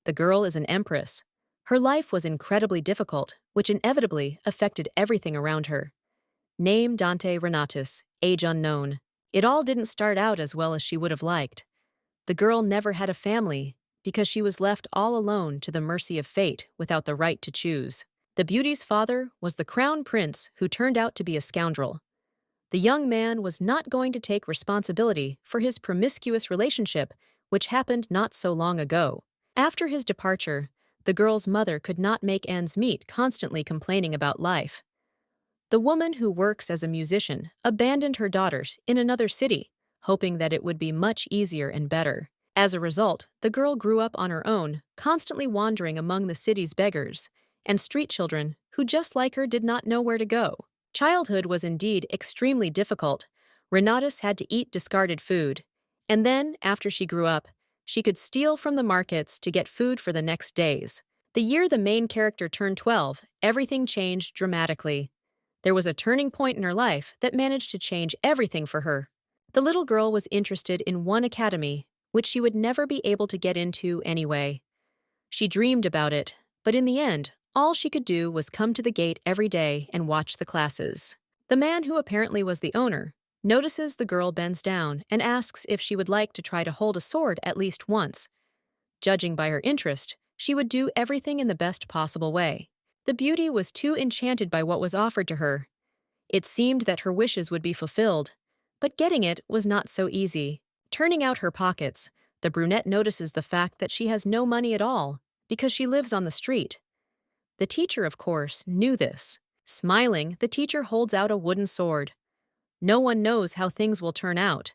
The girl is an empress. Her life was incredibly difficult, which inevitably affected everything around her. Name Dante Renatus, age unknown. It all didn't start out as well as she would have liked. The girl never had a family because she was left all alone to the mercy of fate without the right to choose. The beauty's father was the crown prince who turned out to be a scoundrel. The young man was not going to take responsibility for his promiscuous relationship, which happened not so long ago. After his departure, the girl's mother could not make ends meet, constantly complaining about life. The woman who works as a musician abandoned her daughters in another city, hoping that it would be much easier and better. As a result, the girl grew up on her own, constantly wandering among the city's beggars and street children who, just like her, did not know where to go. Childhood was indeed extremely difficult. Renatus had to eat discarded food, and then, after she grew up, she could steal from the markets to get food for the next days. The year the main character turned 12, everything changed dramatically. There was a turning point in her life that managed to change everything for her. The little girl was interested in one academy, which she would never be able to get into anyway. She dreamed about it, but in the end, all she could do was come to the gate every day and watch the classes. The man, who apparently was the owner, notices the girl bends down and asks if she would like to try to hold a sword at least once. Judging by her interest, she would do everything in the best possible way. The beauty was too enchanted by what was offered to her. It seemed that her wishes would be fulfilled, but getting it was not so easy. Turning out her pockets, the brunette notices the fact that she has no money at all because she lives on the street. The teacher, of course, knew this. Smiling, the teacher holds out a wooden sword. No one knows how things will turn out.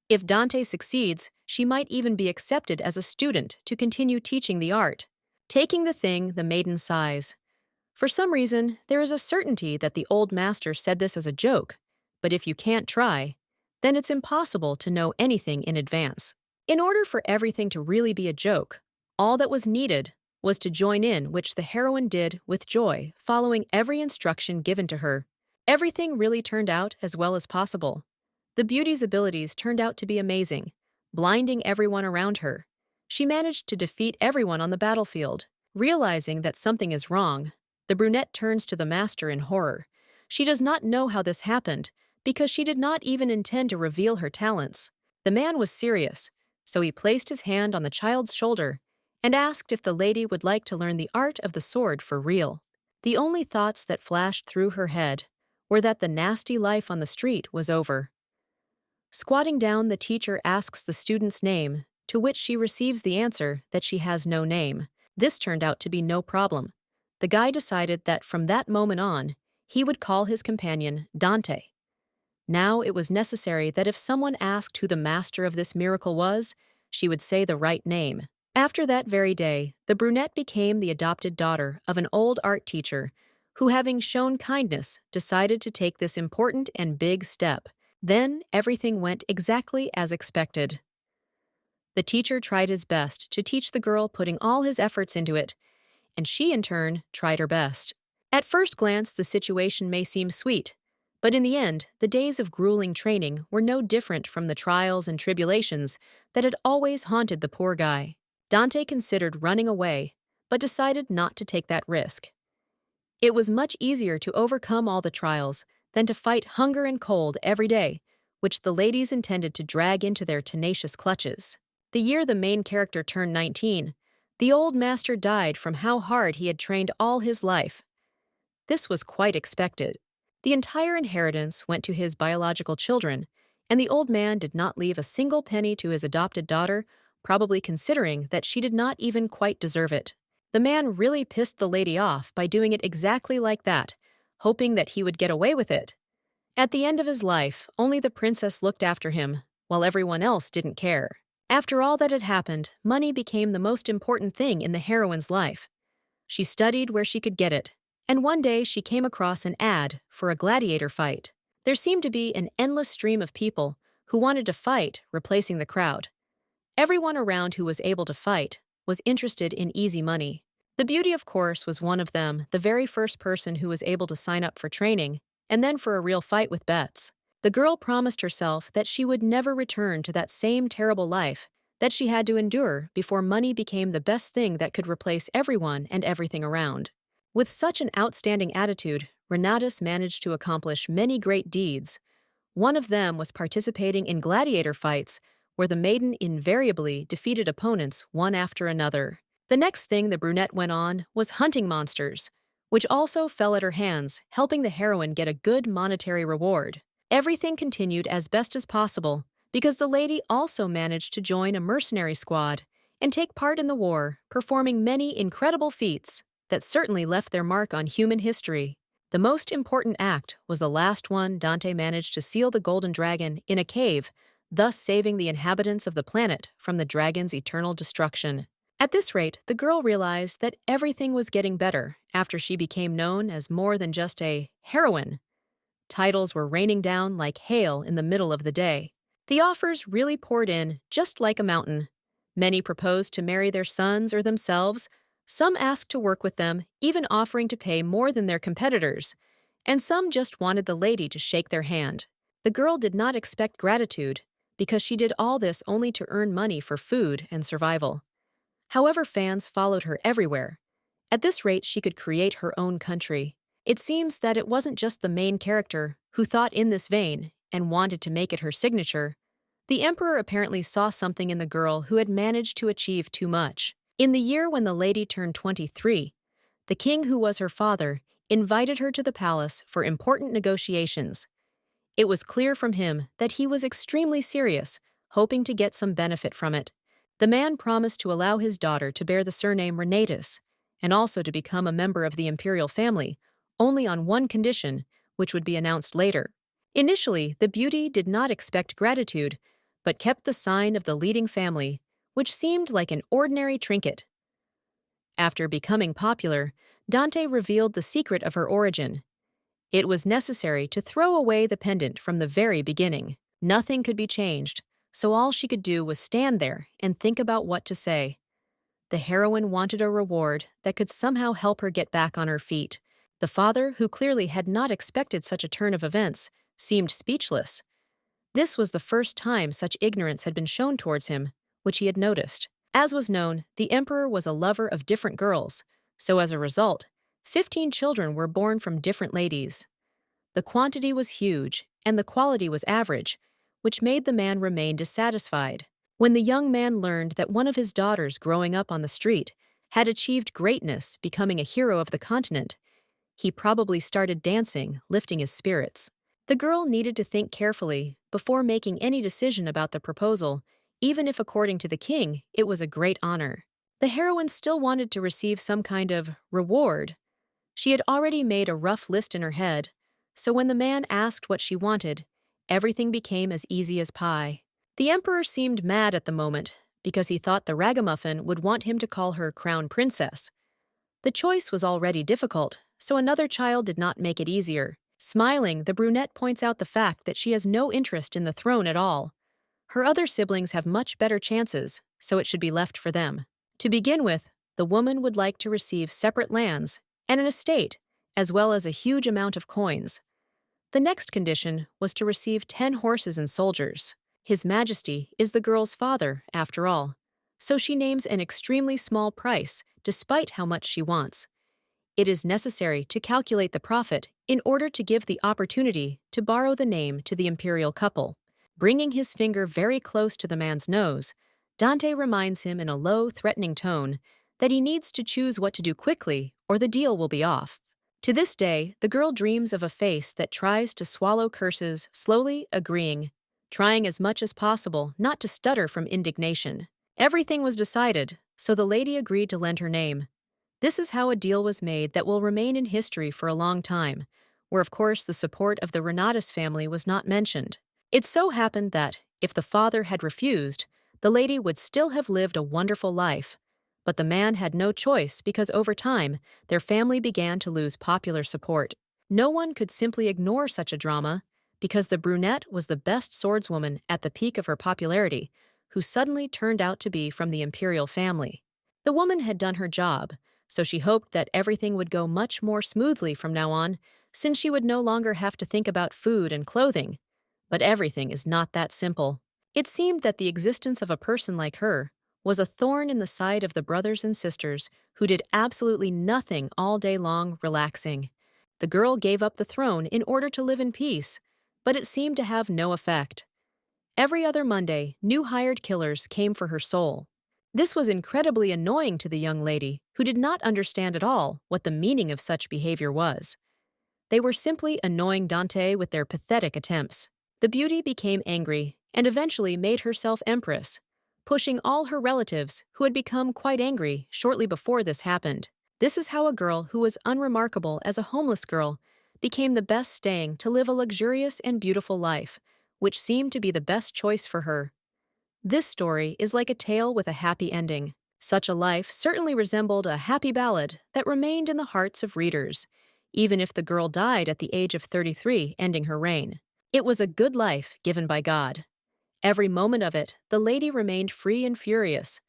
If Dante succeeds, she might even be accepted as a student to continue teaching the art. Taking the thing, the maiden sighs. For some reason, there is a certainty that the old master said this as a joke, but if you can't try, then it's impossible to know anything in advance. In order for everything to really be a joke, all that was needed was to join in, which the heroine did with joy, following every instruction given to her. Everything really turned out as well as possible. The beauty's abilities turned out to be amazing, blinding everyone around her. She managed to defeat everyone on the battlefield. Realizing that something is wrong, the brunette turns to the master in horror. She does not know how this happened, because she did not even intend to reveal her talents. The man was serious, so he placed his hand on the child's shoulder and asked if the lady would like to learn the art of the sword for real. The only thoughts that flashed through her head were that the nasty life on the street was over. Squatting down, the teacher asks the student's name, to which she receives the answer that she has no name. This turned out to be no problem. The guy decided that from that moment on, he would call his companion Dante. Now it was necessary that if someone asked who the master of this miracle was, she would say the right name. After that very day, the brunette became the adopted daughter of an old art teacher who, having shown kindness, decided to take this important and big step. Then everything went exactly as expected. The teacher tried his best to teach the girl, putting all his efforts into it, and she in turn tried her best. At first glance, the situation may seem sweet, but in the end, the days of grueling training were no different from the trials and tribulations that had always haunted the poor guy. Dante considered running away, but decided not to take that risk. It was much easier to overcome all the trials than to fight hunger and cold every day, which the ladies intended to drag into their tenacious clutches. The year the main character turned 19, the old master died from how hard he had trained all his life. This was quite expected. The entire inheritance went to his biological children, and the old man did not leave a single penny to his adopted daughter, probably considering that she did not even quite deserve it. The man really pissed the lady off by doing it exactly like that, hoping that he would get away with it. At the end of his life, only the princess looked after him, while everyone else didn't care. After all that had happened, money became the most important thing in the heroine's life. She studied where she could get it, and one day she came across an ad for a gladiator fight. There seemed to be an endless stream of people who wanted to fight, replacing the crowd. Everyone around who was able to fight was interested in easy money. The beauty, of course, was one of them, the very first person who was able to sign up for training, and then for a real fight with bets. The girl promised herself that she would never return to that same terrible life that she had to endure before money became the best thing that could replace everyone and everything around. With such an outstanding attitude, Renatus managed to accomplish many great deeds. One of them was participating in gladiator fights, where the maiden invariably defeated opponents one after another. The next thing the brunette went on was hunting monsters, which also fell at her hands, helping the heroine get a good monetary reward. Everything continued as best as possible, because the lady also managed to join a mercenary squad and take part in the war, performing many incredible feats that certainly left their mark on human history. The most important act was the last one. Dante managed to seal the golden dragon in a cave, thus saving the inhabitants of the planet from the dragon's eternal destruction. At this rate, the girl realized that everything was getting better after she became known as more than just a heroine. Titles were raining down like hail in the middle of the day. The offers really poured in, just like a mountain. Many proposed to marry their sons or themselves. Some asked to work with them, even offering to pay more than their competitors. And some just wanted the lady to shake their hand. The girl did not expect gratitude, because she did all this only to earn money for food and survival. However, fans followed her everywhere. At this rate, she could create her own country. It seems that it wasn't just the main character who thought in this vein and wanted to make it her signature. The emperor apparently saw something in the girl who had managed to achieve too much. In the year when the lady turned 23, the king, who was her father, invited her to the palace for important negotiations. It was clear from him that he was extremely serious, hoping to get some benefit from it. The man promised to allow his daughter to bear the surname Renatus, and also to become a member of the imperial family, only on one condition, which would be announced later. Initially, the beauty did not expect gratitude, but kept the sign of the leading family, which seemed like an ordinary trinket. After becoming popular, Dante revealed the secret of her origin. It was necessary to throw away the pendant from the very beginning. Nothing could be changed, so all she could do was stand there and think about what to say. The heroine wanted a reward that could somehow help her get back on her feet. The father, who clearly had not expected such a turn of events, seemed speechless. This was the first time such ignorance had been shown towards him, which he had noticed. As was known, the emperor was a lover of different girls, so as a result, 15 children were born from different ladies. The quantity was huge, and the quality was average, which made the man remain dissatisfied. When the young man learned that one of his daughters growing up on the street had achieved greatness, becoming a hero of the continent, he probably started dancing, lifting his spirits. The girl needed to think carefully before making any decision about the proposal, even if, according to the king, it was a great honor. The heroine still wanted to receive some kind of reward. She had already made a rough list in her head, so when the man asked what she wanted, everything became as easy as pie. The emperor seemed mad at the moment, because he thought the ragamuffin would want him to call her crown princess. The choice was already difficult, so another child did not make it easier. Smiling, the brunette points out the fact that she has no interest in the throne at all. Her other siblings have much better chances, so it should be left for them. To begin with, the woman would like to receive separate lands and an estate, as well as a huge amount of coins. The next condition was to receive 10 horses and soldiers. His Majesty is the girl's father, after all, so she names an extremely small price, despite how much she wants. It is necessary to calculate the profit in order to give the opportunity to borrow the name to the imperial couple. Bringing his finger very close to the man's nose, Dante reminds him in a low, threatening tone that he needs to choose what to do quickly or the deal will be off. To this day, the girl dreams of a face that tries to swallow curses, slowly agreeing, trying as much as possible not to stutter from indignation. Everything was decided, so the lady agreed to lend her name. This is how a deal was made that will remain in history for a long time, where of course the support of the Renatus family was not mentioned. It so happened that, if the father had refused, the lady would still have lived a wonderful life. But the man had no choice because over time, their family began to lose popular support. No one could simply ignore such a drama, because the brunette was the best swordswoman at the peak of her popularity, who suddenly turned out to be from the imperial family. The woman had done her job, so she hoped that everything would go much more smoothly from now on, since she would no longer have to think about food and clothing. But everything is not that simple. It seemed that the existence of a person like her was a thorn in the side of the brothers and sisters who did absolutely nothing all day long, relaxing. The girl gave up the throne in order to live in peace, but it seemed to have no effect. Every other Monday, new hired killers came for her soul. This was incredibly annoying to the young lady, who did not understand at all what the meaning of such behavior was. They were simply annoying Dante with their pathetic attempts. The beauty became angry and eventually made herself empress, pushing all her relatives, who had become quite angry shortly before this happened. This is how a girl who was unremarkable as a homeless girl became the best staying to live a luxurious and beautiful life, which seemed to be the best choice for her. This story is like a tale with a happy ending. Such a life certainly resembled a happy ballad that remained in the hearts of readers, even if the girl died at the age of 33, ending her reign. It was a good life given by God. Every moment of it, the lady remained free and furious,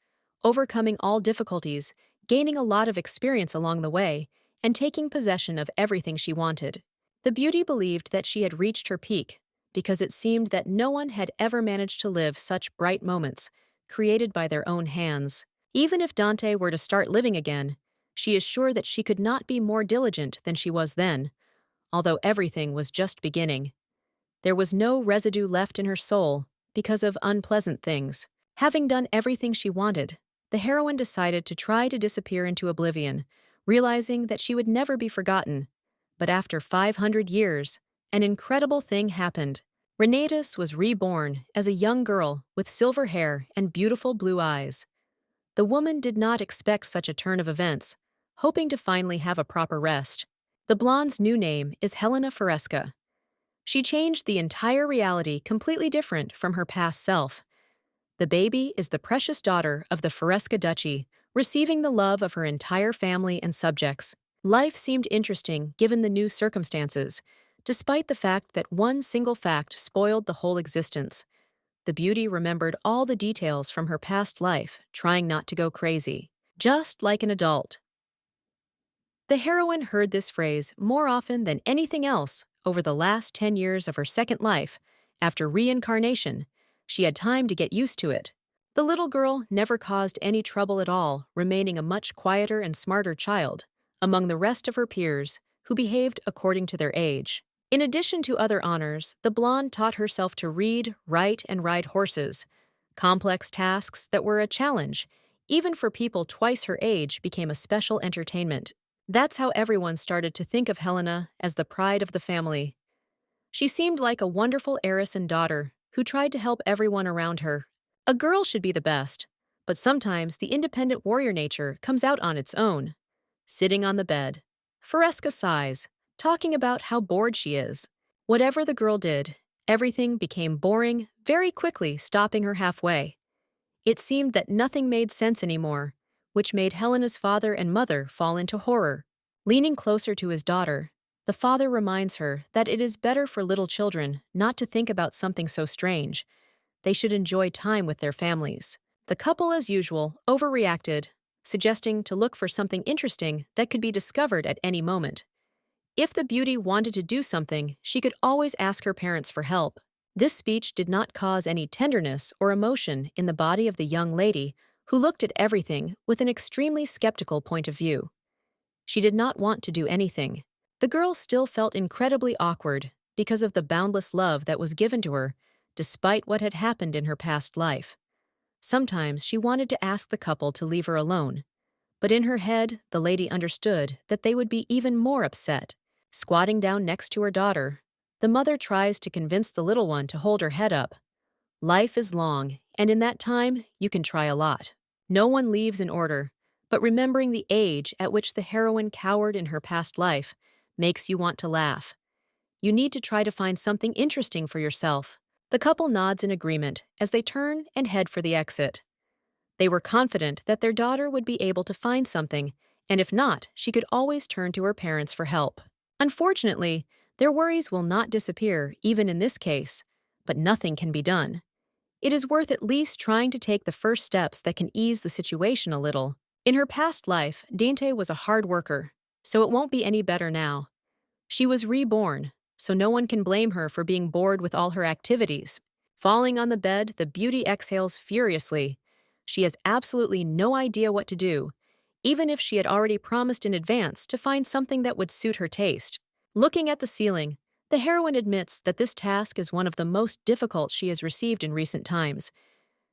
overcoming all difficulties, gaining a lot of experience along the way, and taking possession of everything she wanted. The beauty believed that she had reached her peak, because it seemed that no one had ever managed to live such bright moments, created by their own hands. Even if Dante were to start living again, she is sure that she could not be more diligent than she was then, although everything was just beginning. There was no residue left in her soul because of unpleasant things. Having done everything she wanted, the heroine decided to try to disappear into oblivion, realizing that she would never be forgotten. But after 500 years, an incredible thing happened. Renatus was reborn as a young girl with silver hair and beautiful blue eyes. The woman did not expect such a turn of events, hoping to finally have a proper rest. The blonde's new name is Helena Foresca. She changed the entire reality completely different from her past self. The baby is the precious daughter of the Foresca Duchy, receiving the love of her entire family and subjects. Life seemed interesting given the new circumstances, despite the fact that one single fact spoiled the whole existence. The beauty remembered all the details from her past life, trying not to go crazy. Just like an adult. The heroine heard this phrase more often than anything else over the last 10 years of her second life. After reincarnation, she had time to get used to it. The little girl never caused any trouble at all, remaining a much quieter and smarter child among the rest of her peers who behaved according to their age. In addition to other honors, the blonde taught herself to read, write, and ride horses. Complex tasks that were a challenge, even for people twice her age, became a special entertainment. That's how everyone started to think of Helena as the pride of the family. She seemed like a wonderful heiress and daughter who tried to help everyone around her. A girl should be the best, but sometimes the independent warrior nature comes out on its own. Sitting on the bed, Foresca sighs, talking about how bored she is. Whatever the girl did, everything became boring very quickly, stopping her halfway. It seemed that nothing made sense anymore, which made Helena's father and mother fall into horror. Leaning closer to his daughter, the father reminds her that it is better for little children not to think about something so strange. They should enjoy time with their families. The couple, as usual, overreacted, suggesting to look for something interesting that could be discovered at any moment. If the beauty wanted to do something, she could always ask her parents for help. This speech did not cause any tenderness or emotion in the body of the young lady, who looked at everything with an extremely skeptical point of view. She did not want to do anything. The girl still felt incredibly awkward because of the boundless love that was given to her, despite what had happened in her past life. Sometimes she wanted to ask the couple to leave her alone, but in her head, the lady understood that they would be even more upset. Squatting down next to her daughter, the mother tries to convince the little one to hold her head up. Life is long, and in that time, you can try a lot. No one leaves in order, but remembering the age at which the heroine cowered in her past life makes you want to laugh. You need to try to find something interesting for yourself. The couple nods in agreement as they turn and head for the exit. They were confident that their daughter would be able to find something, and if not, she could always turn to her parents for help. Unfortunately, their worries will not disappear even in this case, but nothing can be done. It is worth at least trying to take the first steps that can ease the situation a little. In her past life, Dante was a hard worker, so it won't be any better now. She was reborn, so no one can blame her for being bored with all her activities. Falling on the bed, the beauty exhales furiously. She has absolutely no idea what to do, even if she had already promised in advance to find something that would suit her taste. Looking at the ceiling, the heroine admits that this task is one of the most difficult she has received in recent times.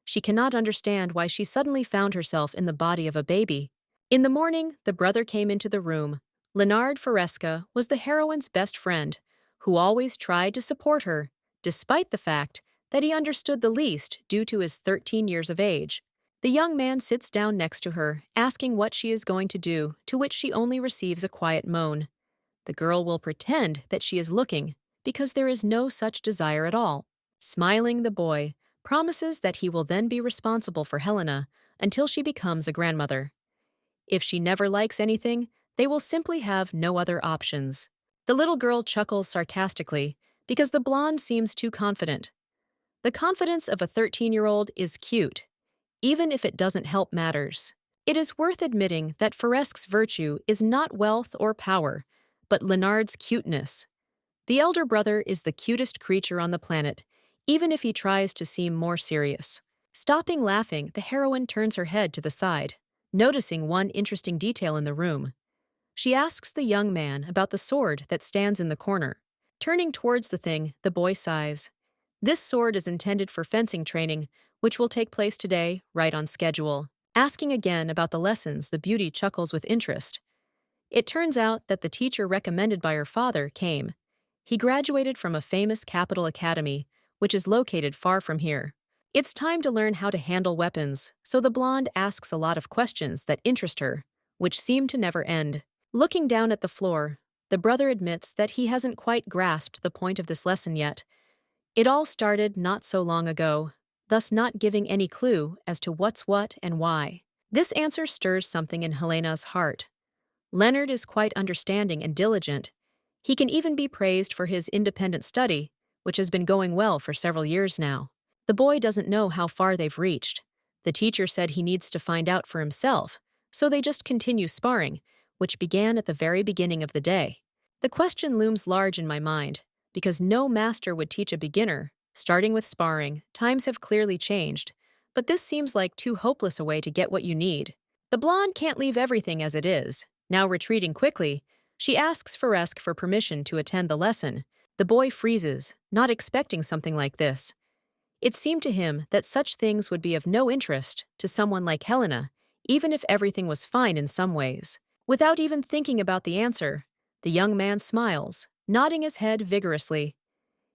She cannot understand why she suddenly found herself in the body of a baby. In the morning, the brother came into the room. Leonard Foresca was the heroine's best friend, who always tried to support her, despite the fact that he understood the least due to his 13 years of age. The young man sits down next to her, asking what she is going to do, to which she only receives a quiet moan. The girl will pretend that she is looking, because there is no such desire at all. Smiling, the boy promises that he will then be responsible for Helena until she becomes a grandmother. If she never likes anything, they will simply have no other options. The little girl chuckles sarcastically because the blonde seems too confident. The confidence of a 13-year-old is cute, even if it doesn't help matters. It is worth admitting that Foresque's virtue is not wealth or power, but Leonard's cuteness. The elder brother is the cutest creature on the planet, even if he tries to seem more serious. Stopping laughing, the heroine turns her head to the side, noticing one interesting detail in the room. She asks the young man about the sword that stands in the corner. Turning towards the thing, the boy sighs. This sword is intended for fencing training, which will take place today, right on schedule. Asking again about the lessons, the beauty chuckles with interest. It turns out that the teacher recommended by her father came. He graduated from a famous capital academy, which is located far from here. It's time to learn how to handle weapons, so the blonde asks a lot of questions that interest her, which seem to never end. Looking down at the floor, the brother admits that he hasn't quite grasped the point of this lesson yet. It all started not so long ago, thus not giving any clue as to what's what and why. This answer stirs something in Helena's heart. Leonard is quite understanding and diligent. He can even be praised for his independent study, which has been going well for several years now. The boy doesn't know how far they've reached. The teacher said he needs to find out for himself, so they just continue sparring, which began at the very beginning of the day. The question looms large in my mind, because no master would teach a beginner. Starting with sparring, times have clearly changed, but this seems like too hopeless a way to get what you need. The blonde can't leave everything as it is. Now retreating quickly, she asks Foresque for permission to attend the lesson. The boy freezes, not expecting something like this. It seemed to him that such things would be of no interest to someone like Helena, even if everything was fine in some ways. Without even thinking about the answer, the young man smiles, nodding his head vigorously.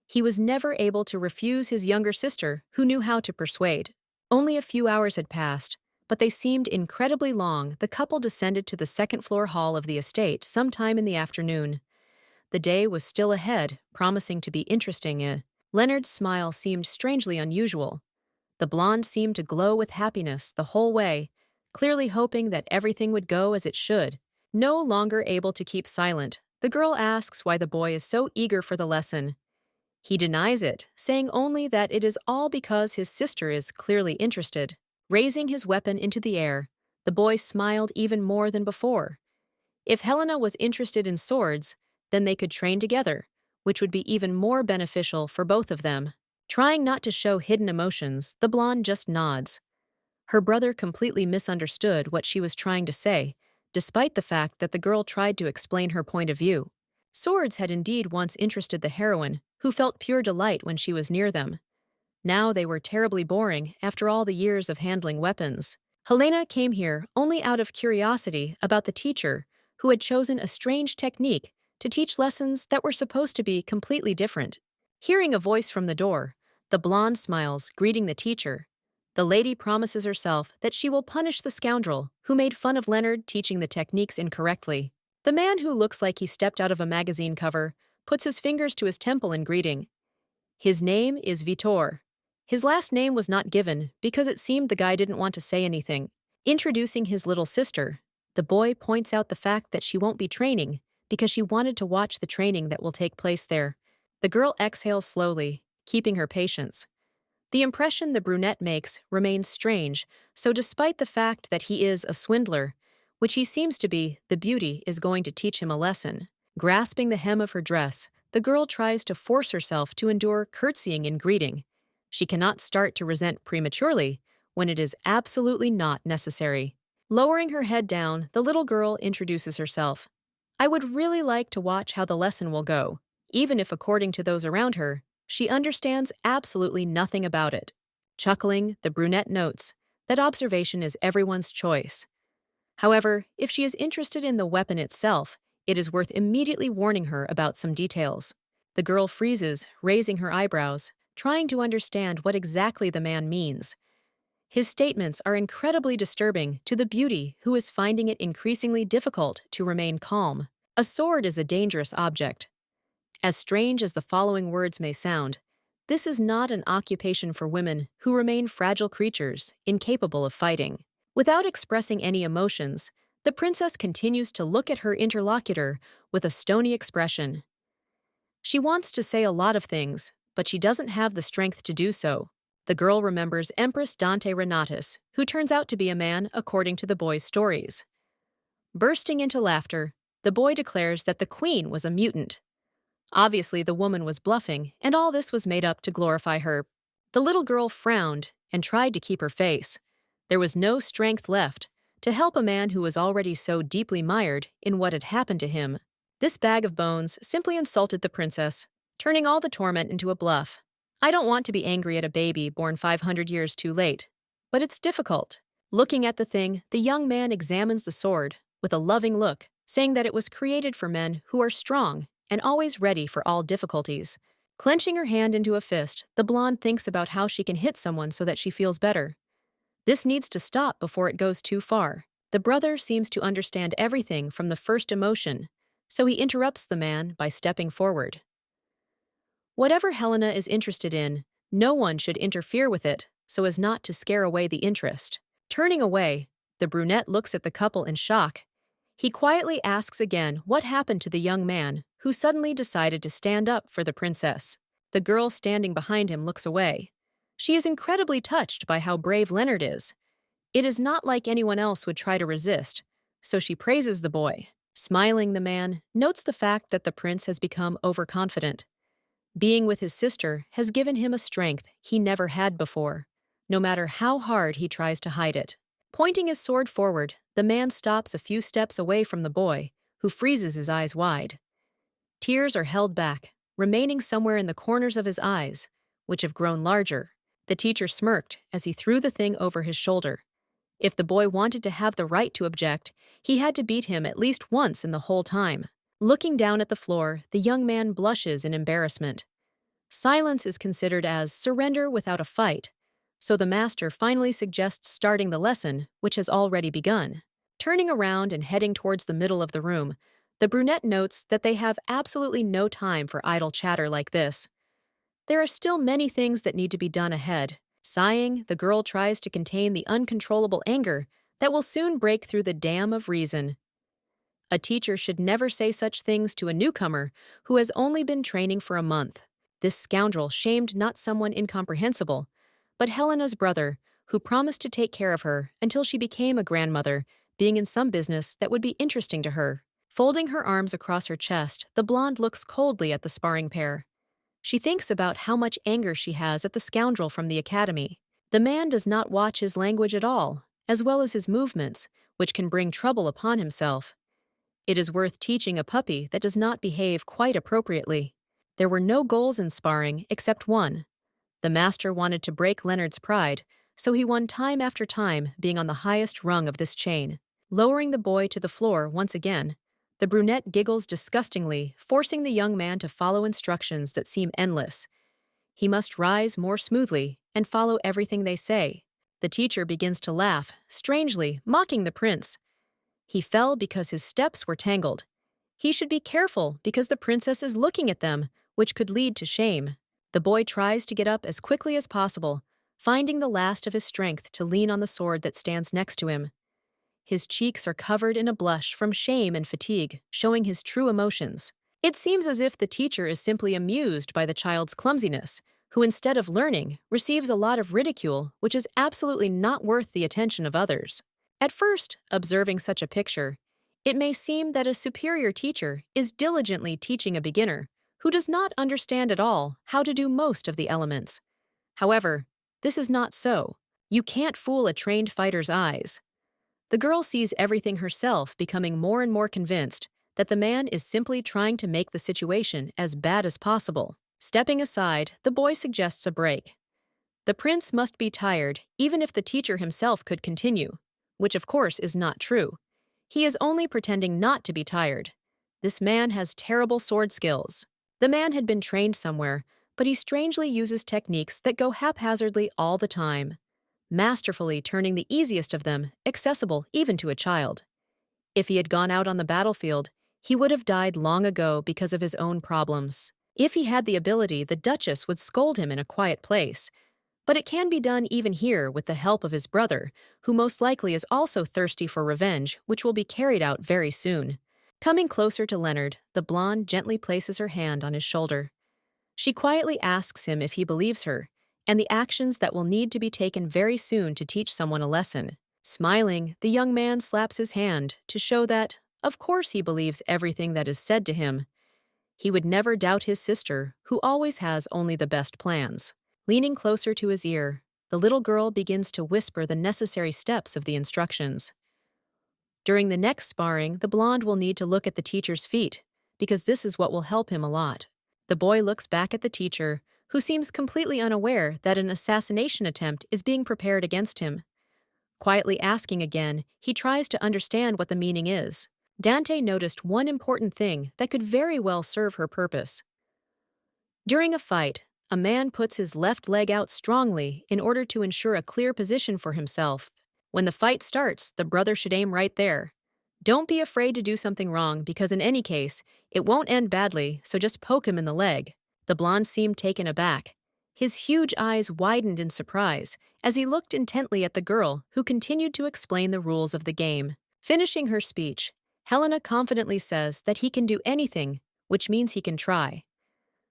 He was never able to refuse his younger sister, who knew how to persuade. Only a few hours had passed, but they seemed incredibly long. The couple descended to the second-floor hall of the estate sometime in the afternoon. The day was still ahead, promising to be interesting. Leonard's smile seemed strangely unusual. The blonde seemed to glow with happiness the whole way, clearly hoping that everything would go as it should. No longer able to keep silent, the girl asks why the boy is so eager for the lesson. He denies it, saying only that it is all because his sister is clearly interested. Raising his weapon into the air, the boy smiled even more than before. If Helena was interested in swords, then they could train together, which would be even more beneficial for both of them. Trying not to show hidden emotions, the blonde just nods. Her brother completely misunderstood what she was trying to say, despite the fact that the girl tried to explain her point of view. Swords had indeed once interested the heroine, who felt pure delight when she was near them. Now they were terribly boring after all the years of handling weapons. Helena came here only out of curiosity about the teacher, who had chosen a strange technique to teach lessons that were supposed to be completely different. Hearing a voice from the door, the blonde smiles, greeting the teacher. The lady promises herself that she will punish the scoundrel who made fun of Leonard teaching the techniques incorrectly. The man, who looks like he stepped out of a magazine cover, puts his fingers to his temple in greeting. His name is Vitor. His last name was not given because it seemed the guy didn't want to say anything. Introducing his little sister, the boy points out the fact that she won't be training because she wanted to watch the training that will take place there. The girl exhales slowly, keeping her patience. The impression the brunette makes remains strange, so despite the fact that he is a swindler, which he seems to be, the beauty is going to teach him a lesson. Grasping the hem of her dress, the girl tries to force herself to endure curtsying in greeting. She cannot start to resent prematurely when it is absolutely not necessary. Lowering her head down, the little girl introduces herself. I would really like to watch how the lesson will go, even if, according to those around her, she understands absolutely nothing about it. Chuckling, the brunette notes that observation is everyone's choice. However, if she is interested in the weapon itself, it is worth immediately warning her about some details. The girl freezes, raising her eyebrows, trying to understand what exactly the man means. His statements are incredibly disturbing to the beauty who is finding it increasingly difficult to remain calm. A sword is a dangerous object. As strange as the following words may sound, this is not an occupation for women who remain fragile creatures, incapable of fighting. Without expressing any emotions, the princess continues to look at her interlocutor with a stony expression. She wants to say a lot of things, but she doesn't have the strength to do so. The girl remembers Empress Dante Renatus, who turns out to be a man according to the boy's stories. Bursting into laughter, the boy declares that the queen was a mutant. Obviously, the woman was bluffing, and all this was made up to glorify her. The little girl frowned and tried to keep her face. There was no strength left to help a man who was already so deeply mired in what had happened to him. This bag of bones simply insulted the princess, turning all the torment into a bluff. I don't want to be angry at a baby born 500 years too late, but it's difficult. Looking at the thing, the young man examines the sword with a loving look, saying that it was created for men who are strong and always ready for all difficulties. Clenching her hand into a fist, the blonde thinks about how she can hit someone so that she feels better. This needs to stop before it goes too far. The brother seems to understand everything from the first emotion, so he interrupts the man by stepping forward. Whatever Helena is interested in, no one should interfere with it so as not to scare away the interest. Turning away, the brunette looks at the couple in shock. He quietly asks again what happened to the young man who suddenly decided to stand up for the princess. The girl standing behind him looks away. She is incredibly touched by how brave Leonard is. It is not like anyone else would try to resist, so she praises the boy. Smiling, the man notes the fact that the prince has become overconfident. Being with his sister has given him a strength he never had before, no matter how hard he tries to hide it. Pointing his sword forward, the man stops a few steps away from the boy, who freezes his eyes wide. Tears are held back, remaining somewhere in the corners of his eyes, which have grown larger. The teacher smirked as he threw the thing over his shoulder. If the boy wanted to have the right to object, he had to beat him at least once in the whole time. Looking down at the floor, the young man blushes in embarrassment. Silence is considered as surrender without a fight, so the master finally suggests starting the lesson, which has already begun. Turning around and heading towards the middle of the room, the brunette notes that they have absolutely no time for idle chatter like this. There are still many things that need to be done ahead. Sighing, the girl tries to contain the uncontrollable anger that will soon break through the dam of reason. A teacher should never say such things to a newcomer who has only been training for a month. This scoundrel shamed not someone incomprehensible, but Helena's brother, who promised to take care of her until she became a grandmother, being in some business that would be interesting to her. Folding her arms across her chest, the blonde looks coldly at the sparring pair. She thinks about how much anger she has at the scoundrel from the academy. The man does not watch his language at all, as well as his movements, which can bring trouble upon himself. It is worth teaching a puppy that does not behave quite appropriately. There were no goals in sparring except one. The master wanted to break Leonard's pride, so he won time after time, being on the highest rung of this chain. Lowering the boy to the floor once again, the brunette giggles disgustingly, forcing the young man to follow instructions that seem endless. He must rise more smoothly and follow everything they say. The teacher begins to laugh, strangely, mocking the prince. He fell because his steps were tangled. He should be careful because the princess is looking at them, which could lead to shame. The boy tries to get up as quickly as possible, finding the last of his strength to lean on the sword that stands next to him. His cheeks are covered in a blush from shame and fatigue, showing his true emotions. It seems as if the teacher is simply amused by the child's clumsiness, who instead of learning, receives a lot of ridicule, which is absolutely not worth the attention of others. At first, observing such a picture, it may seem that a superior teacher is diligently teaching a beginner who does not understand at all how to do most of the elements. However, this is not so. You can't fool a trained fighter's eyes. The girl sees everything herself, becoming more and more convinced that the man is simply trying to make the situation as bad as possible. Stepping aside, the boy suggests a break. The prince must be tired, even if the teacher himself could continue, which of course is not true. He is only pretending not to be tired. This man has terrible sword skills. The man had been trained somewhere, but he strangely uses techniques that go haphazardly all the time, masterfully turning the easiest of them accessible even to a child. If he had gone out on the battlefield, he would have died long ago because of his own problems. If he had the ability, the Duchess would scold him in a quiet place. But it can be done even here with the help of his brother, who most likely is also thirsty for revenge, which will be carried out very soon. Coming closer to Leonard, the blonde gently places her hand on his shoulder. She quietly asks him if he believes her, and the actions that will need to be taken very soon to teach someone a lesson. Smiling, the young man slaps his hand to show that, of course, he believes everything that is said to him. He would never doubt his sister, who always has only the best plans. Leaning closer to his ear, the little girl begins to whisper the necessary steps of the instructions. During the next sparring, the blonde will need to look at the teacher's feet, because this is what will help him a lot. The boy looks back at the teacher, who seems completely unaware that an assassination attempt is being prepared against him. Quietly asking again, he tries to understand what the meaning is. Dante noticed one important thing that could very well serve her purpose. During a fight, a man puts his left leg out strongly in order to ensure a clear position for himself. When the fight starts, the brother should aim right there. Don't be afraid to do something wrong, because in any case, it won't end badly, so just poke him in the leg. The blonde seemed taken aback. His huge eyes widened in surprise as he looked intently at the girl, who continued to explain the rules of the game. Finishing her speech, Helena confidently says that he can do anything, which means he can try.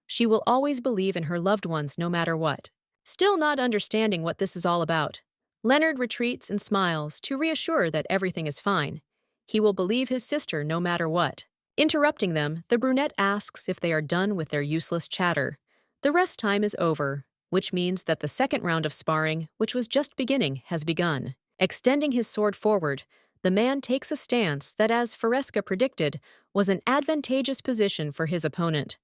She will always believe in her loved ones no matter what. Still not understanding what this is all about, Leonard retreats and smiles to reassure that everything is fine. He will believe his sister no matter what. Interrupting them, the brunette asks if they are done with their useless chatter. The rest time is over, which means that the second round of sparring, which was just beginning, has begun. Extending his sword forward, the man takes a stance that, as Fresca predicted, was an advantageous position for his opponent.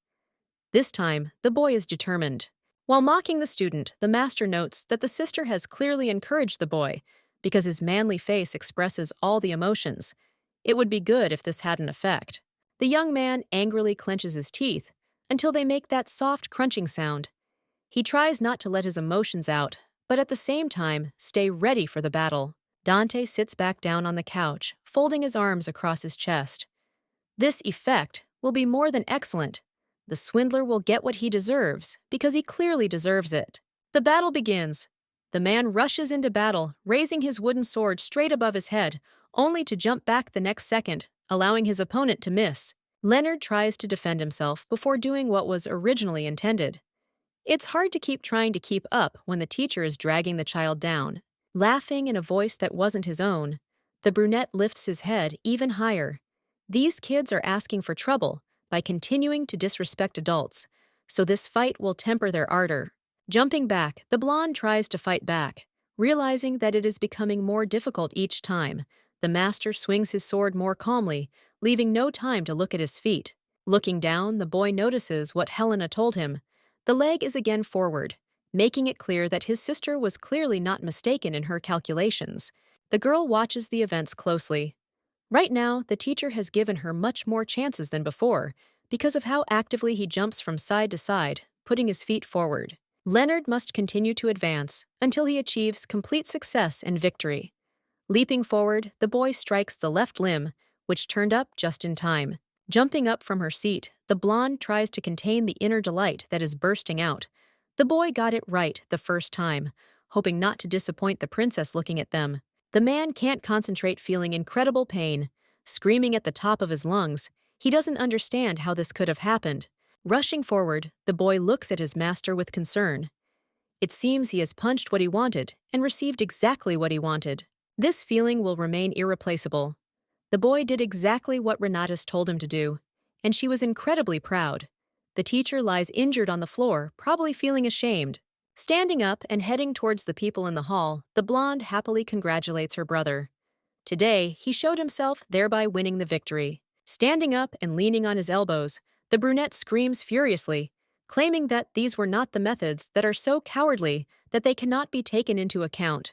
This time, the boy is determined. While mocking the student, the master notes that the sister has clearly encouraged the boy, because his manly face expresses all the emotions. It would be good if this had an effect. The young man angrily clenches his teeth until they make that soft crunching sound. He tries not to let his emotions out, but at the same time, stay ready for the battle. Dante sits back down on the couch, folding his arms across his chest. This effect will be more than excellent. The swindler will get what he deserves, because he clearly deserves it. The battle begins. The man rushes into battle, raising his wooden sword straight above his head, only to jump back the next second, allowing his opponent to miss. Leonard tries to defend himself before doing what was originally intended. It's hard to keep trying to keep up when the teacher is dragging the child down. Laughing in a voice that wasn't his own, the brunette lifts his head even higher. These kids are asking for trouble by continuing to disrespect adults, so this fight will temper their ardor. Jumping back, the blonde tries to fight back. Realizing that it is becoming more difficult each time, the master swings his sword more calmly, leaving no time to look at his feet. Looking down, the boy notices what Helena told him. The leg is again forward, making it clear that his sister was clearly not mistaken in her calculations. The girl watches the events closely. Right now, the teacher has given her much more chances than before because of how actively he jumps from side to side, putting his feet forward. Leonard must continue to advance until he achieves complete success and victory. Leaping forward, the boy strikes the left limb, which turned up just in time. Jumping up from her seat, the blonde tries to contain the inner delight that is bursting out. The boy got it right the first time, hoping not to disappoint the princess looking at them. The man can't concentrate, feeling incredible pain. Screaming at the top of his lungs, he doesn't understand how this could have happened. Rushing forward, the boy looks at his master with concern. It seems he has punched what he wanted and received exactly what he wanted. This feeling will remain irreplaceable. The boy did exactly what Renatus told him to do, and she was incredibly proud. The teacher lies injured on the floor, probably feeling ashamed. Standing up and heading towards the people in the hall, the blonde happily congratulates her brother. Today, he showed himself, thereby winning the victory. Standing up and leaning on his elbows, the brunette screams furiously, claiming that these were not the methods that are so cowardly that they cannot be taken into account.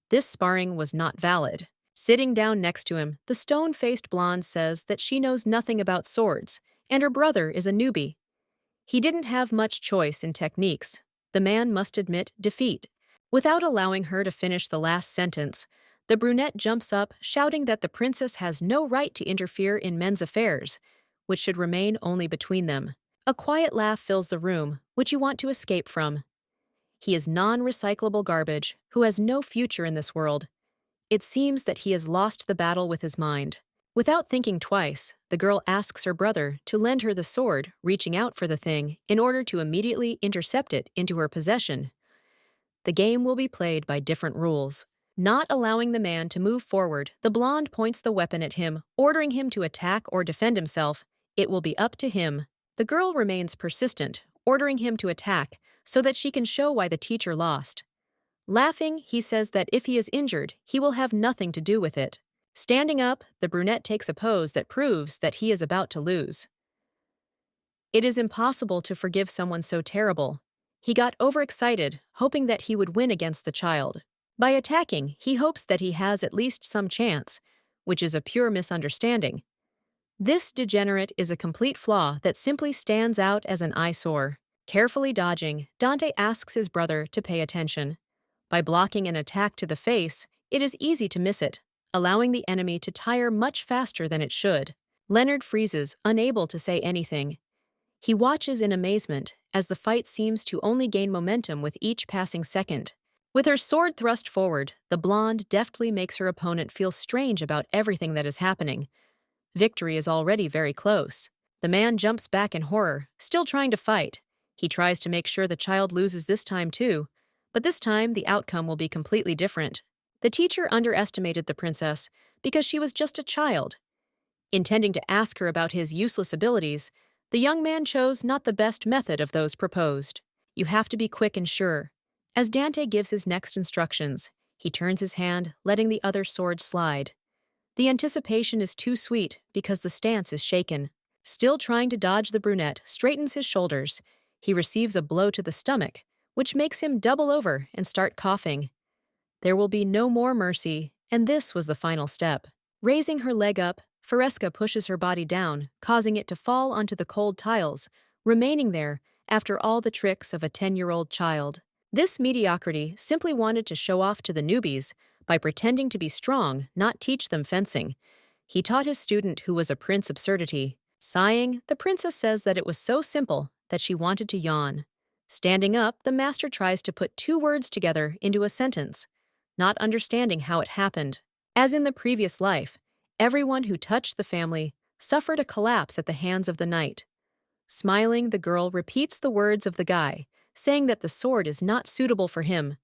This sparring was not valid. Sitting down next to him, the stone-faced blonde says that she knows nothing about swords, and her brother is a newbie. He didn't have much choice in techniques. The man must admit defeat. Without allowing her to finish the last sentence, the brunette jumps up, shouting that the princess has no right to interfere in men's affairs, which should remain only between them. A quiet laugh fills the room, which you want to escape from. He is non-recyclable garbage, who has no future in this world. It seems that he has lost the battle with his mind. Without thinking twice, the girl asks her brother to lend her the sword, reaching out for the thing in order to immediately intercept it into her possession. The game will be played by different rules. Not allowing the man to move forward, the blonde points the weapon at him, ordering him to attack or defend himself. It will be up to him. The girl remains persistent, ordering him to attack so that she can show why the teacher lost. Laughing, he says that if he is injured, he will have nothing to do with it. Standing up, the brunette takes a pose that proves that he is about to lose. It is impossible to forgive someone so terrible. He got overexcited, hoping that he would win against the child. By attacking, he hopes that he has at least some chance, which is a pure misunderstanding. This degenerate is a complete flaw that simply stands out as an eyesore. Carefully dodging, Dante asks his brother to pay attention. By blocking an attack to the face, it is easy to miss it, allowing the enemy to tire much faster than it should. Leonard freezes, unable to say anything. He watches in amazement as the fight seems to only gain momentum with each passing second. With her sword thrust forward, the blonde deftly makes her opponent feel strange about everything that is happening. Victory is already very close. The man jumps back in horror, still trying to fight. He tries to make sure the child loses this time too, but this time the outcome will be completely different. The teacher underestimated the princess because she was just a child. Intending to ask her about his useless abilities, the young man chose not the best method of those proposed. You have to be quick and sure. As Dante gives his next instructions, he turns his hand, letting the other sword slide. The anticipation is too sweet because the stance is shaken. Still trying to dodge, the brunette straightens his shoulders. He receives a blow to the stomach, which makes him double over and start coughing. There will be no more mercy, and this was the final step. Raising her leg up, Fresca pushes her body down, causing it to fall onto the cold tiles, remaining there after all the tricks of a 10-year-old child. This mediocrity simply wanted to show off to the newbies by pretending to be strong, not teach them fencing. He taught his student, who was a prince, absurdity. Sighing, the princess says that it was so simple that she wanted to yawn. Standing up, the master tries to put two words together into a sentence, not understanding how it happened. As in the previous life, everyone who touched the family suffered a collapse at the hands of the knight. Smiling, the girl repeats the words of the guy, saying that the sword is not suitable for him.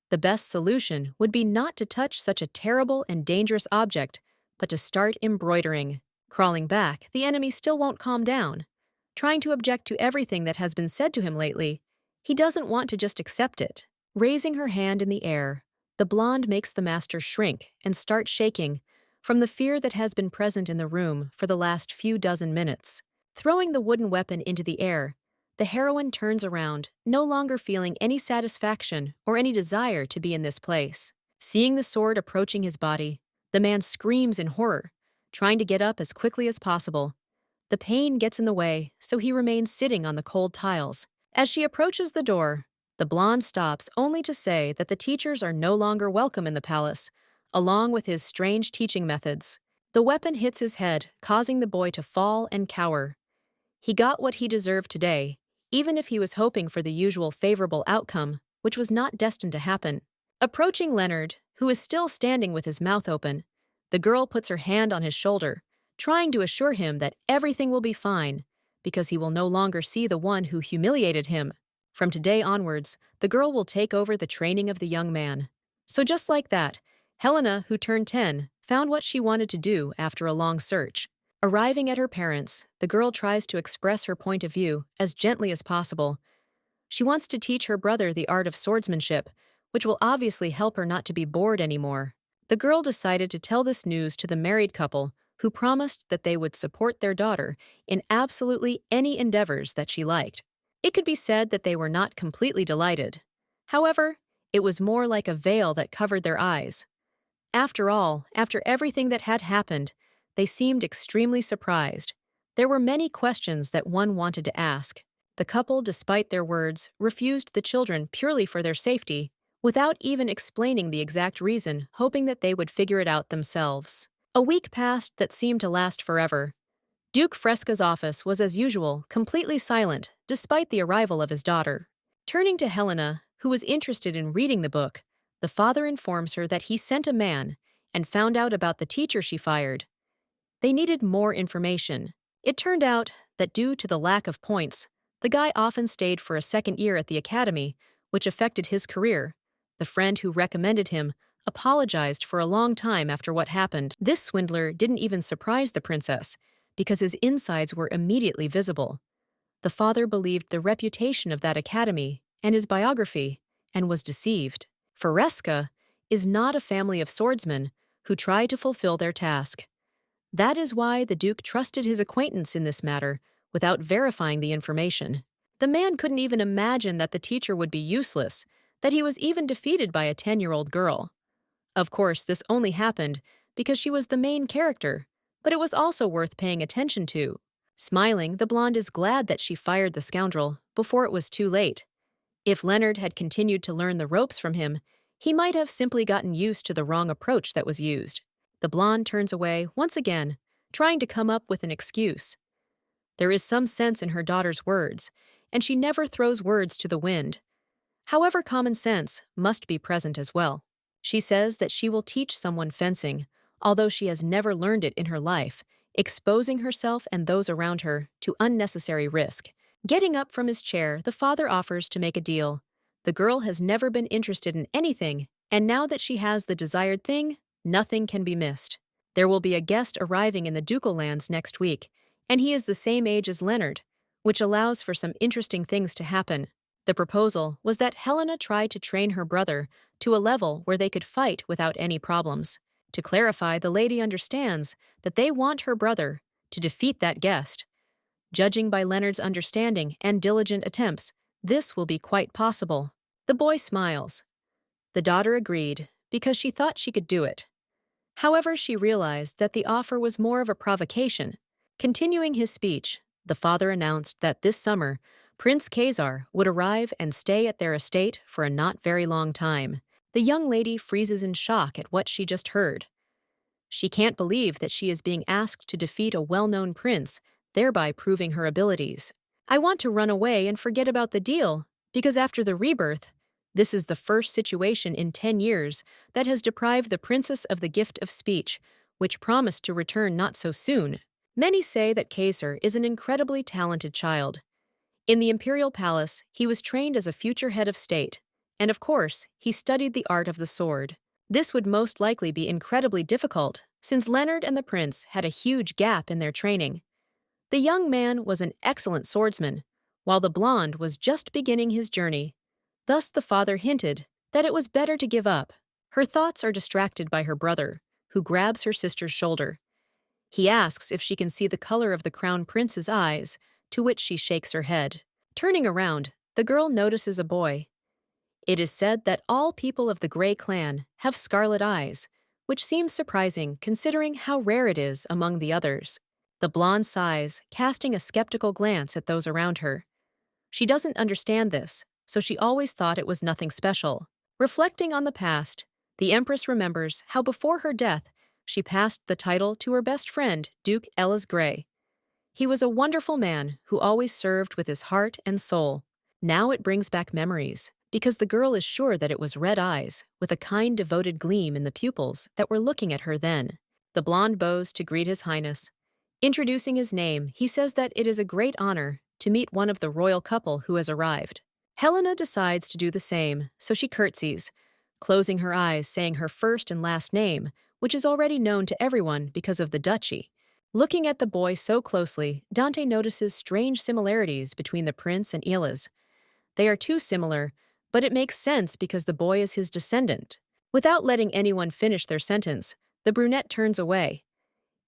The best solution would be not to touch such a terrible and dangerous object, but to start embroidering. Crawling back, the enemy still won't calm down. Trying to object to everything that has been said to him lately, he doesn't want to just accept it. Raising her hand in the air, the blonde makes the master shrink and start shaking from the fear that has been present in the room for the last few dozen minutes. Throwing the wooden weapon into the air, the heroine turns around, no longer feeling any satisfaction or any desire to be in this place. Seeing the sword approaching his body, the man screams in horror, trying to get up as quickly as possible. The pain gets in the way, so he remains sitting on the cold tiles. As she approaches the door, the blonde stops only to say that the teachers are no longer welcome in the palace, along with his strange teaching methods. The weapon hits his head, causing the boy to fall and cower. He got what he deserved today, even if he was hoping for the usual favorable outcome, which was not destined to happen. Approaching Leonard, who is still standing with his mouth open, the girl puts her hand on his shoulder, trying to assure him that everything will be fine, because he will no longer see the one who humiliated him. From today onwards, the girl will take over the training of the young man. So just like that, Helena, who turned 10, found what she wanted to do after a long search. Arriving at her parents', the girl tries to express her point of view as gently as possible. She wants to teach her brother the art of swordsmanship, which will obviously help her not to be bored anymore. The girl decided to tell this news to the married couple, who promised that they would support their daughter in absolutely any endeavors that she liked. It could be said that they were not completely delighted. However, it was more like a veil that covered their eyes. After all, after everything that had happened, they seemed extremely surprised. There were many questions that one wanted to ask. The couple, despite their words, refused the children purely for their safety, without even explaining the exact reason, hoping that they would figure it out themselves. A week passed that seemed to last forever. Duke Fresca's office was as usual, completely silent, despite the arrival of his daughter. Turning to Helena, who was interested in reading the book, the father informs her that he sent a man and found out about the teacher she fired. They needed more information. It turned out that due to the lack of points, the guy often stayed for a second year at the academy, which affected his career. The friend who recommended him apologized for a long time after what happened. This swindler didn't even surprise the princess, because his insides were immediately visible. The father believed the reputation of that academy and his biography, and was deceived. Fresca is not a family of swordsmen who try to fulfill their task. That is why the Duke trusted his acquaintance in this matter without verifying the information. The man couldn't even imagine that the teacher would be useless, that he was even defeated by a 10-year-old girl. Of course, this only happened because she was the main character, but it was also worth paying attention to. Smiling, the blonde is glad that she fired the scoundrel before it was too late. If Leonard had continued to learn the ropes from him, he might have simply gotten used to the wrong approach that was used. The blonde turns away once again, trying to come up with an excuse. There is some sense in her daughter's words, and she never throws words to the wind. However, common sense must be present as well. She says that she will teach someone fencing, although she has never learned it in her life, exposing herself and those around her to unnecessary risk. Getting up from his chair, the father offers to make a deal. The girl has never been interested in anything, and now that she has the desired thing, nothing can be missed. There will be a guest arriving in the ducal lands next week, and he is the same age as Leonard, which allows for some interesting things to happen. The proposal was that Helena try to train her brother to a level where they could fight without any problems. To clarify, the lady understands that they want her brother to defeat that guest. Judging by Leonard's understanding and diligent attempts, this will be quite possible. The boy smiles. The daughter agreed because she thought she could do it. However, she realized that the offer was more of a provocation. Continuing his speech, the father announced that this summer, Prince Kaiser would arrive and stay at their estate for a not very long time. The young lady freezes in shock at what she just heard. She can't believe that she is being asked to defeat a well-known prince, thereby proving her abilities. I want to run away and forget about the deal, because after the rebirth, this is the first situation in 10 years that has deprived the princess of the gift of speech, which promised to return not so soon. Many say that Kaiser is an incredibly talented child. In the Imperial Palace, he was trained as a future head of state, and of course, he studied the art of the sword. This would most likely be incredibly difficult, since Leonard and the prince had a huge gap in their training. The young man was an excellent swordsman, while the blonde was just beginning his journey. Thus the father hinted that it was better to give up. Her thoughts are distracted by her brother, who grabs her sister's shoulder. He asks if she can see the color of the crown prince's eyes, to which she shakes her head. Turning around, the girl notices a boy. It is said that all people of the Grey clan have scarlet eyes, which seems surprising considering how rare it is among the others. The blonde sighs, casting a skeptical glance at those around her. She doesn't understand this, so she always thought it was nothing special. Reflecting on the past, the Empress remembers how before her death, she passed the title to her best friend, Duke Ellis Grey. He was a wonderful man who always served with his heart and soul. Now it brings back memories, because the girl is sure that it was red eyes, with a kind devoted gleam in the pupils that were looking at her then. The blonde bows to greet His Highness. Introducing his name, he says that it is a great honor to meet one of the royal couple who has arrived. Helena decides to do the same, so she curtsies, closing her eyes, saying her first and last name, which is already known to everyone because of the duchy. Looking at the boy so closely, Dante notices strange similarities between the prince and Ila's. They are too similar, but it makes sense because the boy is his descendant. Without letting anyone finish their sentence, the brunette turns away.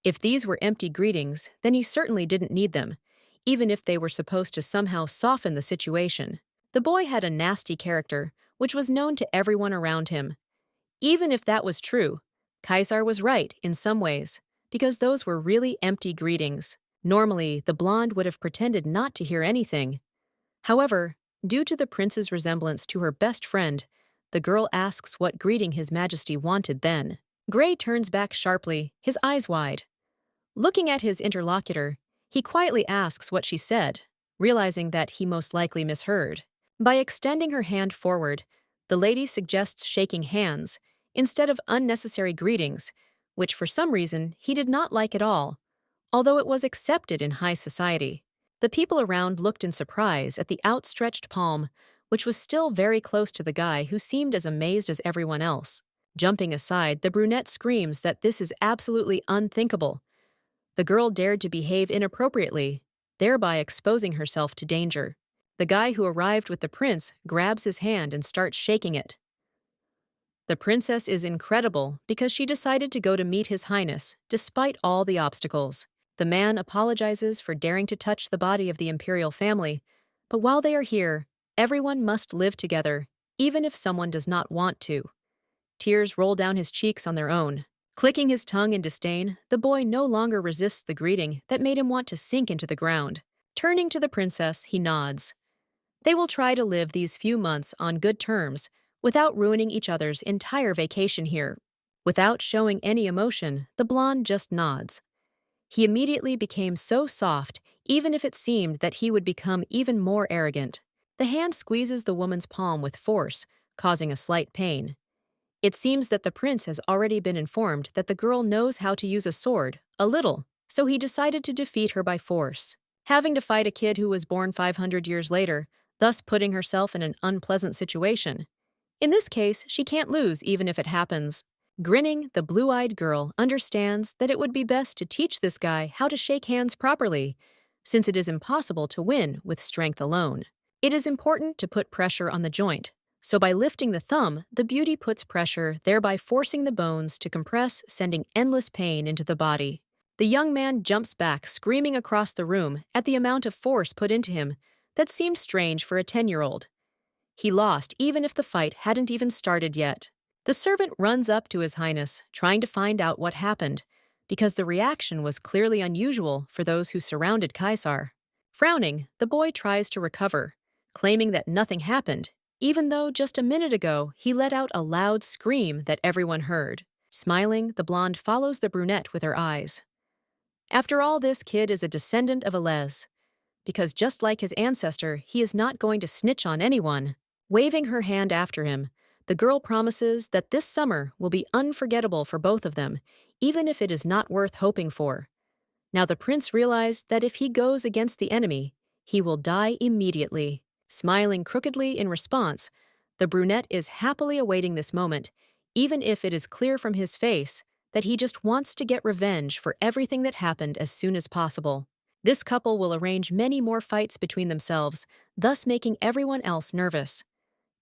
If these were empty greetings, then he certainly didn't need them, even if they were supposed to somehow soften the situation. The boy had a nasty character, which was known to everyone around him. Even if that was true, Kaiser was right in some ways, because those were really empty greetings. Normally, the blonde would have pretended not to hear anything. However, due to the prince's resemblance to her best friend, the girl asks what greeting His Majesty wanted then. Gray turns back sharply, his eyes wide. Looking at his interlocutor, he quietly asks what she said, realizing that he most likely misheard. By extending her hand forward, the lady suggests shaking hands instead of unnecessary greetings, which for some reason he did not like at all, although it was accepted in high society. The people around looked in surprise at the outstretched palm, which was still very close to the guy who seemed as amazed as everyone else. Jumping aside, the brunette screams that this is absolutely unthinkable. The girl dared to behave inappropriately, thereby exposing herself to danger. The guy who arrived with the prince grabs his hand and starts shaking it. The princess is incredible because she decided to go to meet His Highness, despite all the obstacles. The man apologizes for daring to touch the body of the Imperial family, but while they are here, everyone must live together, even if someone does not want to. Tears roll down his cheeks on their own. Clicking his tongue in disdain, the boy no longer resists the greeting that made him want to sink into the ground. Turning to the princess, he nods. They will try to live these few months on good terms without ruining each other's entire vacation here. Without showing any emotion, the blonde just nods. He immediately became so soft, even if it seemed that he would become even more arrogant. The hand squeezes the woman's palm with force, causing a slight pain. It seems that the prince has already been informed that the girl knows how to use a sword, a little, so he decided to defeat her by force. Having to fight a kid who was born 500 years later, thus putting herself in an unpleasant situation. In this case, she can't lose even if it happens. Grinning, the blue-eyed girl understands that it would be best to teach this guy how to shake hands properly, since it is impossible to win with strength alone. It is important to put pressure on the joint, so by lifting the thumb, the beauty puts pressure, thereby forcing the bones to compress, sending endless pain into the body. The young man jumps back, screaming across the room at the amount of force put into him that seemed strange for a 10-year-old. He lost even if the fight hadn't even started yet. The servant runs up to His Highness, trying to find out what happened, because the reaction was clearly unusual for those who surrounded Kaiser. Frowning, the boy tries to recover, claiming that nothing happened, even though just a minute ago he let out a loud scream that everyone heard. Smiling, the blonde follows the brunette with her eyes. After all, this kid is a descendant of a les, because just like his ancestor, he is not going to snitch on anyone. Waving her hand after him, the girl promises that this summer will be unforgettable for both of them, even if it is not worth hoping for. Now the prince realized that if he goes against the enemy, he will die immediately. Smiling crookedly in response, the brunette is happily awaiting this moment, even if it is clear from his face that he just wants to get revenge for everything that happened as soon as possible. This couple will arrange many more fights between themselves, thus making everyone else nervous.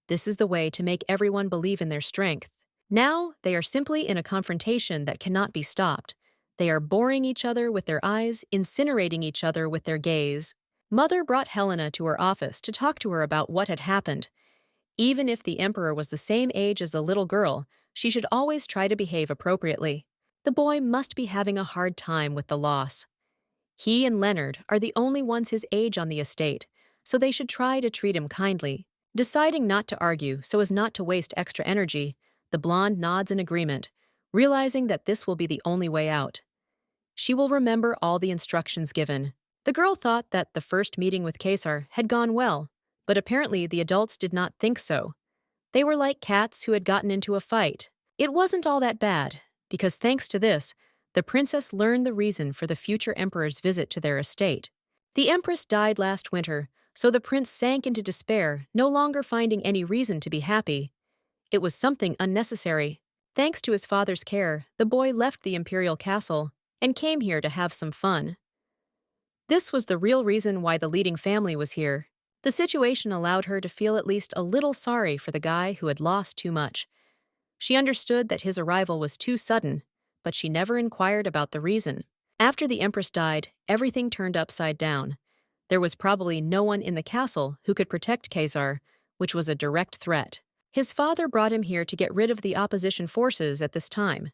This is the way to make everyone believe in their strength. Now, they are simply in a confrontation that cannot be stopped. They are boring each other with their eyes, incinerating each other with their gaze. Mother brought Helena to her office to talk to her about what had happened. Even if the emperor was the same age as the little girl, she should always try to behave appropriately. The boy must be having a hard time with the loss. He and Leonard are the only ones his age on the estate, so they should try to treat him kindly. Deciding not to argue so as not to waste extra energy, the blonde nods in agreement, realizing that this will be the only way out. She will remember all the instructions given. The girl thought that the first meeting with Kaiser had gone well, but apparently the adults did not think so. They were like cats who had gotten into a fight. It wasn't all that bad, because thanks to this, the princess learned the reason for the future emperor's visit to their estate. The empress died last winter, so the prince sank into despair, no longer finding any reason to be happy. It was something unnecessary. Thanks to his father's care, the boy left the imperial castle and came here to have some fun. This was the real reason why the leading family was here. The situation allowed her to feel at least a little sorry for the guy who had lost too much. She understood that his arrival was too sudden, but she never inquired about the reason. After the Empress died, everything turned upside down. There was probably no one in the castle who could protect Kaiser, which was a direct threat. His father brought him here to get rid of the opposition forces at this time.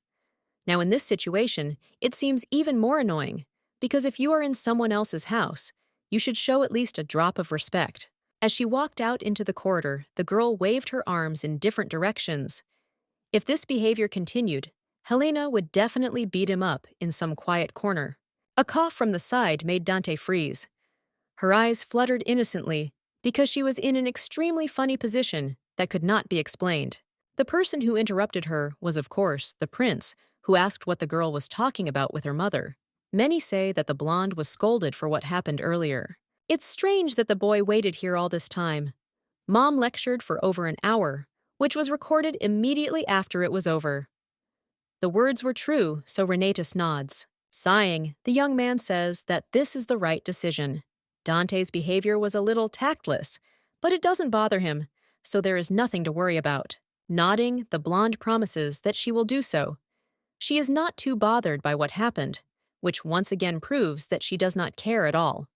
Now in this situation, it seems even more annoying, because if you are in someone else's house, you should show at least a drop of respect. As she walked out into the corridor, the girl waved her arms in different directions. If this behavior continued, Helena would definitely beat him up in some quiet corner. A cough from the side made Dante freeze. Her eyes fluttered innocently because she was in an extremely funny position that could not be explained. The person who interrupted her was, of course, the prince, who asked what the girl was talking about with her mother. Many say that the blonde was scolded for what happened earlier. It's strange that the boy waited here all this time. Mom lectured for over an hour, which was recorded immediately after it was over. The words were true, so Renatus nods. Sighing, the young man says that this is the right decision. Dante's behavior was a little tactless, but it doesn't bother him, so there is nothing to worry about. Nodding, the blonde promises that she will do so. She is not too bothered by what happened, which once again proves that she does not care at all.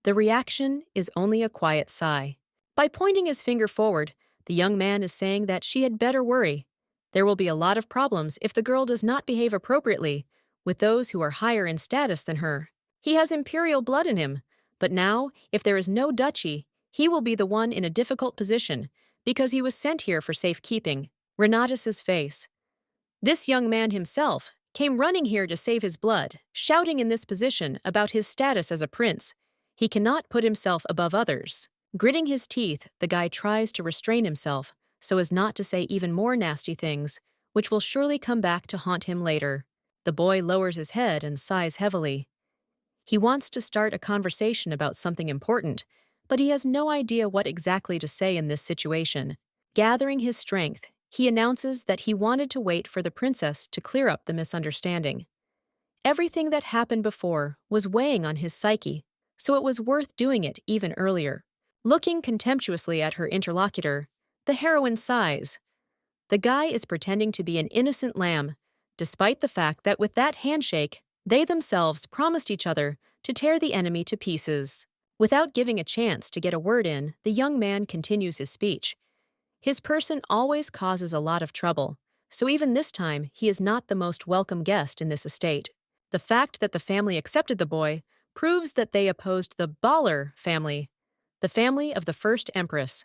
The reaction is only a quiet sigh. By pointing his finger forward, the young man is saying that she had better worry. There will be a lot of problems if the girl does not behave appropriately with those who are higher in status than her. He has Imperial blood in him, but now, if there is no duchy, he will be the one in a difficult position because he was sent here for safekeeping. Renatus's face. This young man himself came running here to save his blood, shouting in this position about his status as a prince. He cannot put himself above others. Gritting his teeth, the guy tries to restrain himself so as not to say even more nasty things, which will surely come back to haunt him later. The boy lowers his head and sighs heavily. He wants to start a conversation about something important, but he has no idea what exactly to say in this situation. Gathering his strength, he announces that he wanted to wait for the princess to clear up the misunderstanding. Everything that happened before was weighing on his psyche, so it was worth doing it even earlier. Looking contemptuously at her interlocutor, the heroine sighs. The guy is pretending to be an innocent lamb, despite the fact that with that handshake, they themselves promised each other to tear the enemy to pieces. Without giving a chance to get a word in, the young man continues his speech. His person always causes a lot of trouble, so even this time he is not the most welcome guest in this estate. The fact that the family accepted the boy proves that they opposed the Baller family, the family of the first empress.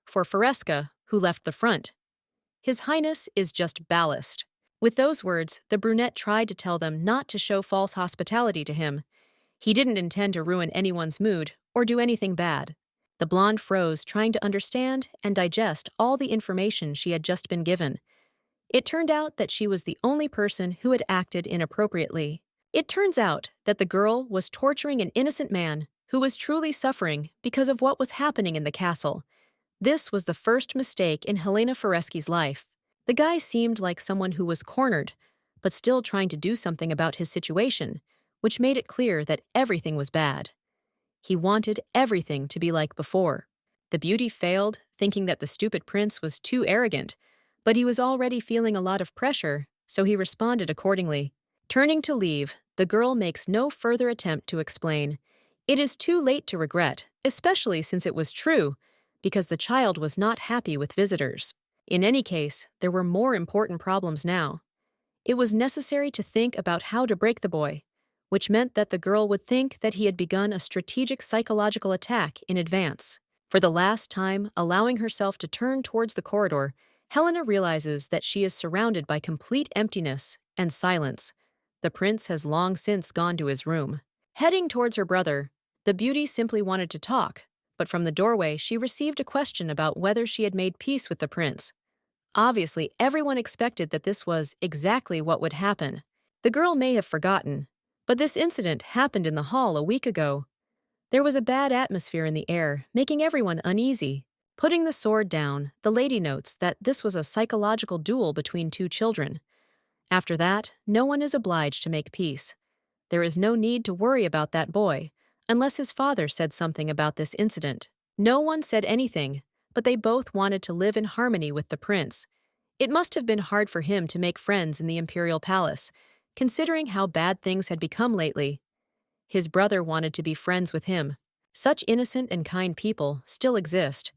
For Faresca, who left the front, His Highness is just ballast. With those words, the brunette tried to tell them not to show false hospitality to him. He didn't intend to ruin anyone's mood or do anything bad. The blonde froze, trying to understand and digest all the information she had just been given. It turned out that she was the only person who had acted inappropriately. It turns out that the girl was torturing an innocent man who was truly suffering because of what was happening in the castle. This was the first mistake in Helena Fareschi's life. The guy seemed like someone who was cornered, but still trying to do something about his situation, which made it clear that everything was bad. He wanted everything to be like before. The beauty failed, thinking that the stupid prince was too arrogant, but he was already feeling a lot of pressure, so he responded accordingly. Turning to leave, the girl makes no further attempt to explain. It is too late to regret, especially since it was true, because the child was not happy with visitors. In any case, there were more important problems now. It was necessary to think about how to break the boy, which meant that the girl would think that he had begun a strategic psychological attack in advance. For the last time, allowing herself to turn towards the corridor, Helena realizes that she is surrounded by complete emptiness and silence. The prince has long since gone to his room. Heading towards her brother, the beauty simply wanted to talk, but from the doorway she received a question about whether she had made peace with the prince. Obviously, everyone expected that this was exactly what would happen. The girl may have forgotten, but this incident happened in the hall a week ago. There was a bad atmosphere in the air, making everyone uneasy. Putting the sword down, the lady notes that this was a psychological duel between two children. After that, no one is obliged to make peace. There is no need to worry about that boy, unless his father said something about this incident. No one said anything, but they both wanted to live in harmony with the prince. It must have been hard for him to make friends in the Imperial Palace, considering how bad things had become lately. His brother wanted to be friends with him. Such innocent and kind people still exist.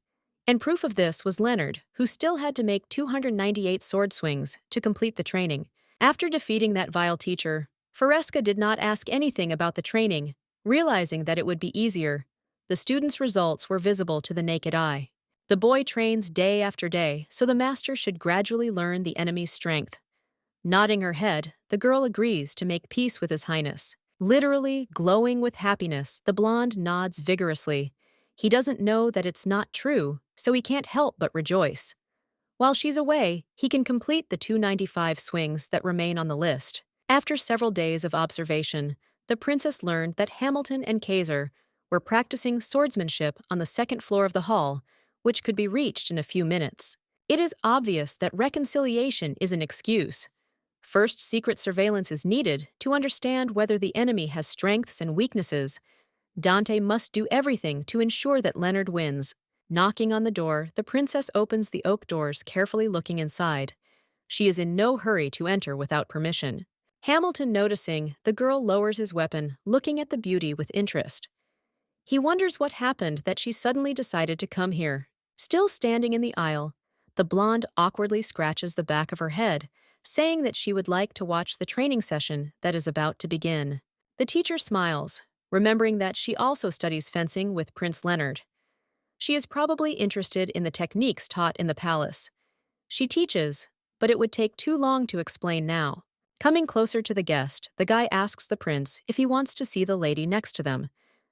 And proof of this was Leonard, who still had to make 298 sword swings to complete the training. After defeating that vile teacher, Faresca did not ask anything about the training, realizing that it would be easier. The student's results were visible to the naked eye. The boy trains day after day, so the master should gradually learn the enemy's strength. Nodding her head, the girl agrees to make peace with His Highness. Literally glowing with happiness, the blonde nods vigorously. He doesn't know that it's not true, so he can't help but rejoice. While she's away, he can complete the 295 swings that remain on the list. After several days of observation, the princess learned that Hamilton and Kaiser were practicing swordsmanship on the second floor of the hall, which could be reached in a few minutes. It is obvious that reconciliation is an excuse. First, secret surveillance is needed to understand whether the enemy has strengths and weaknesses. Dante must do everything to ensure that Leonard wins. Knocking on the door, the princess opens the oak doors, carefully looking inside. She is in no hurry to enter without permission. Hamilton noticing, the girl lowers his weapon, looking at the beauty with interest. He wonders what happened that she suddenly decided to come here. Still standing in the aisle, the blonde awkwardly scratches the back of her head, saying that she would like to watch the training session that is about to begin. The teacher smiles, remembering that she also studies fencing with Prince Leonard. She is probably interested in the techniques taught in the palace. She teaches, but it would take too long to explain now. Coming closer to the guest, the guy asks the prince if he wants to see the lady next to them.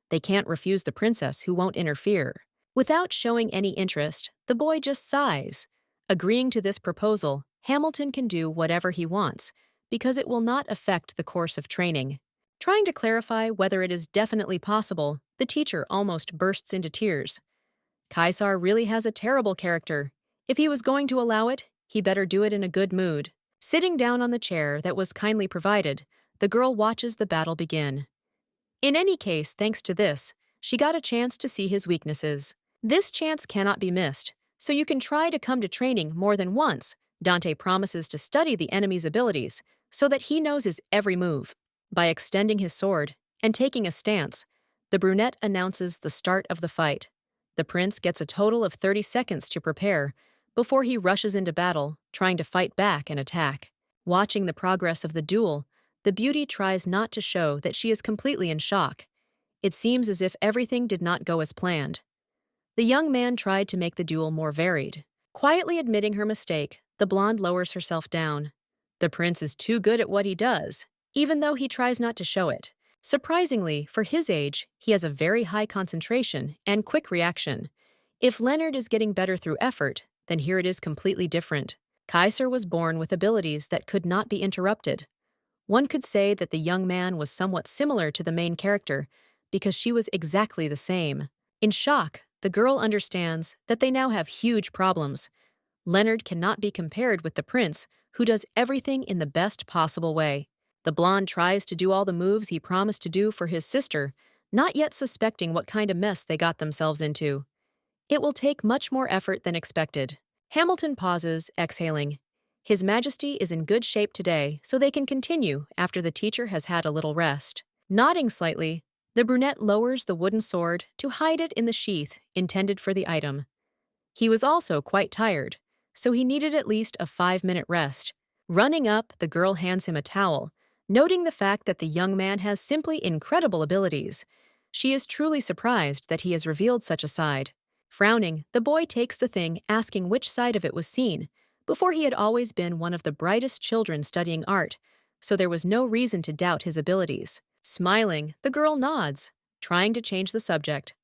They can't refuse the princess, who won't interfere. Without showing any interest, the boy just sighs. Agreeing to this proposal, Hamilton can do whatever he wants, because it will not affect the course of training. Trying to clarify whether it is definitely possible, the teacher almost bursts into tears. Kaiser really has a terrible character. If he was going to allow it, he better do it in a good mood. Sitting down on the chair that was kindly provided, the girl watches the battle begin. In any case, thanks to this, she got a chance to see his weaknesses. This chance cannot be missed, so you can try to come to training more than once. Dante promises to study the enemy's abilities so that he knows his every move. By extending his sword and taking a stance, the brunette announces the start of the fight. The prince gets a total of 30 seconds to prepare before he rushes into battle, trying to fight back and attack. Watching the progress of the duel, the beauty tries not to show that she is completely in shock. It seems as if everything did not go as planned. The young man tried to make the duel more varied. Quietly admitting her mistake, the blonde lowers herself down. The prince is too good at what he does, even though he tries not to show it. Surprisingly, for his age, he has a very high concentration and quick reaction. If Leonard is getting better through effort, then here it is completely different. Kaiser was born with abilities that could not be interrupted. One could say that the young man was somewhat similar to the main character because she was exactly the same. In shock, the girl understands that they now have huge problems. Leonard cannot be compared with the prince, who does everything in the best possible way. The blonde tries to do all the moves he promised to do for his sister, not yet suspecting what kind of mess they got themselves into. It will take much more effort than expected. Hamilton pauses, exhaling. His Majesty is in good shape today, so they can continue after the teacher has had a little rest. Nodding slightly, the brunette lowers the wooden sword to hide it in the sheath intended for the item. He was also quite tired, so he needed at least a 5-minute rest. Running up, the girl hands him a towel, noting the fact that the young man has simply incredible abilities. She is truly surprised that he has revealed such a side. Frowning, the boy takes the thing, asking which side of it was seen. Before, he had always been one of the brightest children studying art, so there was no reason to doubt his abilities. Smiling, the girl nods, trying to change the subject.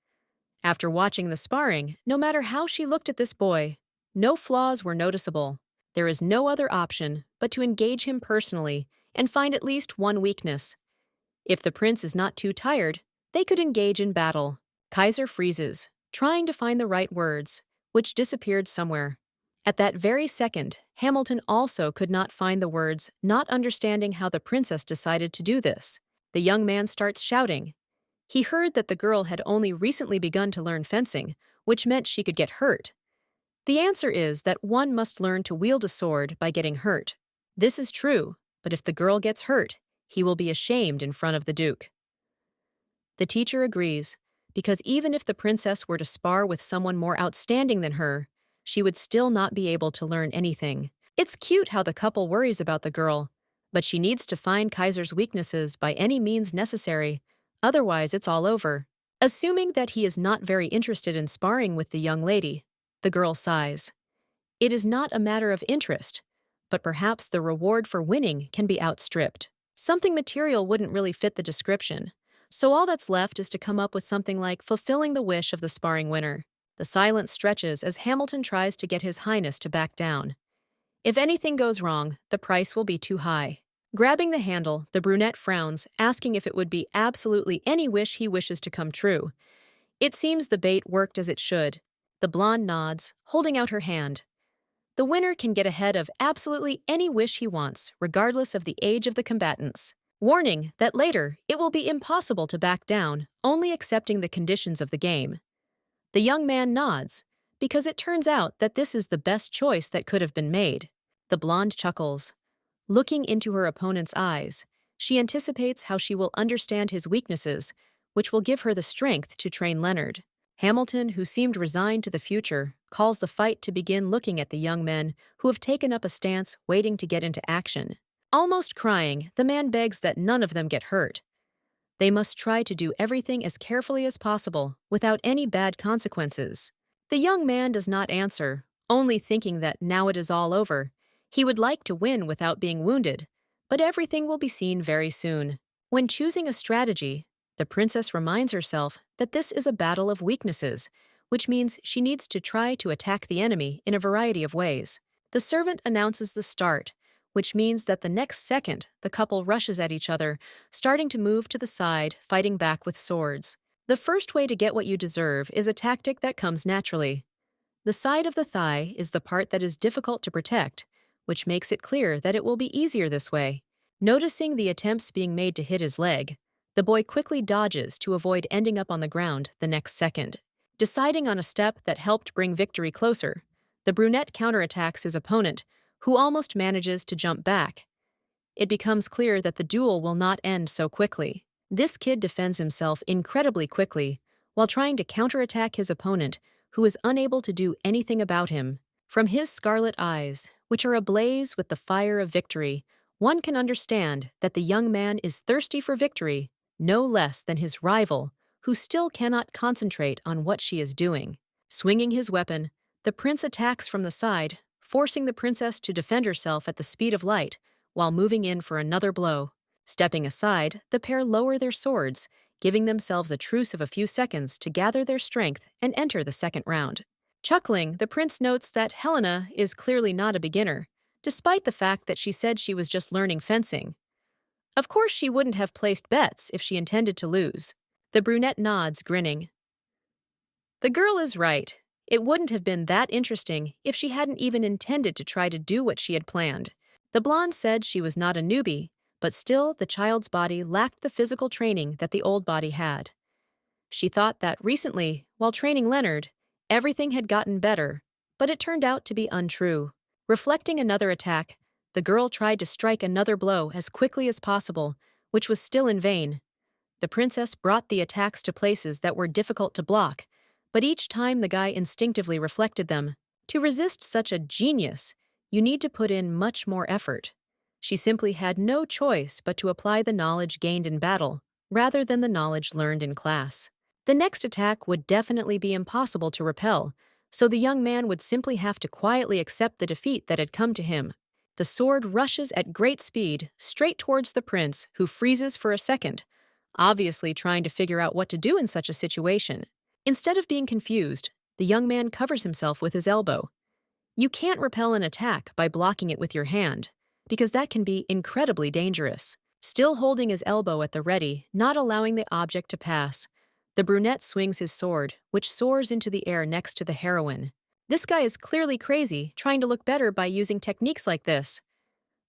After watching the sparring, no matter how she looked at this boy, no flaws were noticeable. There is no other option but to engage him personally and find at least one weakness. If the prince is not too tired, they could engage in battle. Kaiser freezes, trying to find the right words, which disappeared somewhere. At that very second, Hamilton also could not find the words, not understanding how the princess decided to do this. The young man starts shouting. He heard that the girl had only recently begun to learn fencing, which meant she could get hurt. The answer is that one must learn to wield a sword by getting hurt. This is true, but if the girl gets hurt, he will be ashamed in front of the Duke. The teacher agrees, because even if the princess were to spar with someone more outstanding than her, she would still not be able to learn anything. It's cute how the couple worries about the girl, but she needs to find Kaiser's weaknesses by any means necessary, otherwise it's all over. Assuming that he is not very interested in sparring with the young lady, the girl sighs. It is not a matter of interest, but perhaps the reward for winning can be outstripped. Something material wouldn't really fit the description, so all that's left is to come up with something like fulfilling the wish of the sparring winner. The silence stretches as Hamilton tries to get His Highness to back down. If anything goes wrong, the price will be too high. Grabbing the handle, the brunette frowns, asking if it would be absolutely any wish he wishes to come true. It seems the bait worked as it should. The blonde nods, holding out her hand. The winner can get ahead of absolutely any wish he wants, regardless of the age of the combatants. Warning that later, it will be impossible to back down, only accepting the conditions of the game. The young man nods, because it turns out that this is the best choice that could have been made. The blonde chuckles. Looking into her opponent's eyes, she anticipates how she will understand his weaknesses, which will give her the strength to train Leonard. Hamilton, who seemed resigned to the future, calls the fight to begin, looking at the young men who have taken up a stance waiting to get into action. Almost crying, the man begs that none of them get hurt. They must try to do everything as carefully as possible, without any bad consequences. The young man does not answer, only thinking that now it is all over. He would like to win without being wounded, but everything will be seen very soon. When choosing a strategy, the princess reminds herself that this is a battle of weaknesses, which means she needs to try to attack the enemy in a variety of ways. The servant announces the start, which means that the next second the couple rushes at each other, starting to move to the side, fighting back with swords. The first way to get what you deserve is a tactic that comes naturally. The side of the thigh is the part that is difficult to protect, which makes it clear that it will be easier this way. Noticing the attempts being made to hit his leg, the boy quickly dodges to avoid ending up on the ground the next second. Deciding on a step that helped bring victory closer, the brunette counterattacks his opponent, who almost manages to jump back. It becomes clear that the duel will not end so quickly. This kid defends himself incredibly quickly, while trying to counterattack his opponent, who is unable to do anything about him. From his scarlet eyes, which are ablaze with the fire of victory, one can understand that the young man is thirsty for victory, no less than his rival, who still cannot concentrate on what she is doing. Swinging his weapon, the prince attacks from the side, forcing the princess to defend herself at the speed of light, while moving in for another blow. Stepping aside, the pair lower their swords, giving themselves a truce of a few seconds to gather their strength and enter the second round. Chuckling, the prince notes that Helena is clearly not a beginner, despite the fact that she said she was just learning fencing. Of course, she wouldn't have placed bets if she intended to lose. The brunette nods, grinning. The girl is right. It wouldn't have been that interesting if she hadn't even intended to try to do what she had planned. The blonde said she was not a newbie, but still the child's body lacked the physical training that the old body had. She thought that recently, while training Leonard, everything had gotten better, but it turned out to be untrue. Reflecting another attack, the girl tried to strike another blow as quickly as possible, which was still in vain. The princess brought the attacks to places that were difficult to block, but each time the guy instinctively reflected them. To resist such a genius, you need to put in much more effort. She simply had no choice but to apply the knowledge gained in battle, rather than the knowledge learned in class. The next attack would definitely be impossible to repel, so the young man would simply have to quietly accept the defeat that had come to him. The sword rushes at great speed, straight towards the prince, who freezes for a second, obviously trying to figure out what to do in such a situation. Instead of being confused, the young man covers himself with his elbow. You can't repel an attack by blocking it with your hand, because that can be incredibly dangerous. Still holding his elbow at the ready, not allowing the object to pass, the brunette swings his sword, which soars into the air next to the heroine. This guy is clearly crazy, trying to look better by using techniques like this.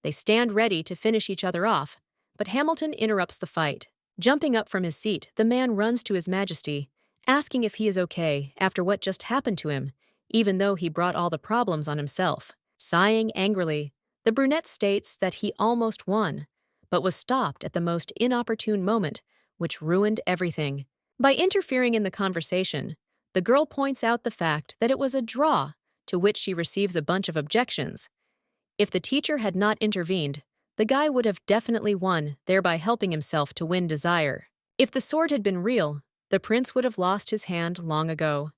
They stand ready to finish each other off, but Hamilton interrupts the fight. Jumping up from his seat, the man runs to His Majesty, asking if he is okay after what just happened to him, even though he brought all the problems on himself. Sighing angrily, the brunette states that he almost won, but was stopped at the most inopportune moment, which ruined everything. By interfering in the conversation, the girl points out the fact that it was a draw, to which she receives a bunch of objections. If the teacher had not intervened, the guy would have definitely won, thereby helping himself to win desire. If the sword had been real, the prince would have lost his hand long ago.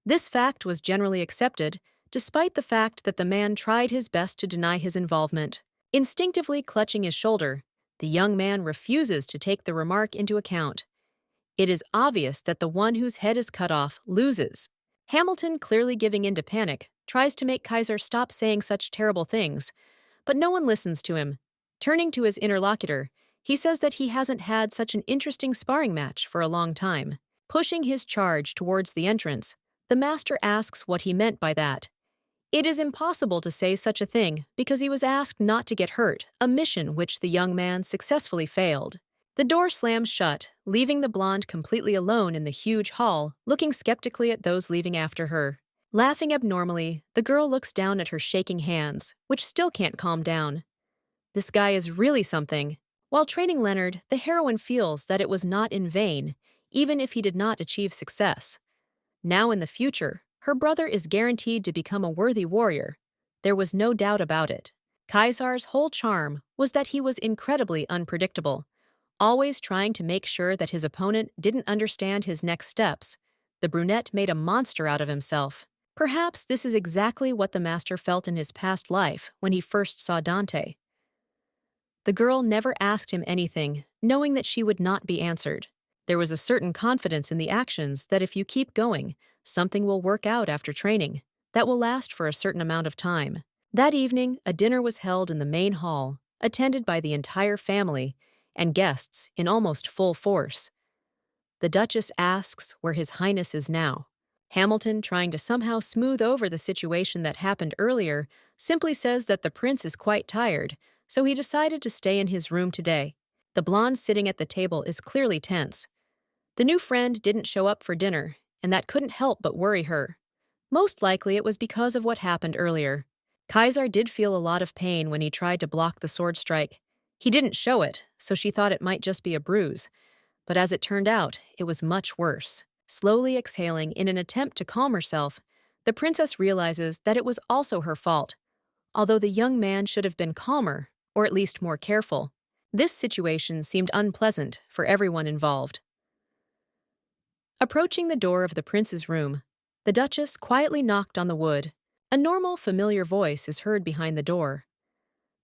This fact was generally accepted, despite the fact that the man tried his best to deny his involvement. Instinctively clutching his shoulder, the young man refuses to take the remark into account. It is obvious that the one whose head is cut off loses. Hamilton, clearly giving in to panic, tries to make Kaiser stop saying such terrible things, but no one listens to him. Turning to his interlocutor, he says that he hasn't had such an interesting sparring match for a long time. Pushing his charge towards the entrance, the master asks what he meant by that. It is impossible to say such a thing because he was asked not to get hurt, a mission which the young man successfully failed. The door slams shut, leaving the blonde completely alone in the huge hall, looking skeptically at those leaving after her. Laughing abnormally, the girl looks down at her shaking hands, which still can't calm down. This guy is really something. While training Leonard, the heroine feels that it was not in vain, even if he did not achieve success. Now in the future, her brother is guaranteed to become a worthy warrior. There was no doubt about it. Kaiser's whole charm was that he was incredibly unpredictable, always trying to make sure that his opponent didn't understand his next steps. The brunette made a monster out of himself. Perhaps this is exactly what the master felt in his past life when he first saw Dante. The girl never asked him anything, knowing that she would not be answered. There was a certain confidence in the actions that if you keep going, something will work out after training, that will last for a certain amount of time. That evening, a dinner was held in the main hall, attended by the entire family, and guests in almost full force. The Duchess asks where His Highness is now. Hamilton, trying to somehow smooth over the situation that happened earlier, simply says that the prince is quite tired, so he decided to stay in his room today. The blonde sitting at the table is clearly tense. The new friend didn't show up for dinner, and that couldn't help but worry her. Most likely it was because of what happened earlier. Kaiser did feel a lot of pain when he tried to block the sword strike. He didn't show it, so she thought it might just be a bruise. But as it turned out, it was much worse. Slowly exhaling in an attempt to calm herself, the princess realizes that it was also her fault, although the young man should have been calmer, or at least more careful. This situation seemed unpleasant for everyone involved. Approaching the door of the prince's room, the Duchess quietly knocked on the wood. A normal, familiar voice is heard behind the door.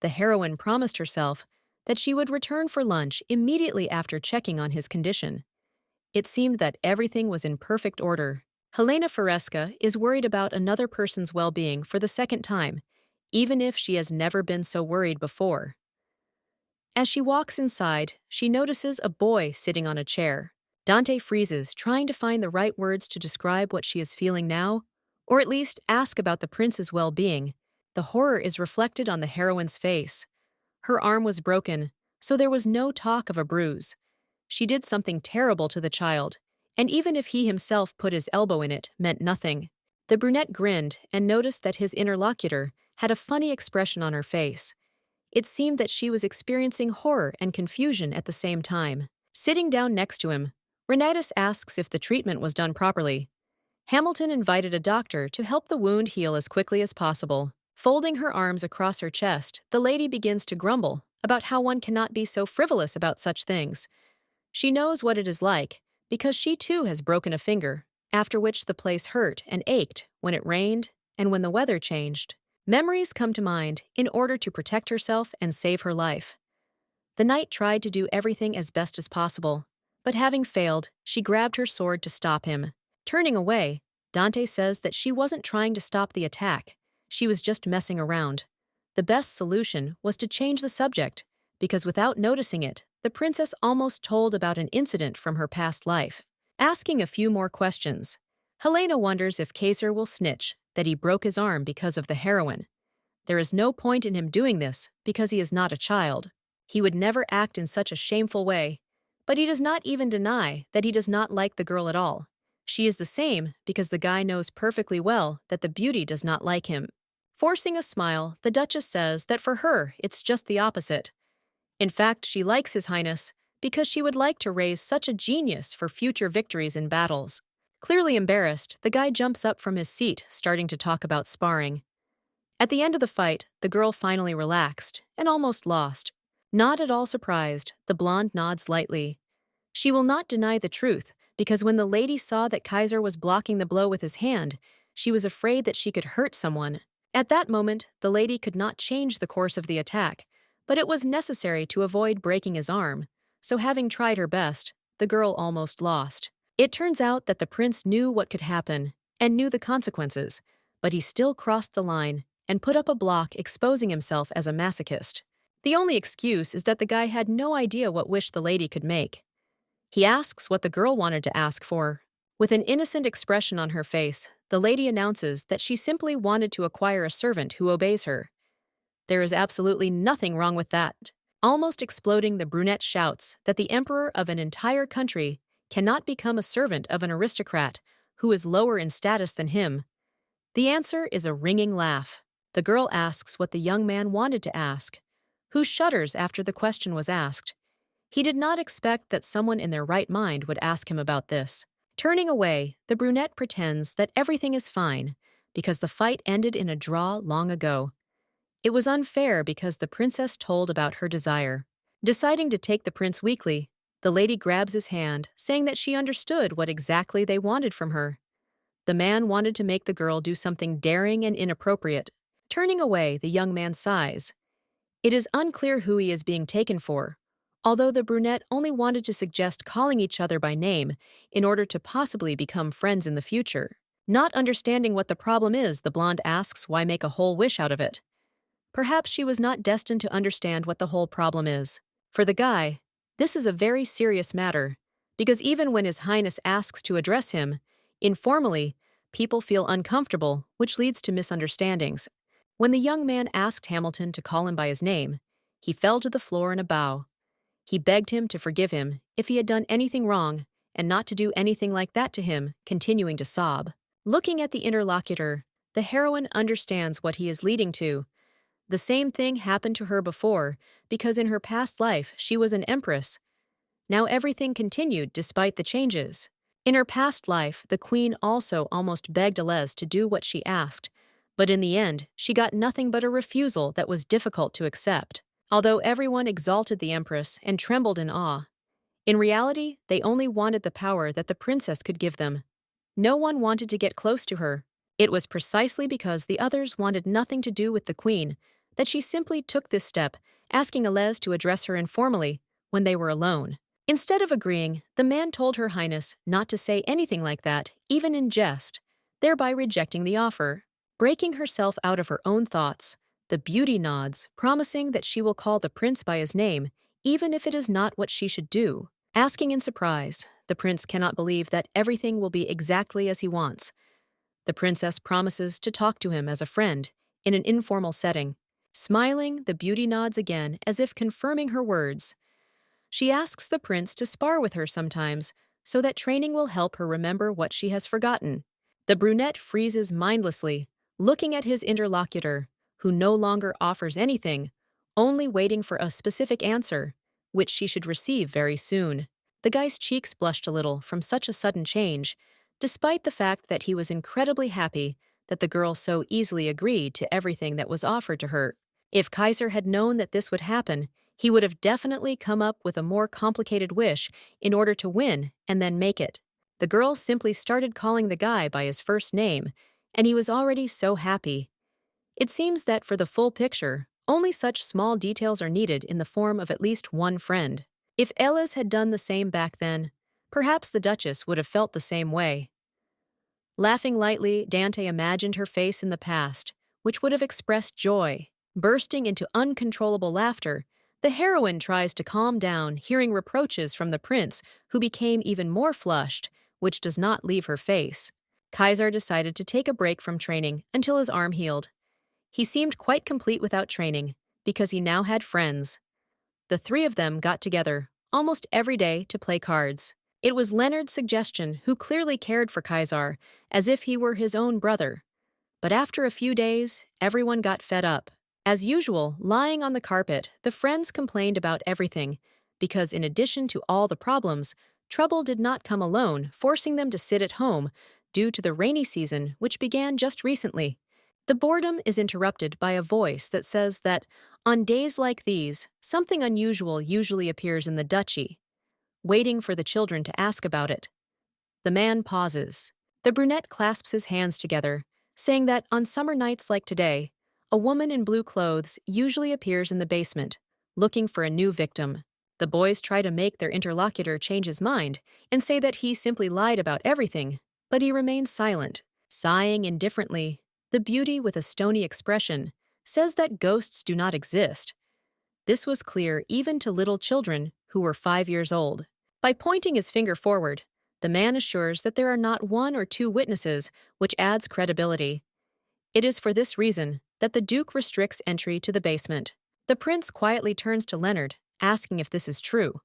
The heroine promised herself that she would return for lunch immediately after checking on his condition. It seemed that everything was in perfect order. Helena Foresca is worried about another person's well-being for the second time, even if she has never been so worried before. As she walks inside, she notices a boy sitting on a chair. Dante freezes, trying to find the right words to describe what she is feeling now, or at least ask about the prince's well-being. The horror is reflected on the heroine's face. Her arm was broken, so there was no talk of a bruise. She did something terrible to the child, and even if he himself put his elbow in it, meant nothing. The brunette grinned and noticed that his interlocutor had a funny expression on her face. It seemed that she was experiencing horror and confusion at the same time. Sitting down next to him, Renatus asks if the treatment was done properly. Hamilton invited a doctor to help the wound heal as quickly as possible. Folding her arms across her chest, the lady begins to grumble about how one cannot be so frivolous about such things. She knows what it is like, because she too has broken a finger, after which the place hurt and ached when it rained and when the weather changed. Memories come to mind in order to protect herself and save her life. The knight tried to do everything as best as possible, but having failed, she grabbed her sword to stop him. Turning away, Dante says that she wasn't trying to stop the attack, she was just messing around. The best solution was to change the subject, because without noticing it, the princess almost told about an incident from her past life. Asking a few more questions, Helena wonders if Kaiser will snitch that he broke his arm because of the heroine. There is no point in him doing this because he is not a child. He would never act in such a shameful way, But he does not even deny that he does not like the girl at all. She is the same because the guy knows perfectly well that the beauty does not like him. Forcing a smile, the Duchess says that for her, it's just the opposite. In fact, she likes His Highness because she would like to raise such a genius for future victories in battles. Clearly embarrassed, the guy jumps up from his seat, starting to talk about sparring. At the end of the fight, the girl finally relaxed and almost lost. Not at all surprised, the blonde nods lightly. She will not deny the truth, because when the lady saw that Kaiser was blocking the blow with his hand, she was afraid that she could hurt someone. At that moment, the lady could not change the course of the attack, but it was necessary to avoid breaking his arm, so having tried her best, the girl almost lost. It turns out that the prince knew what could happen and knew the consequences, but he still crossed the line and put up a block, exposing himself as a masochist. The only excuse is that the guy had no idea what wish the lady could make. He asks what the girl wanted to ask for. With an innocent expression on her face, the lady announces that she simply wanted to acquire a servant who obeys her. There is absolutely nothing wrong with that. Almost exploding, the brunette shouts that the emperor of an entire country cannot become a servant of an aristocrat who is lower in status than him. The answer is a ringing laugh. The girl asks what the young man wanted to ask, who shudders after the question was asked. He did not expect that someone in their right mind would ask him about this. Turning away, the brunette pretends that everything is fine because the fight ended in a draw long ago. It was unfair because the princess told about her desire. Deciding to take the prince weakly, the lady grabs his hand, saying that she understood what exactly they wanted from her. The man wanted to make the girl do something daring and inappropriate. Turning away, the young man sighs. It is unclear who he is being taken for, although the brunette only wanted to suggest calling each other by name in order to possibly become friends in the future. Not understanding what the problem is, the blonde asks why make a whole wish out of it. Perhaps she was not destined to understand what the whole problem is. For the guy, this is a very serious matter, because even when His Highness asks to address him, informally, people feel uncomfortable, which leads to misunderstandings. When the young man asked Hamilton to call him by his name, he fell to the floor in a bow. He begged him to forgive him if he had done anything wrong, and not to do anything like that to him, continuing to sob. Looking at the interlocutor, the heroine understands what he is leading to. The same thing happened to her before, because in her past life she was an empress. Now everything continued despite the changes. In her past life, the queen also almost begged Alez to do what she asked, but in the end, she got nothing but a refusal that was difficult to accept. Although everyone exalted the empress and trembled in awe, in reality, they only wanted the power that the princess could give them. No one wanted to get close to her. It was precisely because the others wanted nothing to do with the queen that she simply took this step, asking Alez to address her informally when they were alone. Instead of agreeing, the man told Her Highness not to say anything like that, even in jest, thereby rejecting the offer. Breaking herself out of her own thoughts, the beauty nods, promising that she will call the prince by his name, even if it is not what she should do. Asking in surprise, the prince cannot believe that everything will be exactly as he wants. The princess promises to talk to him as a friend, in an informal setting. Smiling, the beauty nods again as if confirming her words. She asks the prince to spar with her sometimes, so that training will help her remember what she has forgotten. The brunette freezes mindlessly, looking at his interlocutor, who no longer offers anything, only waiting for a specific answer, which she should receive very soon. The guy's cheeks blushed a little from such a sudden change, despite the fact that he was incredibly happy that the girl so easily agreed to everything that was offered to her. If Kaiser had known that this would happen, he would have definitely come up with a more complicated wish in order to win and then make it. The girl simply started calling the guy by his first name, and he was already so happy. It seems that for the full picture, only such small details are needed in the form of at least one friend. If Ellis had done the same back then, perhaps the Duchess would have felt the same way. Laughing lightly, Dante imagined her face in the past, which would have expressed joy. Bursting into uncontrollable laughter, the heroine tries to calm down, hearing reproaches from the prince, who became even more flushed, which does not leave her face. Kaiser decided to take a break from training until his arm healed. He seemed quite complete without training, because he now had friends. The three of them got together, almost every day to play cards. It was Leonard's suggestion, who clearly cared for Kaiser, as if he were his own brother. But after a few days, everyone got fed up. As usual, lying on the carpet, the friends complained about everything, because in addition to all the problems, trouble did not come alone, forcing them to sit at home due to the rainy season, which began just recently. The boredom is interrupted by a voice that says that, on days like these, something unusual usually appears in the duchy, waiting for the children to ask about it. The man pauses. The brunette clasps his hands together, saying that on summer nights like today, a woman in blue clothes usually appears in the basement, looking for a new victim. The boys try to make their interlocutor change his mind and say that he simply lied about everything, but he remains silent. Sighing indifferently, the beauty with a stony expression says that ghosts do not exist. This was clear even to little children who were 5 years old. By pointing his finger forward, the man assures that there are not one or two witnesses, which adds credibility. It is for this reason that the Duke restricts entry to the basement. The prince quietly turns to Leonard, asking if this is true.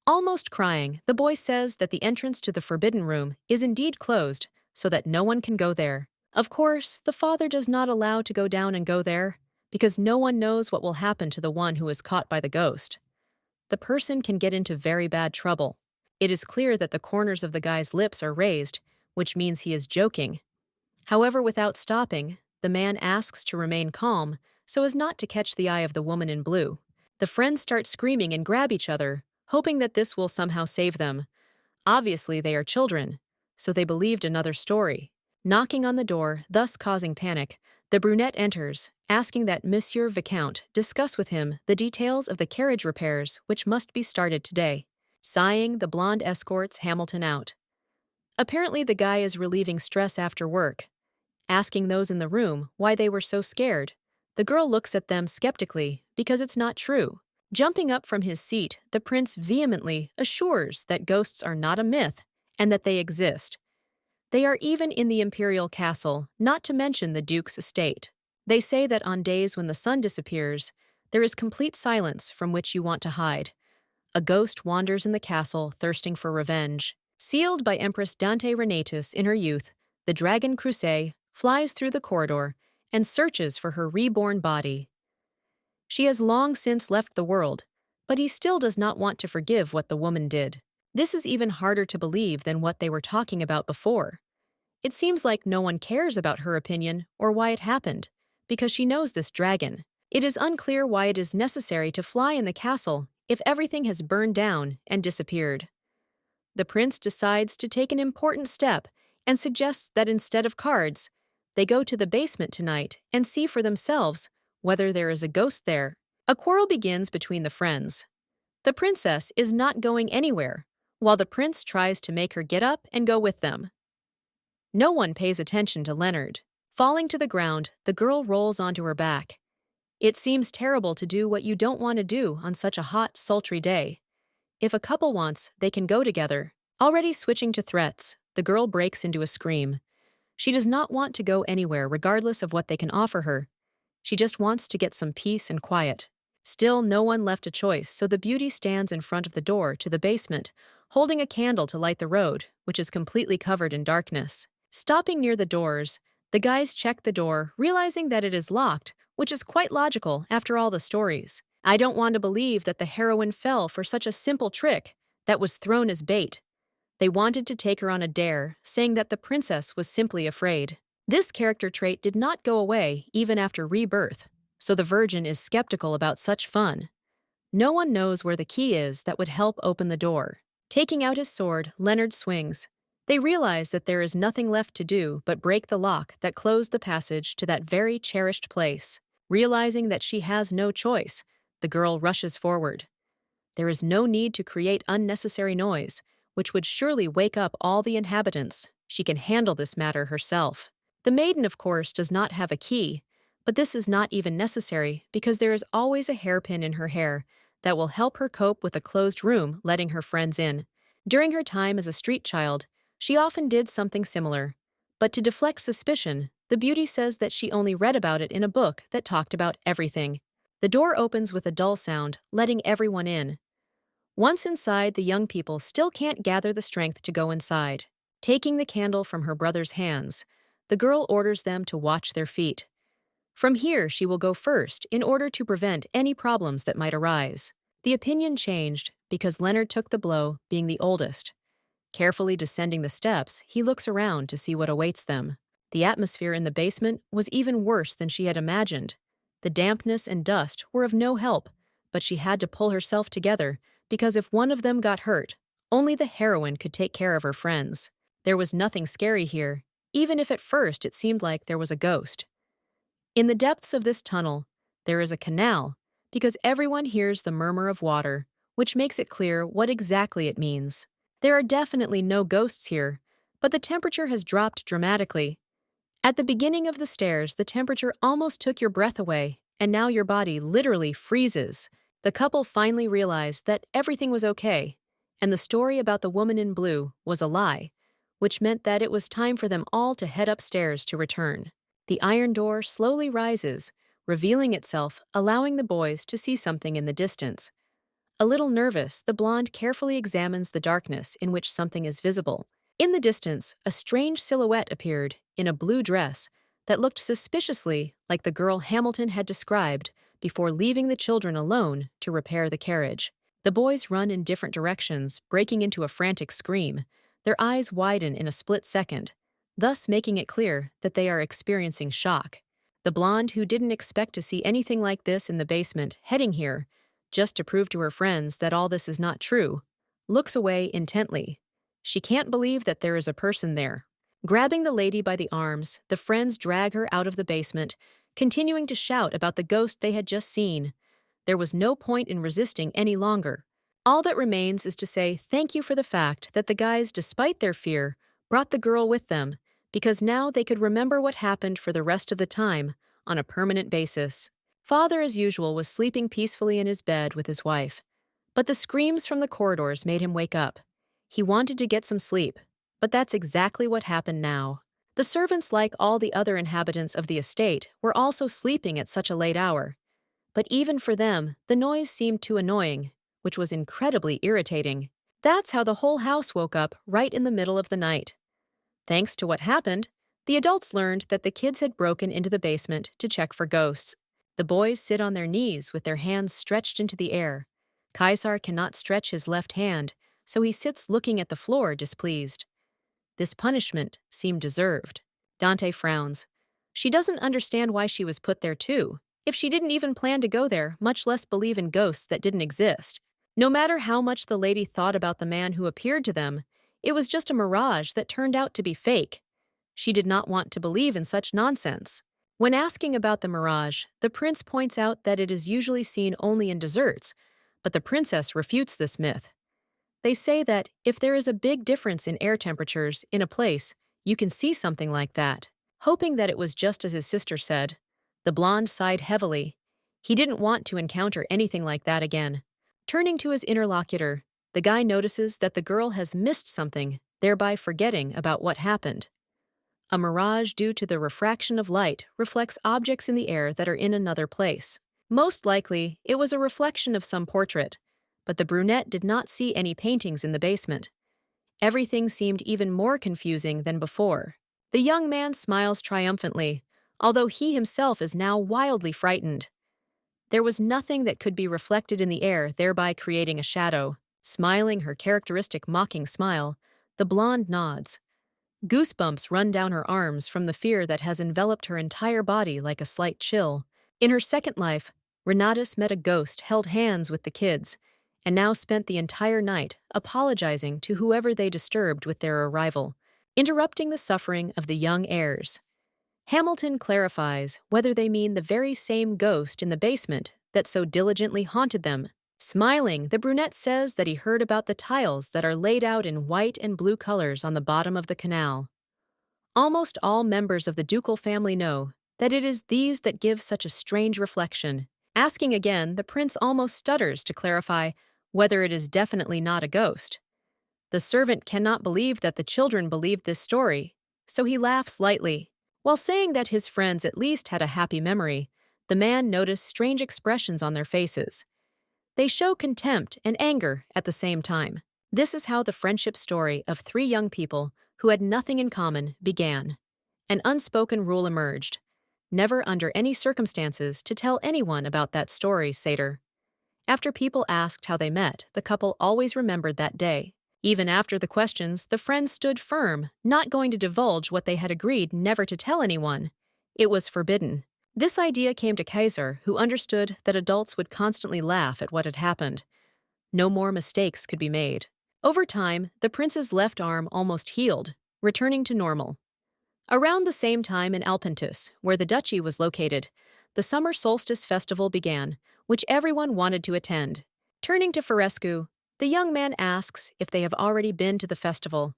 Almost crying, the boy says that the entrance to the forbidden room is indeed closed, so that no one can go there. Of course, the father does not allow to go down and go there, because no one knows what will happen to the one who is caught by the ghost. The person can get into very bad trouble. It is clear that the corners of the guy's lips are raised, which means he is joking. However, without stopping, the man asks to remain calm so as not to catch the eye of the woman in blue. The friends start screaming and grab each other, hoping that this will somehow save them. Obviously, they are children, so they believed another story. Knocking on the door, thus causing panic, the brunette enters, asking that Monsieur Viscount discuss with him the details of the carriage repairs which must be started today. Sighing, the blonde escorts Hamilton out. Apparently, the guy is relieving stress after work, asking those in the room why they were so scared. The girl looks at them skeptically because it's not true. Jumping up from his seat, the prince vehemently assures that ghosts are not a myth and that they exist. They are even in the Imperial castle, not to mention the Duke's estate. They say that on days when the sun disappears, there is complete silence from which you want to hide. A ghost wanders in the castle, thirsting for revenge. Sealed by Empress Dante Renatus in her youth, the Dragon Crusade flies through the corridor and searches for her reborn body. She has long since left the world, but he still does not want to forgive what the woman did. This is even harder to believe than what they were talking about before. It seems like no one cares about her opinion or why it happened, because she knows this dragon. It is unclear why it is necessary to fly in the castle if everything has burned down and disappeared. The prince decides to take an important step and suggests that instead of cards, they go to the basement tonight and see for themselves whether there is a ghost there. A quarrel begins between the friends. The princess is not going anywhere, while the prince tries to make her get up and go with them. No one pays attention to Leonard. Falling to the ground, the girl rolls onto her back. It seems terrible to do what you don't want to do on such a hot, sultry day. If a couple wants, they can go together. Already switching to threats, the girl breaks into a scream. She does not want to go anywhere regardless of what they can offer her. She just wants to get some peace and quiet. Still, no one left a choice, so the beauty stands in front of the door to the basement, holding a candle to light the road, which is completely covered in darkness. Stopping near the doors, the guys check the door, realizing that it is locked, which is quite logical after all the stories. I don't want to believe that the heroine fell for such a simple trick that was thrown as bait. They wanted to take her on a dare, saying that the princess was simply afraid. This character trait did not go away even after Rebirth, so the Virgin is skeptical about such fun. No one knows where the key is that would help open the door. Taking out his sword, Leonard swings. They realize that there is nothing left to do but break the lock that closed the passage to that very cherished place. Realizing that she has no choice, the girl rushes forward. There is no need to create unnecessary noise, which would surely wake up all the inhabitants. She can handle this matter herself. The maiden, of course, does not have a key, but this is not even necessary because there is always a hairpin in her hair that will help her cope with a closed room letting her friends in. During her time as a street child, she often did something similar. But to deflect suspicion, the beauty says that she only read about it in a book that talked about everything. The door opens with a dull sound, letting everyone in. Once inside, the young people still can't gather the strength to go inside. Taking the candle from her brother's hands, the girl orders them to watch their feet. From here, she will go first in order to prevent any problems that might arise. The opinion changed because Leonard took the blow, being the oldest. Carefully descending the steps, he looks around to see what awaits them. The atmosphere in the basement was even worse than she had imagined. The dampness and dust were of no help, but she had to pull herself together because if one of them got hurt, only the heroine could take care of her friends. There was nothing scary here, even if at first it seemed like there was a ghost. In the depths of this tunnel, there is a canal, because everyone hears the murmur of water, which makes it clear what exactly it means. There are definitely no ghosts here, but the temperature has dropped dramatically. At the beginning of the stairs, the temperature almost took your breath away, and now your body literally freezes. The couple finally realized that everything was okay, and the story about the woman in blue was a lie, which meant that it was time for them all to head upstairs to return. The iron door slowly rises, revealing itself, allowing the boys to see something in the distance. A little nervous, the blonde carefully examines the darkness in which something is visible. In the distance, a strange silhouette appeared, in a blue dress, that looked suspiciously like the girl Hamilton had described before leaving the children alone to repair the carriage. The boys run in different directions, breaking into a frantic scream. Their eyes widen in a split second, thus making it clear that they are experiencing shock. The blonde, who didn't expect to see anything like this in the basement, heading here, just to prove to her friends that all this is not true, looks away intently. She can't believe that there is a person there. Grabbing the lady by the arms, the friends drag her out of the basement, continuing to shout about the ghost they had just seen. There was no point in resisting any longer. All that remains is to say thank you for the fact that the guys, despite their fear, brought the girl with them, because now they could remember what happened for the rest of the time, on a permanent basis. Father, as usual, was sleeping peacefully in his bed with his wife. But the screams from the corridors made him wake up. He wanted to get some sleep, but that's exactly what happened now. The servants, like all the other inhabitants of the estate, were also sleeping at such a late hour. But even for them, the noise seemed too annoying, which was incredibly irritating. That's how the whole house woke up right in the middle of the night. Thanks to what happened, the adults learned that the kids had broken into the basement to check for ghosts. The boys sit on their knees with their hands stretched into the air. Kaiser cannot stretch his left hand, so he sits looking at the floor displeased. This punishment seemed deserved. Dante frowns. She doesn't understand why she was put there too, if she didn't even plan to go there, much less believe in ghosts that didn't exist. No matter how much the lady thought about the man who appeared to them, it was just a mirage that turned out to be fake. She did not want to believe in such nonsense. When asking about the mirage, the prince points out that it is usually seen only in deserts, but the princess refutes this myth. They say that if there is a big difference in air temperatures in a place, you can see something like that. Hoping that it was just as his sister said, the blonde sighed heavily. He didn't want to encounter anything like that again. Turning to his interlocutor, the guy notices that the girl has missed something, thereby forgetting about what happened. A mirage due to the refraction of light reflects objects in the air that are in another place. Most likely, it was a reflection of some portrait, but the brunette did not see any paintings in the basement. Everything seemed even more confusing than before. The young man smiles triumphantly, although he himself is now wildly frightened. There was nothing that could be reflected in the air, thereby creating a shadow. Smiling her characteristic mocking smile, the blonde nods. Goosebumps run down her arms from the fear that has enveloped her entire body like a slight chill. In her second life, Renatus met a ghost, held hands with the kids, and now spent the entire night apologizing to whoever they disturbed with their arrival, interrupting the suffering of the young heirs. Hamilton clarifies whether they mean the very same ghost in the basement that so diligently haunted them. Smiling, the brunette says that he heard about the tiles that are laid out in white and blue colors on the bottom of the canal. Almost all members of the ducal family know that it is these that give such a strange reflection. Asking again, the prince almost stutters to clarify whether it is definitely not a ghost. The servant cannot believe that the children believed this story, so he laughs lightly. While saying that his friends at least had a happy memory, the man noticed strange expressions on their faces. They show contempt and anger at the same time. This is how the friendship story of three young people who had nothing in common began. An unspoken rule emerged: never under any circumstances to tell anyone about that story, Satyr. After people asked how they met, the couple always remembered that day. Even after the questions, the friends stood firm, not going to divulge what they had agreed never to tell anyone. It was forbidden. This idea came to Kaiser, who understood that adults would constantly laugh at what had happened. No more mistakes could be made. Over time, the prince's left arm almost healed, returning to normal. Around the same time in Alpentus, where the duchy was located, the summer solstice festival began, which everyone wanted to attend. Turning to Farescu, the young man asks if they have already been to the festival.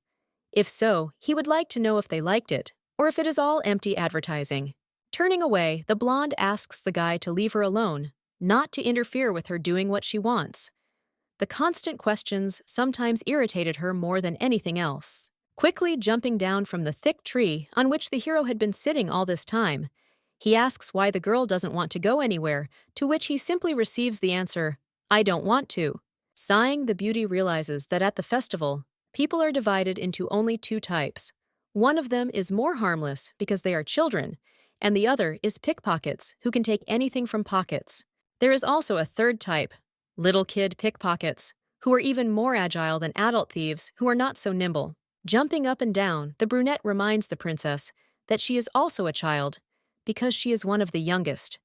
If so, he would like to know if they liked it, or if it is all empty advertising. Turning away, the blonde asks the guy to leave her alone, not to interfere with her doing what she wants. The constant questions sometimes irritated her more than anything else. Quickly jumping down from the thick tree on which the hero had been sitting all this time, he asks why the girl doesn't want to go anywhere, to which he simply receives the answer, "I don't want to." Sighing, the beauty realizes that at the festival, people are divided into only two types. One of them is more harmless because they are children, and the other is pickpockets who can take anything from pockets. There is also a third type, little kid pickpockets, who are even more agile than adult thieves who are not so nimble. Jumping up and down, the brunette reminds the princess that she is also a child, because she is one of the youngest.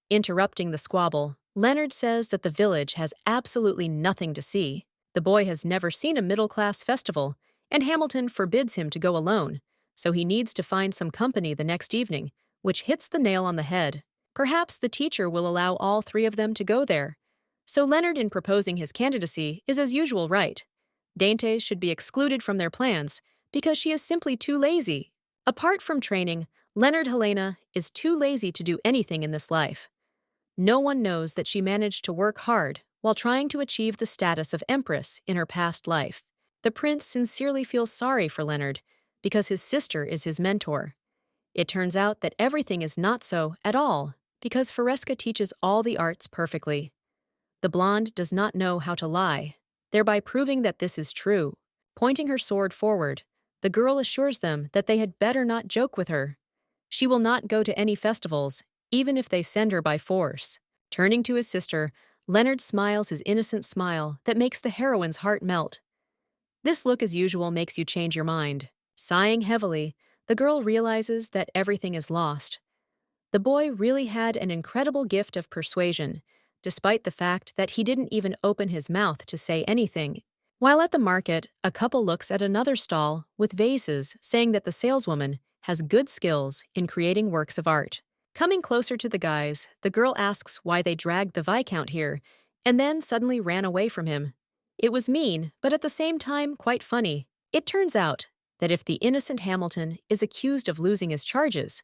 Interrupting the squabble, Leonard says that the village has absolutely nothing to see. The boy has never seen a middle-class festival, and Hamilton forbids him to go alone, so he needs to find some company the next evening, which hits the nail on the head. Perhaps the teacher will allow all three of them to go there. So Leonard, in proposing his candidacy, is as usual right. Daintes should be excluded from their plans because she is simply too lazy. Apart from training, Leonard Helena is too lazy to do anything in this life. No one knows that she managed to work hard while trying to achieve the status of empress in her past life. The prince sincerely feels sorry for Leonard because his sister is his mentor. It turns out that everything is not so at all because Faresca teaches all the arts perfectly. The blonde does not know how to lie, thereby proving that this is true. Pointing her sword forward, the girl assures them that they had better not joke with her. She will not go to any festivals, even if they send her by force. Turning to his sister, Leonard smiles his innocent smile that makes the heroine's heart melt. This look, as usual, makes you change your mind. Sighing heavily, the girl realizes that everything is lost. The boy really had an incredible gift of persuasion, despite the fact that he didn't even open his mouth to say anything. While at the market, a couple looks at another stall with vases, saying that the saleswoman has good skills in creating works of art. Coming closer to the guys, the girl asks why they dragged the Viscount here, and then suddenly ran away from him. It was mean, but at the same time quite funny. It turns out that if the innocent Hamilton is accused of losing his charges,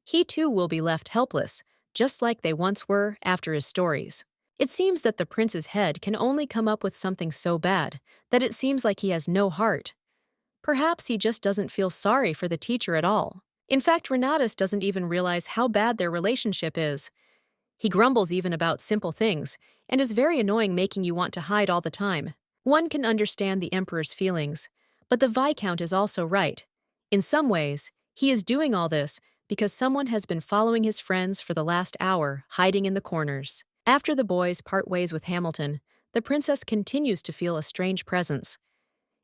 he too will be left helpless, just like they once were after his stories. It seems that the prince's head can only come up with something so bad that it seems like he has no heart. Perhaps he just doesn't feel sorry for the teacher at all. In fact, Renatus doesn't even realize how bad their relationship is. He grumbles even about simple things, and is very annoying, making you want to hide all the time. One can understand the emperor's feelings, but the Viscount is also right. In some ways, he is doing all this because someone has been following his friends for the last hour, hiding in the corners. After the boys part ways with Hamilton, the princess continues to feel a strange presence.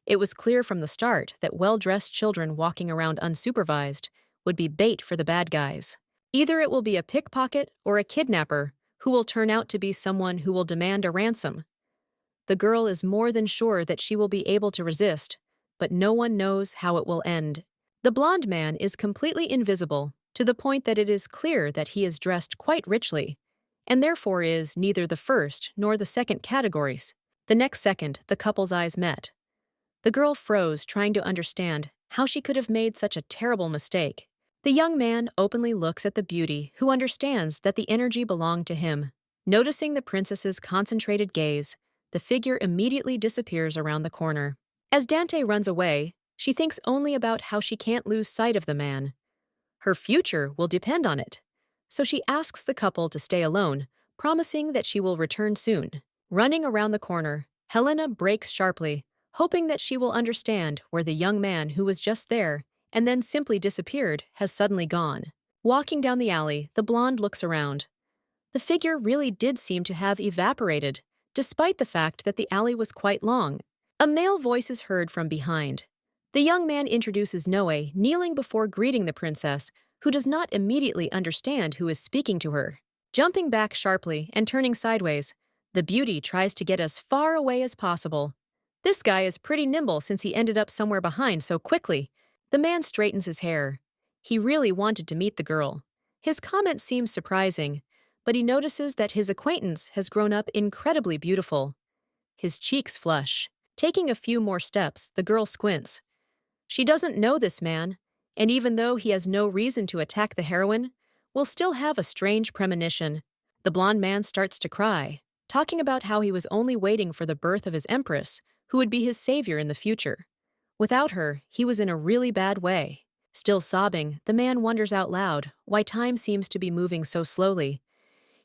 It was clear from the start that well-dressed children walking around unsupervised would be bait for the bad guys. Either it will be a pickpocket or a kidnapper who will turn out to be someone who will demand a ransom. The girl is more than sure that she will be able to resist, but no one knows how it will end. The blonde man is completely invisible, to the point that it is clear that he is dressed quite richly, and therefore is neither the first nor the second categories. The next second, the couple's eyes met. The girl froze, trying to understand how she could have made such a terrible mistake. The young man openly looks at the beauty, who understands that the energy belonged to him. Noticing the princess's concentrated gaze, the figure immediately disappears around the corner. As Dante runs away, she thinks only about how she can't lose sight of the man. Her future will depend on it, so she asks the couple to stay alone, promising that she will return soon. Running around the corner, Helena brakes sharply, hoping that she will understand where the young man who was just there and then simply disappeared has suddenly gone. Walking down the alley, the blonde looks around. The figure really did seem to have evaporated, despite the fact that the alley was quite long. A male voice is heard from behind. The young man introduces Noe, kneeling before greeting the princess, who does not immediately understand who is speaking to her. Jumping back sharply and turning sideways, the beauty tries to get as far away as possible. This guy is pretty nimble since he ended up somewhere behind so quickly. The man straightens his hair. He really wanted to meet the girl. His comment seems surprising, but he notices that his acquaintance has grown up incredibly beautiful. His cheeks flush. Taking a few more steps, the girl squints. She doesn't know this man, and even though he has no reason to attack the heroine, will still have a strange premonition. The blonde man starts to cry, talking about how he was only waiting for the birth of his empress, who would be his savior in the future. Without her, he was in a really bad way. Still sobbing, the man wonders out loud why time seems to be moving so slowly.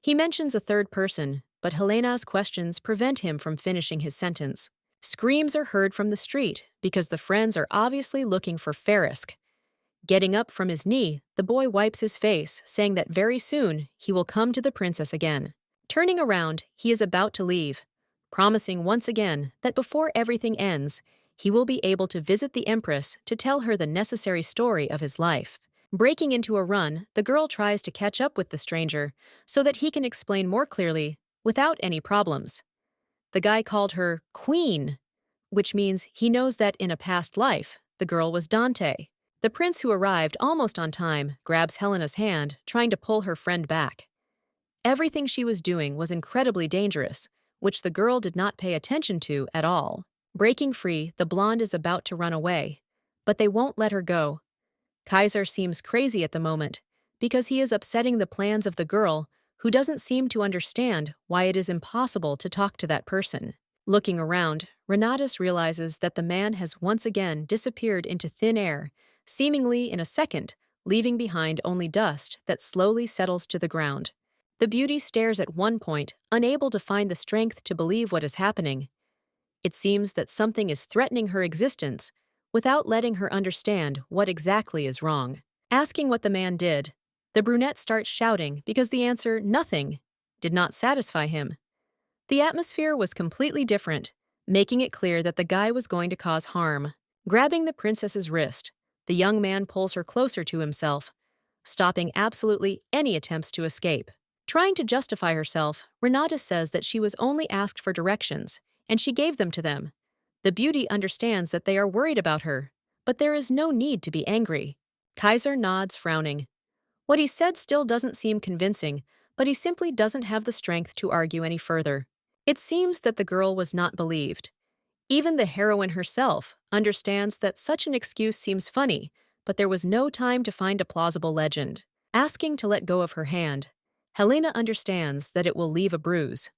He mentions a third person, but Helena's questions prevent him from finishing his sentence. Screams are heard from the street because the friends are obviously looking for Farisk. Getting up from his knee, the boy wipes his face, saying that very soon he will come to the princess again. Turning around, he is about to leave, promising once again that before everything ends, he will be able to visit the empress to tell her the necessary story of his life. Breaking into a run, the girl tries to catch up with the stranger so that he can explain more clearly without any problems. The guy called her Queen, which means he knows that in a past life, the girl was Dante. The prince, who arrived almost on time, grabs Helena's hand, trying to pull her friend back. Everything she was doing was incredibly dangerous, which the girl did not pay attention to at all. Breaking free, the blonde is about to run away, but they won't let her go. Kaiser seems crazy at the moment because he is upsetting the plans of the girl, who doesn't seem to understand why it is impossible to talk to that person. Looking around, Renatus realizes that the man has once again disappeared into thin air, seemingly in a second, leaving behind only dust that slowly settles to the ground. The beauty stares at one point, unable to find the strength to believe what is happening. It seems that something is threatening her existence, without letting her understand what exactly is wrong. Asking what the man did, the brunette starts shouting because the answer, nothing, did not satisfy him. The atmosphere was completely different, making it clear that the guy was going to cause harm. Grabbing the princess's wrist, the young man pulls her closer to himself, stopping absolutely any attempts to escape. Trying to justify herself, Renata says that she was only asked for directions, and she gave them to them. The beauty understands that they are worried about her, but there is no need to be angry. Kaiser nods, frowning. What he said still doesn't seem convincing, but he simply doesn't have the strength to argue any further. It seems that the girl was not believed. Even the heroine herself understands that such an excuse seems funny, but there was no time to find a plausible legend. Asking to let go of her hand, Helena understands that it will leave a bruise.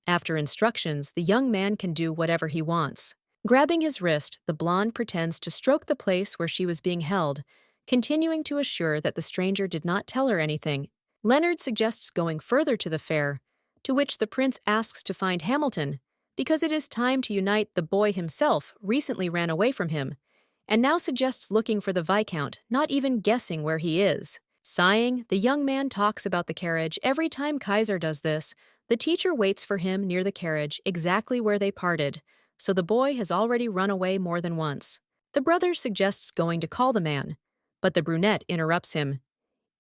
After instructions, the young man can do whatever he wants. Grabbing his wrist, the blonde pretends to stroke the place where she was being held, continuing to assure that the stranger did not tell her anything. Leonard suggests going further to the fair, to which the prince asks to find Hamilton, because it is time to unite. The boy himself recently ran away from him, and now suggests looking for the Viscount, not even guessing where he is. Sighing, the young man talks about the carriage. Every time Kaiser does this, the teacher waits for him near the carriage, exactly where they parted, so the boy has already run away more than once. The brother suggests going to call the man, but the brunette interrupts him.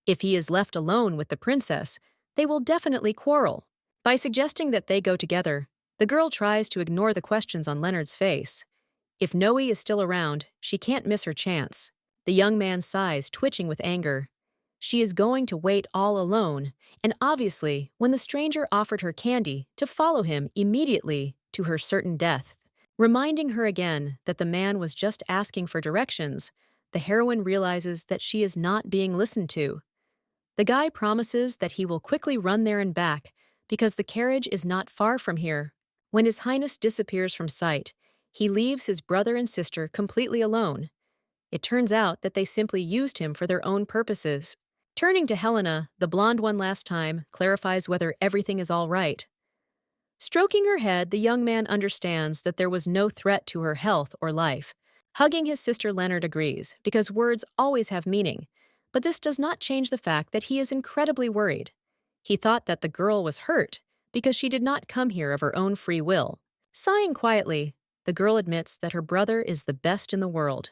If he is left alone with the princess, they will definitely quarrel. By suggesting that they go together, the girl tries to ignore the questions on Leonard's face. If Noe is still around, she can't miss her chance. The young man sighs, twitching with anger. She is going to wait all alone, and obviously, when the stranger offered her candy, to follow him immediately to her certain death. Reminding her again that the man was just asking for directions, the heroine realizes that she is not being listened to. The guy promises that he will quickly run there and back, because the carriage is not far from here. When His Highness disappears from sight, he leaves his brother and sister completely alone. It turns out that they simply used him for their own purposes. Turning to Helena, the blonde one last time, clarifies whether everything is all right. Stroking her head, the young man understands that there was no threat to her health or life. Hugging his sister, Leonard agrees, because words always have meaning. But this does not change the fact that he is incredibly worried. He thought that the girl was hurt because she did not come here of her own free will. Sighing quietly, the girl admits that her brother is the best in the world.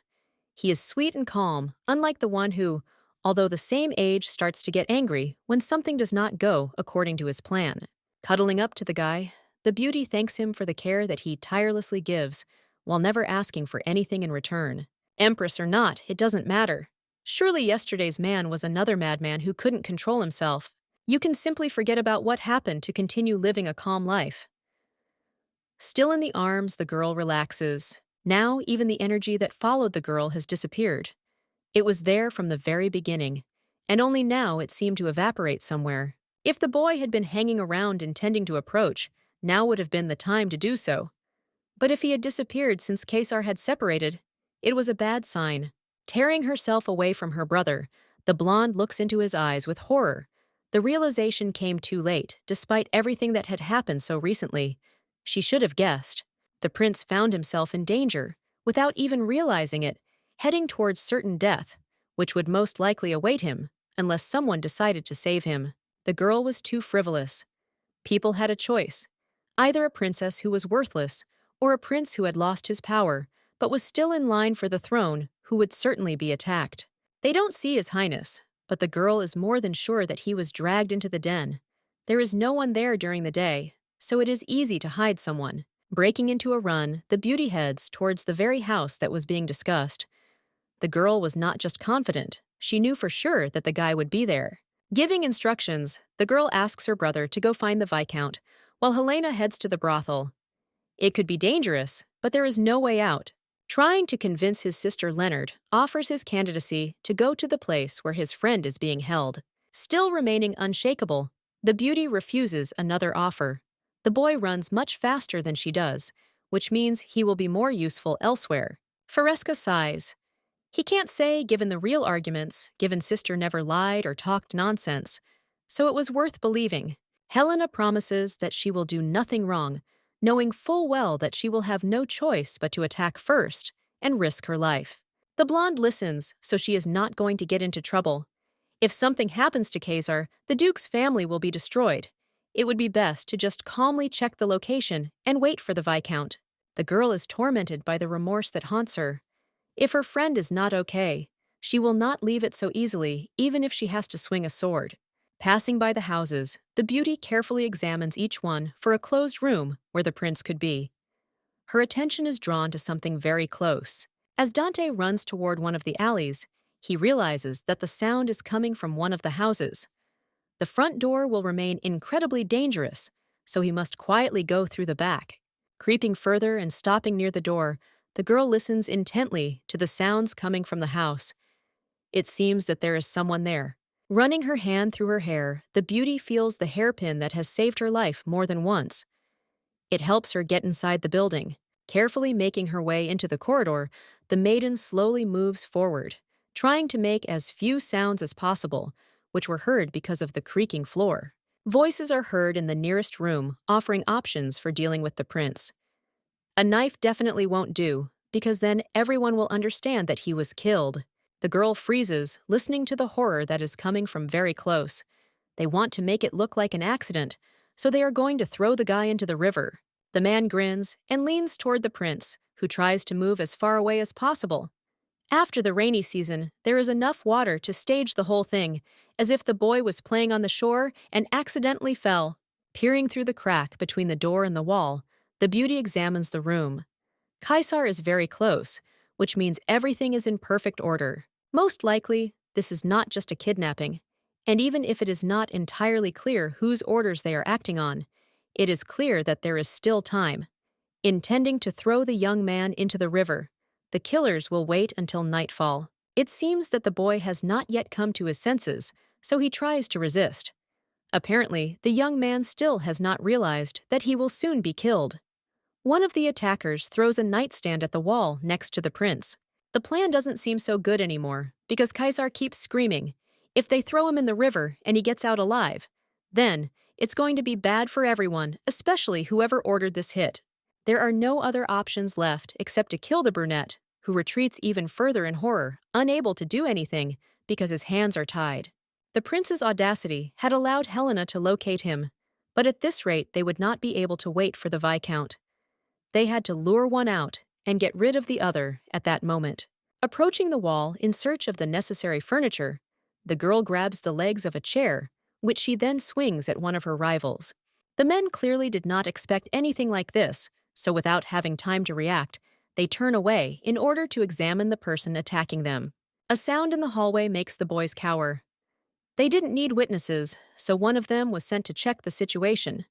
He is sweet and calm, unlike the one who, although the same age, starts to get angry when something does not go according to his plan. Cuddling up to the guy, the beauty thanks him for the care that he tirelessly gives, while never asking for anything in return. Empress or not, it doesn't matter. Surely yesterday's man was another madman who couldn't control himself. You can simply forget about what happened to continue living a calm life. Still in the arms, the girl relaxes. Now, even the energy that followed the girl has disappeared. It was there from the very beginning, and only now it seemed to evaporate somewhere. If the boy had been hanging around intending to approach, now would have been the time to do so. But if he had disappeared since Kaiser had separated, it was a bad sign. Tearing herself away from her brother, the blonde looks into his eyes with horror. The realization came too late, despite everything that had happened so recently. She should have guessed. The prince found himself in danger, without even realizing it, heading towards certain death, which would most likely await him, unless someone decided to save him. The girl was too frivolous. People had a choice. Either a princess who was worthless, or a prince who had lost his power, but was still in line for the throne, who would certainly be attacked. They don't see His Highness, but the girl is more than sure that he was dragged into the den. There is no one there during the day, so it is easy to hide someone. Breaking into a run, the beauty heads towards the very house that was being discussed. The girl was not just confident, she knew for sure that the guy would be there. Giving instructions, the girl asks her brother to go find the Viscount, while Helena heads to the brothel. It could be dangerous, but there is no way out. Trying to convince his sister Leonard offers his candidacy to go to the place where his friend is being held. Still remaining unshakable, the beauty refuses another offer. The boy runs much faster than she does, which means he will be more useful elsewhere. Fresca sighs. He can't say given the real arguments, given sister never lied or talked nonsense, so it was worth believing. Helena promises that she will do nothing wrong, knowing full well that she will have no choice but to attack first and risk her life. The blonde listens, so she is not going to get into trouble. If something happens to Kaiser, the Duke's family will be destroyed. It would be best to just calmly check the location and wait for the Viscount. The girl is tormented by the remorse that haunts her. If her friend is not okay, she will not leave it so easily, even if she has to swing a sword. Passing by the houses, the beauty carefully examines each one for a closed room where the prince could be. Her attention is drawn to something very close. As Dante runs toward one of the alleys, he realizes that the sound is coming from one of the houses. The front door will remain incredibly dangerous, so he must quietly go through the back. Creeping further and stopping near the door, the girl listens intently to the sounds coming from the house. It seems that there is someone there. Running her hand through her hair, the beauty feels the hairpin that has saved her life more than once. It helps her get inside the building. Carefully making her way into the corridor, the maiden slowly moves forward, trying to make as few sounds as possible, which were heard because of the creaking floor. Voices are heard in the nearest room, offering options for dealing with the prince. A knife definitely won't do, because then everyone will understand that he was killed. The girl freezes, listening to the horror that is coming from very close. They want to make it look like an accident, so they are going to throw the guy into the river. The man grins and leans toward the prince, who tries to move as far away as possible. After the rainy season, there is enough water to stage the whole thing, as if the boy was playing on the shore and accidentally fell. Peering through the crack between the door and the wall, the beauty examines the room. Kaiser is very close, which means everything is in perfect order. Most likely, this is not just a kidnapping, and even if it is not entirely clear whose orders they are acting on, it is clear that there is still time. Intending to throw the young man into the river, the killers will wait until nightfall. It seems that the boy has not yet come to his senses, so he tries to resist. Apparently, the young man still has not realized that he will soon be killed. One of the attackers throws a nightstand at the wall next to the prince. The plan doesn't seem so good anymore, because Kaiser keeps screaming. If they throw him in the river and he gets out alive, then It's going to be bad for everyone, especially whoever ordered this hit. There are no other options left except to kill the brunette, who retreats even further in horror, unable to do anything because his hands are tied. The prince's audacity had allowed Helena to locate him, but at this rate they would not be able to wait for the Viscount. They had to lure one out and get rid of the other at that moment. Approaching the wall in search of the necessary furniture, the girl grabs the legs of a chair, which she then swings at one of her rivals. The men clearly did not expect anything like this, so without having time to react, they turn away in order to examine the person attacking them. A sound in the hallway makes the boys cower. They didn't need witnesses, so one of them was sent to check the situation.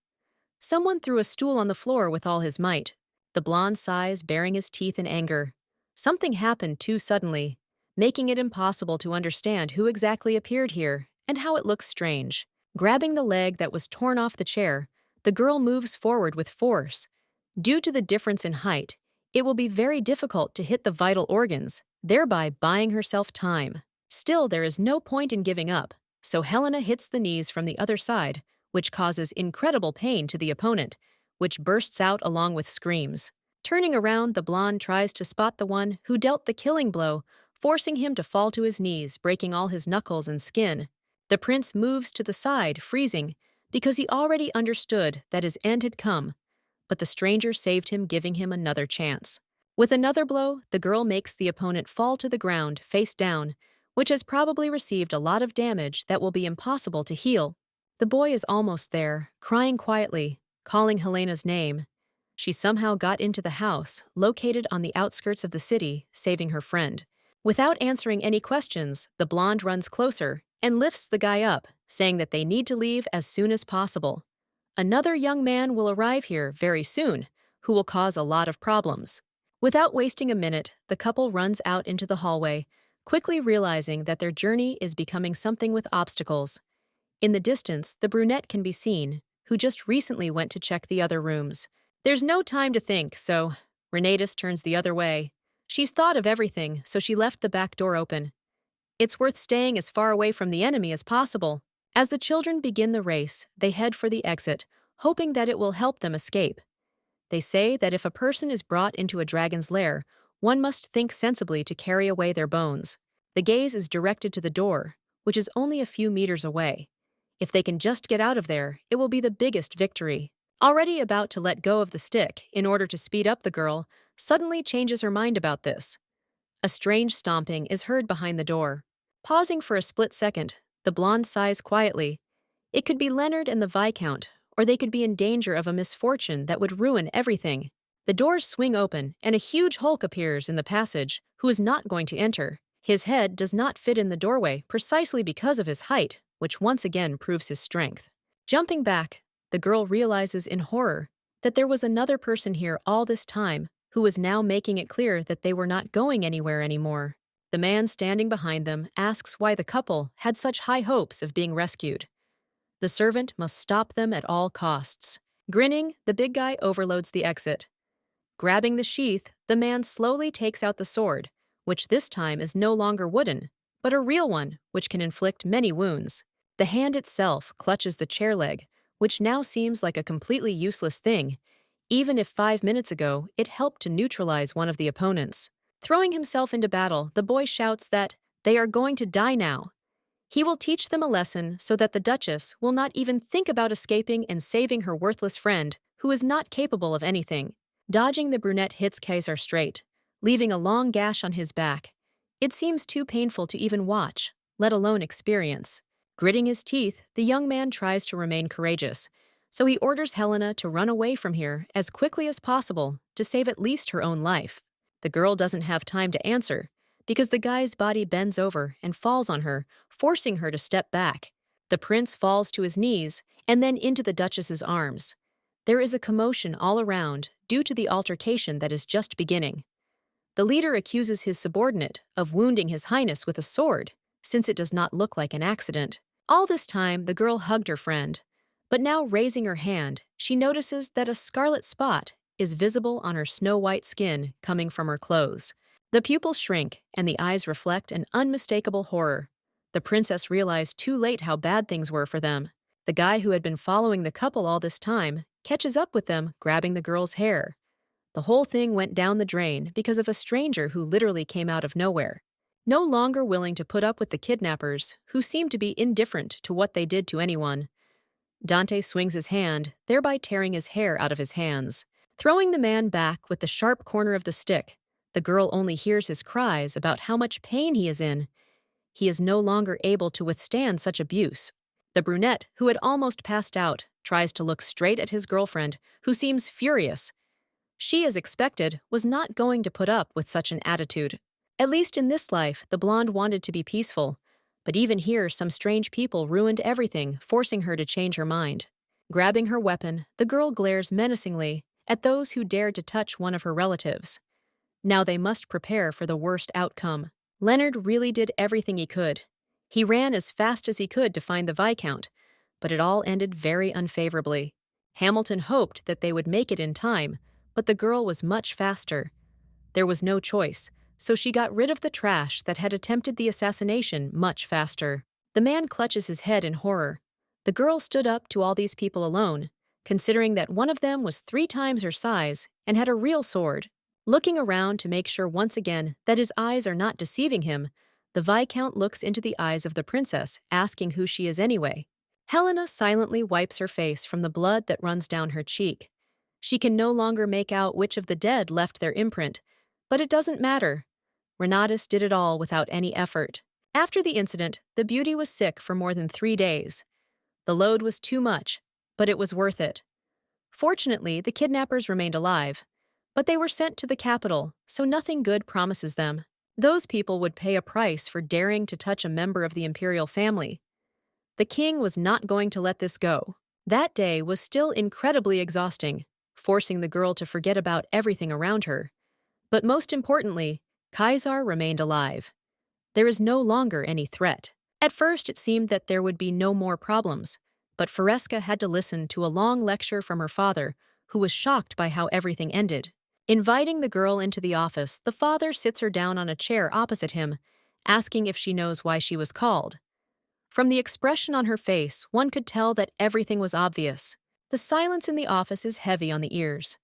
Someone threw a stool on the floor with all his might. The blonde sighs, baring his teeth in anger. Something happened too suddenly, making it impossible to understand who exactly appeared here and how it looks strange. Grabbing the leg that was torn off the chair, the girl moves forward with force. Due to the difference in height, it will be very difficult to hit the vital organs, thereby buying herself time. Still, there is no point in giving up, so Helena hits the knees from the other side, which causes incredible pain to the opponent, which bursts out along with screams. Turning around, the blonde tries to spot the one who dealt the killing blow, forcing him to fall to his knees, breaking all his knuckles and skin. The prince moves to the side, freezing, because he already understood that his end had come, but the stranger saved him, giving him another chance. With another blow, the girl makes the opponent fall to the ground, face down, which has probably received a lot of damage that will be impossible to heal. The boy is almost there, crying quietly, calling Helena's name. She somehow got into the house, located on the outskirts of the city, saving her friend. Without answering any questions, the blonde runs closer and lifts the guy up, saying that they need to leave as soon as possible. Another young man will arrive here very soon, who will cause a lot of problems. Without wasting a minute, the couple runs out into the hallway, quickly realizing that their journey is becoming something with obstacles. In the distance, the brunette can be seen, who just recently went to check the other rooms. There's no time to think, so Renatus turns the other way. She's thought of everything, so she left the back door open. It's worth staying as far away from the enemy as possible. As the children begin the race, they head for the exit, hoping that it will help them escape. They say that if a person is brought into a dragon's lair, one must think sensibly to carry away their bones. The gaze is directed to the door, which is only a few meters away. If they can just get out of there, it will be the biggest victory. Already about to let go of the stick in order to speed up, the girl suddenly changes her mind about this. A strange stomping is heard behind the door. Pausing for a split second, the blonde sighs quietly. It could be Leonard and the Viscount, or they could be in danger of a misfortune that would ruin everything. The doors swing open, and a huge Hulk appears in the passage, who is not going to enter. His head does not fit in the doorway precisely because of his height, which once again proves his strength. Jumping back, the girl realizes in horror that there was another person here all this time, who was now making it clear that they were not going anywhere anymore. The man standing behind them asks why the couple had such high hopes of being rescued. The servant must stop them at all costs. Grinning, the big guy overloads the exit. Grabbing the sheath, the man slowly takes out the sword, which this time is no longer wooden, but a real one, which can inflict many wounds. The hand itself clutches the chair leg, which now seems like a completely useless thing, even if 5 minutes ago it helped to neutralize one of the opponents. Throwing himself into battle, the boy shouts that they are going to die now. He will teach them a lesson so that the Duchess will not even think about escaping and saving her worthless friend, who is not capable of anything. Dodging, the brunette hits Kaiser straight, leaving a long gash on his back. It seems too painful to even watch, let alone experience. Gritting his teeth, the young man tries to remain courageous, so he orders Helena to run away from here as quickly as possible to save at least her own life. The girl doesn't have time to answer, because the guy's body bends over and falls on her, forcing her to step back. The prince falls to his knees and then into the Duchess's arms. There is a commotion all around due to the altercation that is just beginning. The leader accuses his subordinate of wounding His Highness with a sword, since it does not look like an accident. All this time, the girl hugged her friend, but now raising her hand, she notices that a scarlet spot is visible on her snow-white skin coming from her clothes. The pupils shrink, and the eyes reflect an unmistakable horror. The princess realized too late how bad things were for them. The guy who had been following the couple all this time catches up with them, grabbing the girl's hair. The whole thing went down the drain because of a stranger who literally came out of nowhere. No longer willing to put up with the kidnappers, who seemed to be indifferent to what they did to anyone, Dante swings his hand, thereby tearing his hair out of his hands. Throwing the man back with the sharp corner of the stick, the girl only hears his cries about how much pain he is in. He is no longer able to withstand such abuse. The brunette, who had almost passed out, tries to look straight at his girlfriend, who seems furious. She, as expected, was not going to put up with such an attitude. At least in this life, the blonde wanted to be peaceful. But even here, some strange people ruined everything, forcing her to change her mind. Grabbing her weapon, the girl glares menacingly at those who dared to touch one of her relatives. Now they must prepare for the worst outcome. Leonard really did everything he could. He ran as fast as he could to find the Viscount, but it all ended very unfavorably. Hamilton hoped that they would make it in time, but the girl was much faster. There was no choice, so she got rid of the trash that had attempted the assassination much faster. The man clutches his head in horror. The girl stood up to all these people alone, considering that one of them was 3 times her size and had a real sword. Looking around to make sure once again that his eyes are not deceiving him, the Viscount looks into the eyes of the princess, asking who she is anyway. Helena silently wipes her face from the blood that runs down her cheek. She can no longer make out which of the dead left their imprint, but it doesn't matter. Renatus did it all without any effort. After the incident, the beauty was sick for more than 3 days. The load was too much, but it was worth it. Fortunately, the kidnappers remained alive, but they were sent to the capital, so nothing good promises them. Those people would pay a price for daring to touch a member of the Imperial family. The king was not going to let this go. That day was still incredibly exhausting, forcing the girl to forget about everything around her. But most importantly, Kaiser remained alive. There is no longer any threat. At first, it seemed that there would be no more problems, but Fresca had to listen to a long lecture from her father, who was shocked by how everything ended. Inviting the girl into the office, the father sits her down on a chair opposite him, asking if she knows why she was called. From the expression on her face, one could tell that everything was obvious. The silence in the office is heavy on the ears.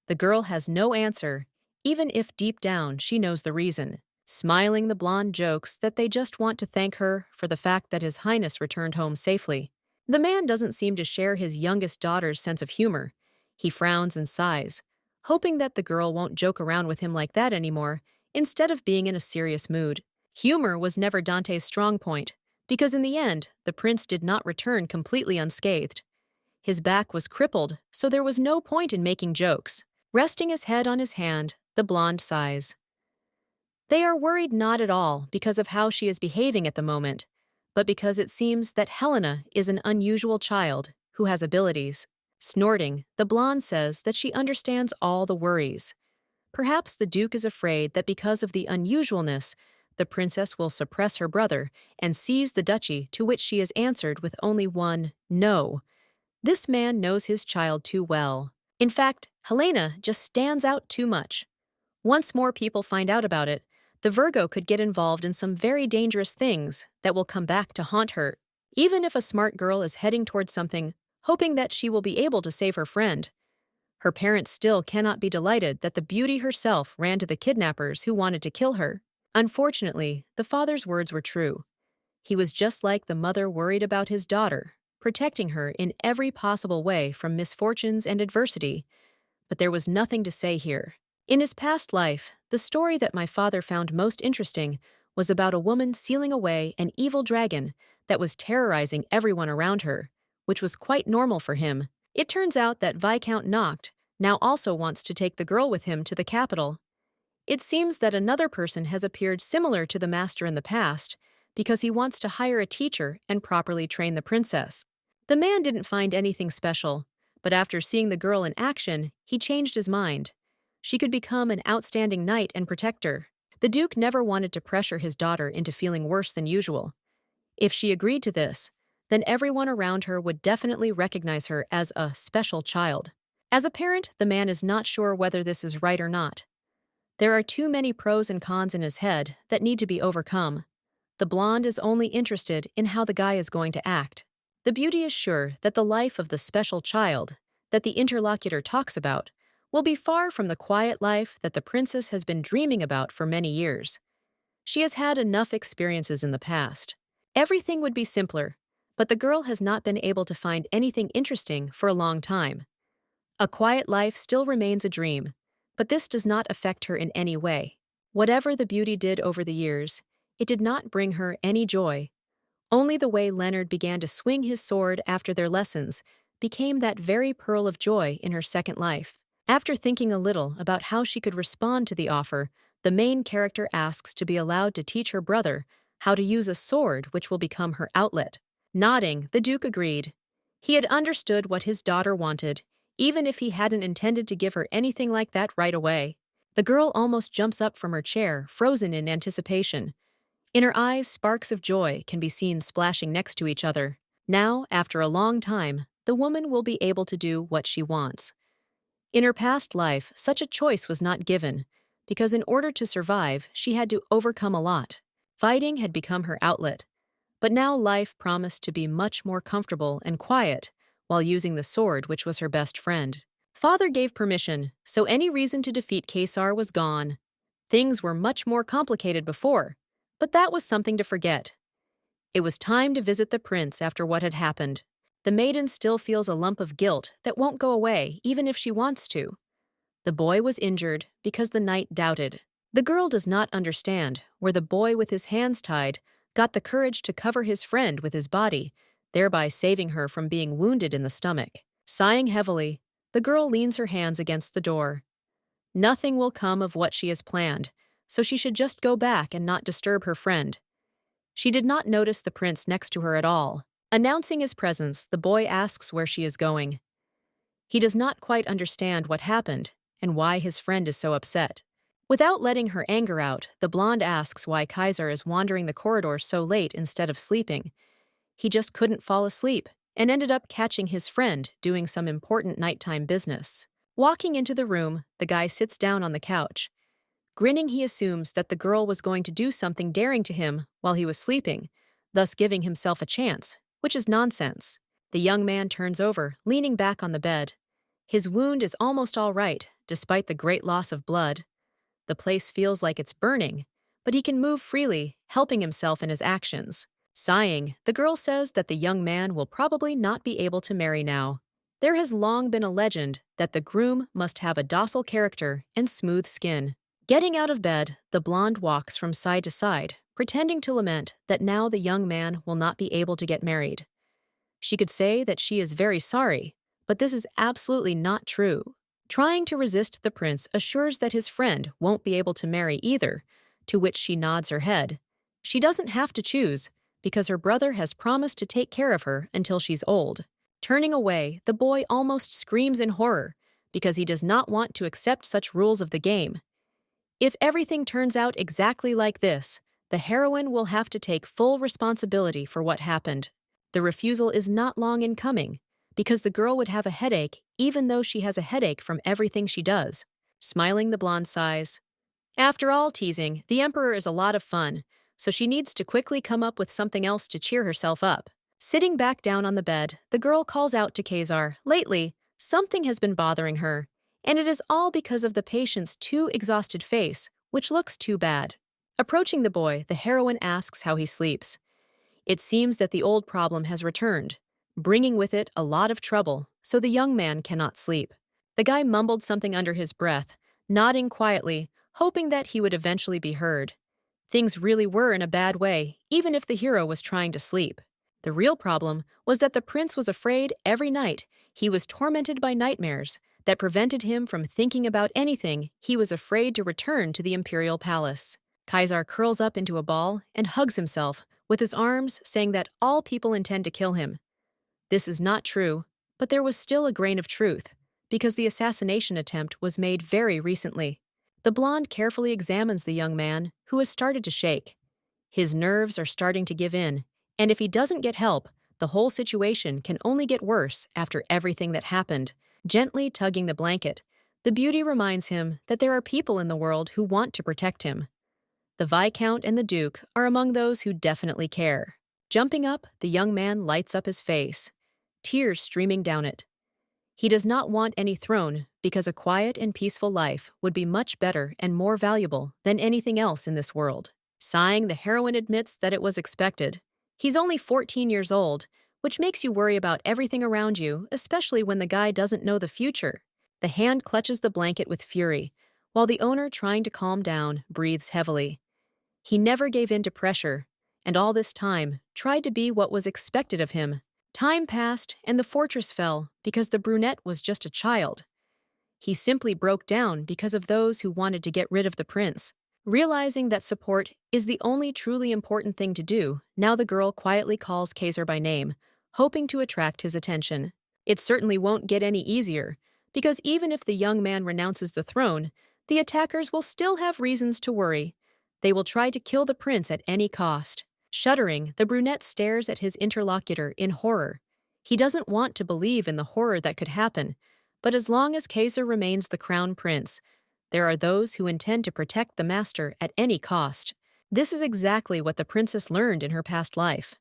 The girl has no answer, even if deep down she knows the reason. Smiling, the blonde jokes that they just want to thank her for the fact that His Highness returned home safely. The man doesn't seem to share his youngest daughter's sense of humor. He frowns and sighs, hoping that the girl won't joke around with him like that anymore, instead of being in a serious mood. Humor was never Dante's strong point, because in the end, the prince did not return completely unscathed. His back was crippled, so there was no point in making jokes. Resting his head on his hand, the blonde sighs. They are worried not at all because of how she is behaving at the moment, but because it seems that Helena is an unusual child who has abilities. Snorting, the blonde says that she understands all the worries. Perhaps the Duke is afraid that because of the unusualness, the princess will suppress her brother and seize the duchy, to which she has answered with only one no. This man knows his child too well. In fact, Helena just stands out too much. Once more people find out about it, the Virgo could get involved in some very dangerous things that will come back to haunt her. Even if a smart girl is heading towards something, hoping that she will be able to save her friend, her parents still cannot be delighted that the beauty herself ran to the kidnappers who wanted to kill her. Unfortunately, the father's words were true. He was just like the mother worried about his daughter, protecting her in every possible way from misfortunes and adversity. But there was nothing to say here. In his past life, the story that my father found most interesting was about a woman sealing away an evil dragon that was terrorizing everyone around her, which was quite normal for him. It turns out that Viscount Noct now also wants to take the girl with him to the capital. It seems that another person has appeared similar to the master in the past because he wants to hire a teacher and properly train the princess. The man didn't find anything special, but after seeing the girl in action, he changed his mind. She could become an outstanding knight and protector. The Duke never wanted to pressure his daughter into feeling worse than usual. If she agreed to this, then everyone around her would definitely recognize her as a special child. As a parent, the man is not sure whether this is right or not. There are too many pros and cons in his head that need to be overcome. The blonde is only interested in how the guy is going to act. The beauty is sure that the life of the special child that the interlocutor talks about will be far from the quiet life that the princess has been dreaming about for many years. She has had enough experiences in the past. Everything would be simpler, but the girl has not been able to find anything interesting for a long time. A quiet life still remains a dream, but this does not affect her in any way. Whatever the beauty did over the years, it did not bring her any joy. Only the way Leonard began to swing his sword after their lessons became that very pearl of joy in her second life. After thinking a little about how she could respond to the offer, the main character asks to be allowed to teach her brother how to use a sword which will become her outlet. Nodding, the Duke agreed. He had understood what his daughter wanted, even if he hadn't intended to give her anything like that right away. The girl almost jumps up from her chair, frozen in anticipation. In her eyes, sparks of joy can be seen splashing next to each other. Now, after a long time, the woman will be able to do what she wants. In her past life, such a choice was not given, because in order to survive, she had to overcome a lot. Fighting had become her outlet, but now life promised to be much more comfortable and quiet while using the sword which was her best friend. Father gave permission, so any reason to defeat Kaiser was gone. Things were much more complicated before, but that was something to forget. It was time to visit the prince after what had happened. The maiden still feels a lump of guilt that won't go away even if she wants to. The boy was injured because the knight doubted. The girl does not understand where the boy with his hands tied got the courage to cover his friend with his body, thereby saving her from being wounded in the stomach. Sighing heavily, the girl leans her hands against the door. Nothing will come of what she has planned, so she should just go back and not disturb her friend. She did not notice the prince next to her at all. Announcing his presence, the boy asks where she is going. He does not quite understand what happened and why his friend is so upset. Without letting her anger out, the blonde asks why Kaiser is wandering the corridor so late instead of sleeping. He just couldn't fall asleep and ended up catching his friend doing some important nighttime business. Walking into the room, the guy sits down on the couch. Grinning, he assumes that the girl was going to do something daring to him while he was sleeping, thus giving himself a chance, which is nonsense. The young man turns over, leaning back on the bed. His wound is almost all right, despite the great loss of blood. The place feels like it's burning, but he can move freely, helping himself in his actions. Sighing, the girl says that the young man will probably not be able to marry now. There has long been a legend that the groom must have a docile character and smooth skin. Getting out of bed, the blonde walks from side to side, pretending to lament that now the young man will not be able to get married. She could say that she is very sorry, but this is absolutely not true. Trying to resist, the prince assures that his friend won't be able to marry either, to which she nods her head. She doesn't have to choose, because her brother has promised to take care of her until she's old. Turning away, the boy almost screams in horror, because he does not want to accept such rules of the game. If everything turns out exactly like this, the heroine will have to take full responsibility for what happened. The refusal is not long in coming, because the girl would have a headache even though she has a headache from everything she does. Smiling, the blonde sighs. After all, teasing, the emperor is a lot of fun, so she needs to quickly come up with something else to cheer herself up. Sitting back down on the bed, the girl calls out to Kaiser. Lately, something has been bothering her, and it is all because of the patient's too exhausted face, which looks too bad. Approaching the boy, the heroine asks how he sleeps. It seems that the old problem has returned, bringing with it a lot of trouble, so the young man cannot sleep. The guy mumbled something under his breath, nodding quietly, hoping that he would eventually be heard. Things really were in a bad way, even if the hero was trying to sleep. The real problem was that the prince was afraid every night. He was tormented by nightmares that prevented him from thinking about anything. He was afraid to return to the Imperial palace. Kaiser curls up into a ball and hugs himself, with his arms saying that all people intend to kill him. This is not true, but there was still a grain of truth, because the assassination attempt was made very recently. The blonde carefully examines the young man, who has started to shake. His nerves are starting to give in, and if he doesn't get help, the whole situation can only get worse after everything that happened. Gently tugging the blanket, the beauty reminds him that there are people in the world who want to protect him. The Viscount and the Duke are among those who definitely care. Jumping up, the young man lights up his face, tears streaming down it. He does not want any throne because a quiet and peaceful life would be much better and more valuable than anything else in this world. Sighing, the heroine admits that it was expected. He's only 14 years old, which makes you worry about everything around you, especially when the guy doesn't know the future. The hand clutches the blanket with fury, while the owner, trying to calm down, breathes heavily. He never gave in to pressure, and all this time tried to be what was expected of him. Time passed, and the fortress fell because the brunette was just a child. He simply broke down because of those who wanted to get rid of the prince. Realizing that support is the only truly important thing to do, now the girl quietly calls Kaiser by name, hoping to attract his attention. It certainly won't get any easier, because even if the young man renounces the throne, the attackers will still have reasons to worry. They will try to kill the prince at any cost. Shuddering, the brunette stares at his interlocutor in horror. He doesn't want to believe in the horror that could happen, but as long as Kaiser remains the crown prince, there are those who intend to protect the master at any cost. This is exactly what the princess learned in her past life.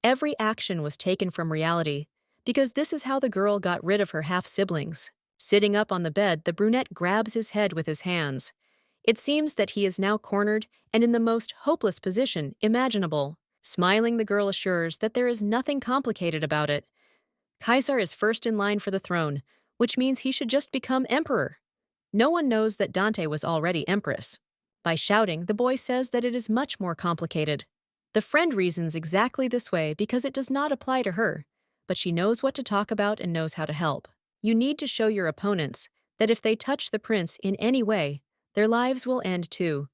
Every action was taken from reality, because this is how the girl got rid of her half-siblings. Sitting up on the bed, the brunette grabs his head with his hands. It seems that he is now cornered and in the most hopeless position imaginable. Smiling, the girl assures that there is nothing complicated about it. Kaiser is first in line for the throne, which means he should just become emperor. No one knows that Dante was already empress. By shouting, the boy says that it is much more complicated. The friend reasons exactly this way because it does not apply to her, but she knows what to talk about and knows how to help. You need to show your opponents that if they touch the prince in any way, their lives will end too.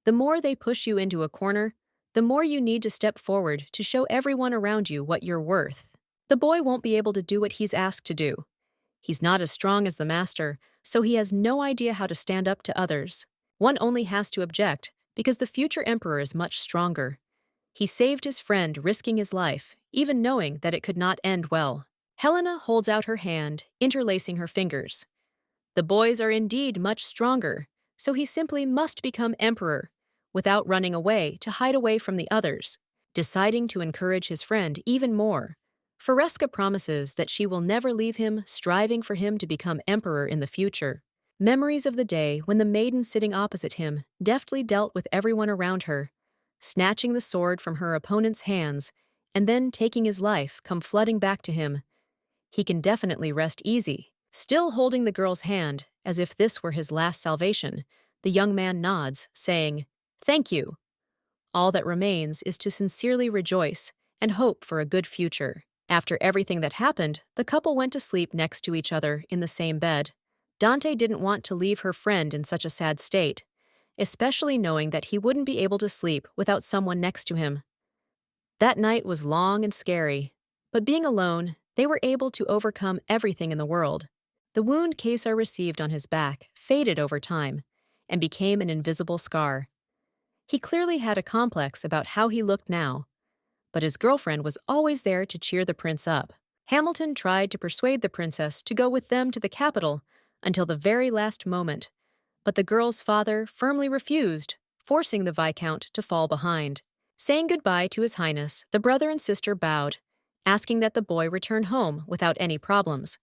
The more they push you into a corner, the more you need to step forward to show everyone around you what you're worth. The boy won't be able to do what he's asked to do. He's not as strong as the master, so he has no idea how to stand up to others. One only has to object, because the future emperor is much stronger. He saved his friend, risking his life, even knowing that it could not end well. Helena holds out her hand, interlacing her fingers. The boys are indeed much stronger, so he simply must become emperor, without running away to hide away from the others. Deciding to encourage his friend even more, Fresca promises that she will never leave him, striving for him to become emperor in the future. Memories of the day when the maiden sitting opposite him deftly dealt with everyone around her, snatching the sword from her opponent's hands and then taking his life come flooding back to him. He can definitely rest easy. Still holding the girl's hand, as if this were his last salvation, the young man nods, saying, "Thank you." All that remains is to sincerely rejoice and hope for a good future. After everything that happened, the couple went to sleep next to each other in the same bed. Dante didn't want to leave her friend in such a sad state, especially knowing that he wouldn't be able to sleep without someone next to him. That night was long and scary, but being alone, they were able to overcome everything in the world. The wound Kaiser received on his back faded over time and became an invisible scar. He clearly had a complex about how he looked now, but his girlfriend was always there to cheer the prince up. Hamilton tried to persuade the princess to go with them to the capital until the very last moment, but the girl's father firmly refused, forcing the Viscount to fall behind. Saying goodbye to His Highness, the brother and sister bowed, asking that the boy return home without any problems.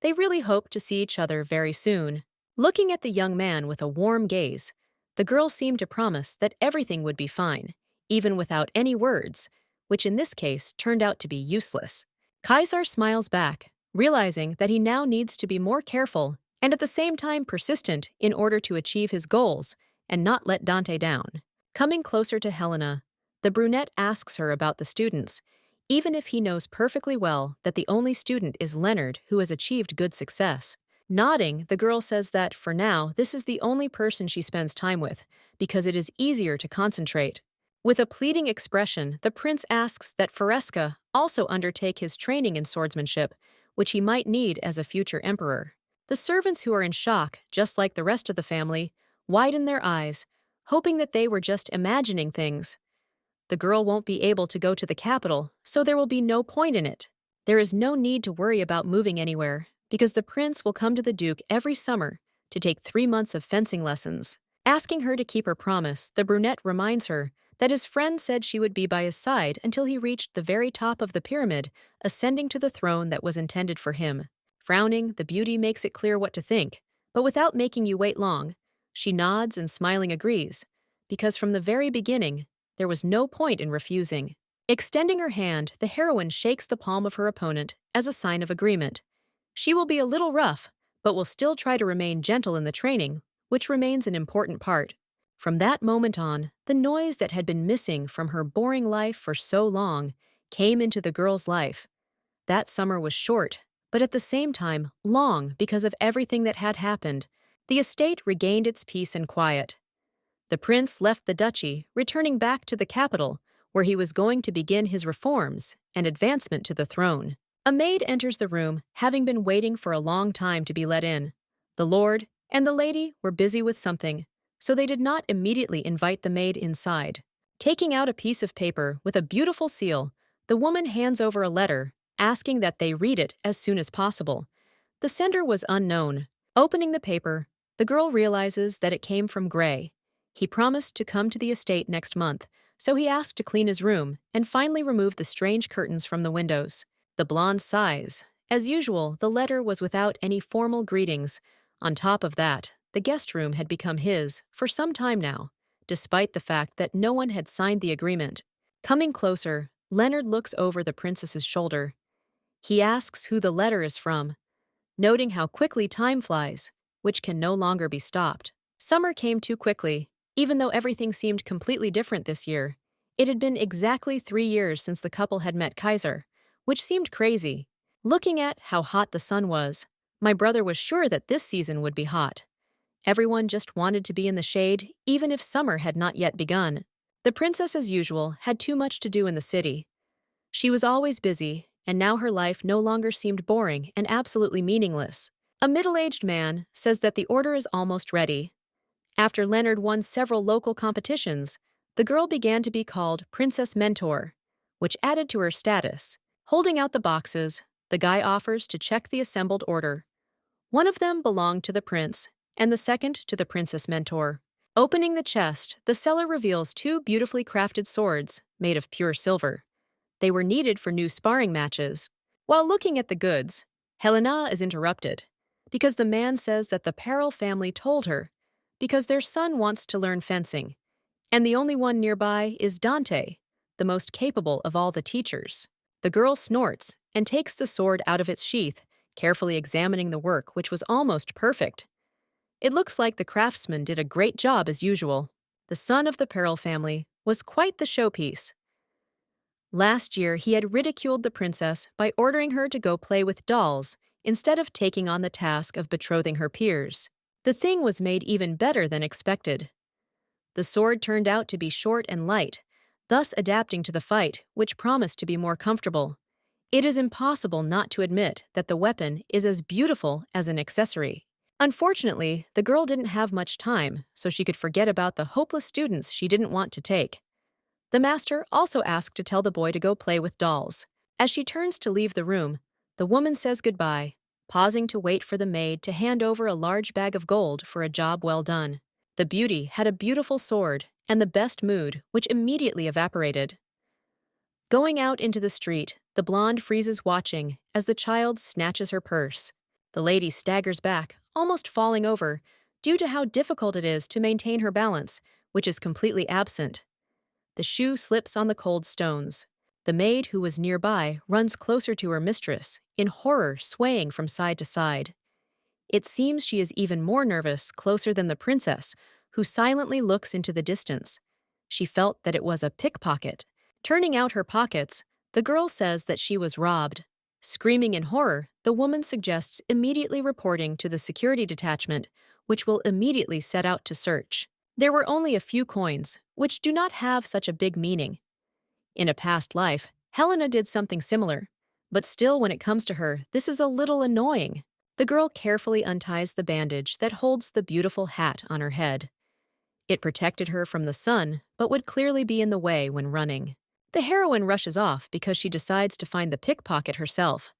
They really hoped to see each other very soon. Looking at the young man with a warm gaze, the girl seemed to promise that everything would be fine, even without any words, which in this case turned out to be useless. Kaiser smiles back, realizing that he now needs to be more careful and at the same time persistent in order to achieve his goals and not let Dante down. Coming closer to Helena, the brunette asks her about the students, even if he knows perfectly well that the only student is Leonard, who has achieved good success. Nodding, the girl says that, for now, this is the only person she spends time with, because it is easier to concentrate. With a pleading expression, the prince asks that Fresca also undertake his training in swordsmanship, which he might need as a future emperor. The servants, who are in shock, just like the rest of the family, widen their eyes, hoping that they were just imagining things. The girl won't be able to go to the capital, so there will be no point in it. There is no need to worry about moving anywhere, because the prince will come to the Duke every summer to take 3 months of fencing lessons. Asking her to keep her promise, the brunette reminds her that his friend said she would be by his side until he reached the very top of the pyramid, ascending to the throne that was intended for him. Frowning, the beauty makes it clear what to think, but without making you wait long. She nods and smiling agrees, because from the very beginning, there was no point in refusing. Extending her hand, the heroine shakes the palm of her opponent as a sign of agreement. She will be a little rough, but will still try to remain gentle in the training, which remains an important part. From that moment on, the noise that had been missing from her boring life for so long came into the girl's life. That summer was short, but at the same time, long because of everything that had happened. The estate regained its peace and quiet. The prince left the duchy, returning back to the capital, where he was going to begin his reforms and advancement to the throne. A maid enters the room, having been waiting for a long time to be let in. The lord and the lady were busy with something, so they did not immediately invite the maid inside. Taking out a piece of paper with a beautiful seal, the woman hands over a letter, asking that they read it as soon as possible. The sender was unknown. Opening the paper, the girl realizes that it came from Gray. He promised to come to the estate next month, so he asked to clean his room and finally remove the strange curtains from the windows. The blonde sighs. As usual, the letter was without any formal greetings. On top of that, the guest room had become his for some time now, despite the fact that no one had signed the agreement. Coming closer, Leonard looks over the princess's shoulder. He asks who the letter is from, noting how quickly time flies, which can no longer be stopped. Summer came too quickly, even though everything seemed completely different this year. It had been exactly 3 years since the couple had met Kaiser, which seemed crazy. Looking at how hot the sun was, my brother was sure that this season would be hot. Everyone just wanted to be in the shade, even if summer had not yet begun. The princess, as usual, had too much to do in the city. She was always busy, and now her life no longer seemed boring and absolutely meaningless. A middle-aged man says that the order is almost ready. After Leonard won several local competitions, the girl began to be called Princess Mentor, which added to her status. Holding out the boxes, the guy offers to check the assembled order. One of them belonged to the prince, and the second to the Princess Mentor. Opening the chest, the seller reveals 2 beautifully crafted swords made of pure silver. They were needed for new sparring matches. While looking at the goods, Helena is interrupted, because the man says that the Peril family told her, because their son wants to learn fencing, and the only one nearby is Dante, the most capable of all the teachers. The girl snorts and takes the sword out of its sheath, carefully examining the work, which was almost perfect. It looks like the craftsman did a great job as usual. The son of the Peril family was quite the showpiece. Last year, he had ridiculed the princess by ordering her to go play with dolls instead of taking on the task of betrothing her peers. The thing was made even better than expected. The sword turned out to be short and light, thus adapting to the fight, which promised to be more comfortable. It is impossible not to admit that the weapon is as beautiful as an accessory. Unfortunately, the girl didn't have much time, so she could forget about the hopeless students she didn't want to take. The master also asked to tell the boy to go play with dolls. As she turns to leave the room, the woman says goodbye, pausing to wait for the maid to hand over a large bag of gold for a job well done. The beauty had a beautiful sword and the best mood, which immediately evaporated. Going out into the street, the blonde freezes watching as the child snatches her purse. The lady staggers back, almost falling over, due to how difficult it is to maintain her balance, which is completely absent. The shoe slips on the cold stones. The maid, who was nearby, runs closer to her mistress, in horror swaying from side to side. It seems she is even more nervous, closer than the princess, who silently looks into the distance. She felt that it was a pickpocket. Turning out her pockets, the girl says that she was robbed. Screaming in horror, the woman suggests immediately reporting to the security detachment, which will immediately set out to search. There were only a few coins, which do not have such a big meaning. In a past life, Helena did something similar, but still when it comes to her, this is a little annoying. The girl carefully unties the bandage that holds the beautiful hat on her head. It protected her from the sun, but would clearly be in the way when running. The heroine rushes off because she decides to find the pickpocket herself.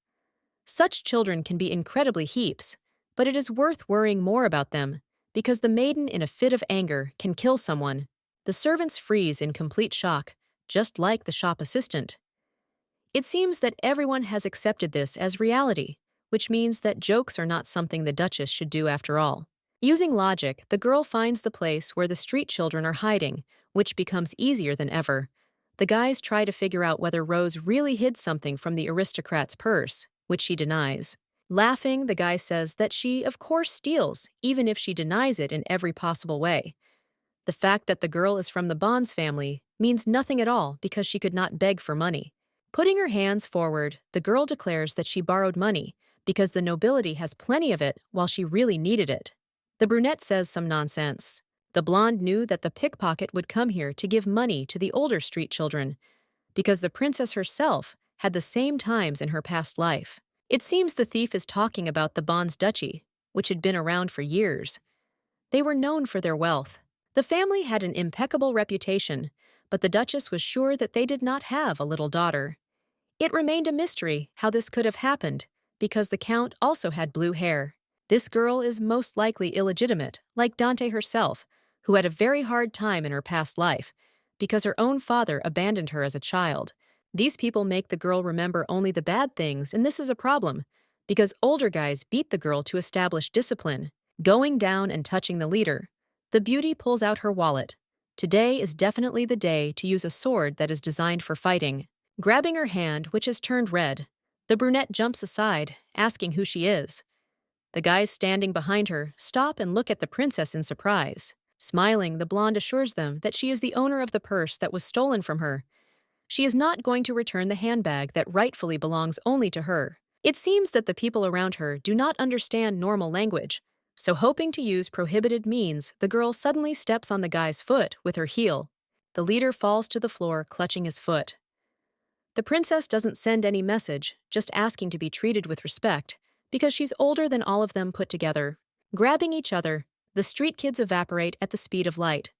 Such children can be incredibly heaps, but it is worth worrying more about them, because the maiden in a fit of anger can kill someone. The servants freeze in complete shock, just like the shop assistant. It seems that everyone has accepted this as reality, which means that jokes are not something the Duchess should do after all. Using logic, the girl finds the place where the street children are hiding, which becomes easier than ever. The guys try to figure out whether Rose really hid something from the aristocrat's purse, which she denies. Laughing, the guy says that she, of course, steals, even if she denies it in every possible way. The fact that the girl is from the Bonds family means nothing at all because she could not beg for money. Putting her hands forward, the girl declares that she borrowed money because the nobility has plenty of it while she really needed it. The brunette says some nonsense. The blonde knew that the pickpocket would come here to give money to the older street children because the princess herself had the same times in her past life. It seems the thief is talking about the Bonds duchy, which had been around for years. They were known for their wealth. The family had an impeccable reputation, but the Duchess was sure that they did not have a little daughter. It remained a mystery how this could have happened, because the Count also had blue hair. This girl is most likely illegitimate, like Dante herself, who had a very hard time in her past life, because her own father abandoned her as a child. These people make the girl remember only the bad things, and this is a problem, because older guys beat the girl to establish discipline. Going down and touching the leader, the beauty pulls out her wallet. Today is definitely the day to use a sword that is designed for fighting. Grabbing her hand, which has turned red, the brunette jumps aside, asking who she is. The guys standing behind her stop and look at the princess in surprise. Smiling, the blonde assures them that she is the owner of the purse that was stolen from her. She is not going to return the handbag that rightfully belongs only to her. It seems that the people around her do not understand normal language, so hoping to use prohibited means, the girl suddenly steps on the guy's foot with her heel. The leader falls to the floor, clutching his foot. The princess doesn't send any message, just asking to be treated with respect, because she's older than all of them put together. Grabbing each other, the street kids evaporate at the speed of light.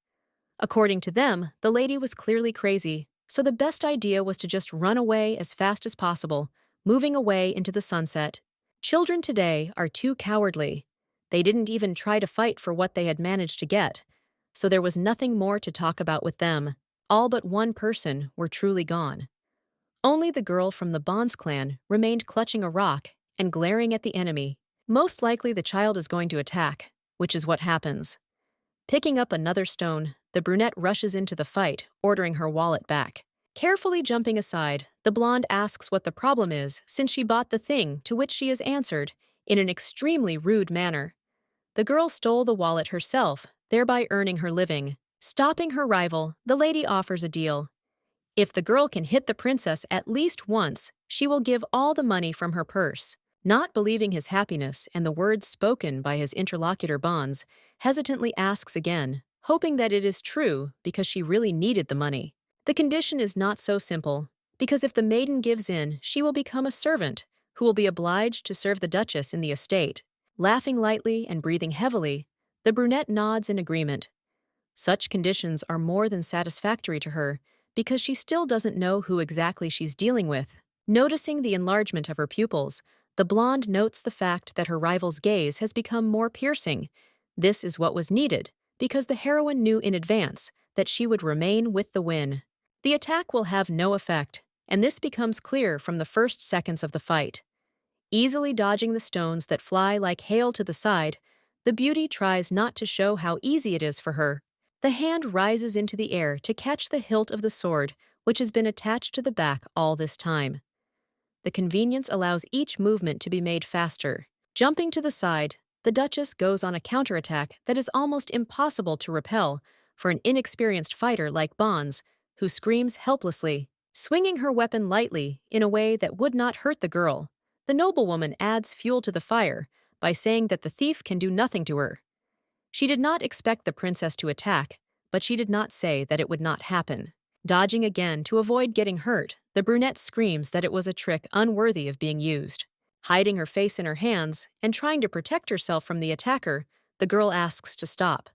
According to them, the lady was clearly crazy, so the best idea was to just run away as fast as possible, moving away into the sunset. Children today are too cowardly. They didn't even try to fight for what they had managed to get, so there was nothing more to talk about with them. All but one person were truly gone. Only the girl from the Bonds clan remained clutching a rock and glaring at the enemy. Most likely the child is going to attack, which is what happens. Picking up another stone, the brunette rushes into the fight, ordering her wallet back. Carefully jumping aside, the blonde asks what the problem is since she bought the thing, to which she is answered in an extremely rude manner. The girl stole the wallet herself, thereby earning her living. Stopping her rival, the lady offers a deal. If the girl can hit the princess at least once, she will give all the money from her purse. Not believing his happiness and the words spoken by his interlocutor Bonds, hesitantly asks again, hoping that it is true because she really needed the money. The condition is not so simple, because if the maiden gives in, she will become a servant, who will be obliged to serve the Duchess in the estate. Laughing lightly and breathing heavily, the brunette nods in agreement. Such conditions are more than satisfactory to her, because she still doesn't know who exactly she's dealing with. Noticing the enlargement of her pupils, the blonde notes the fact that her rival's gaze has become more piercing. This is what was needed, because the heroine knew in advance that she would remain with the win. The attack will have no effect, and this becomes clear from the first seconds of the fight. Easily dodging the stones that fly like hail to the side, the beauty tries not to show how easy it is for her. The hand rises into the air to catch the hilt of the sword, which has been attached to the back all this time. The convenience allows each movement to be made faster. Jumping to the side, the Duchess goes on a counterattack that is almost impossible to repel for an inexperienced fighter like Bonds, who screams helplessly, swinging her weapon lightly in a way that would not hurt the girl. The noblewoman adds fuel to the fire by saying that the thief can do nothing to her. She did not expect the princess to attack, but she did not say that it would not happen. Dodging again to avoid getting hurt, the brunette screams that it was a trick unworthy of being used. Hiding her face in her hands and trying to protect herself from the attacker, the girl asks to stop.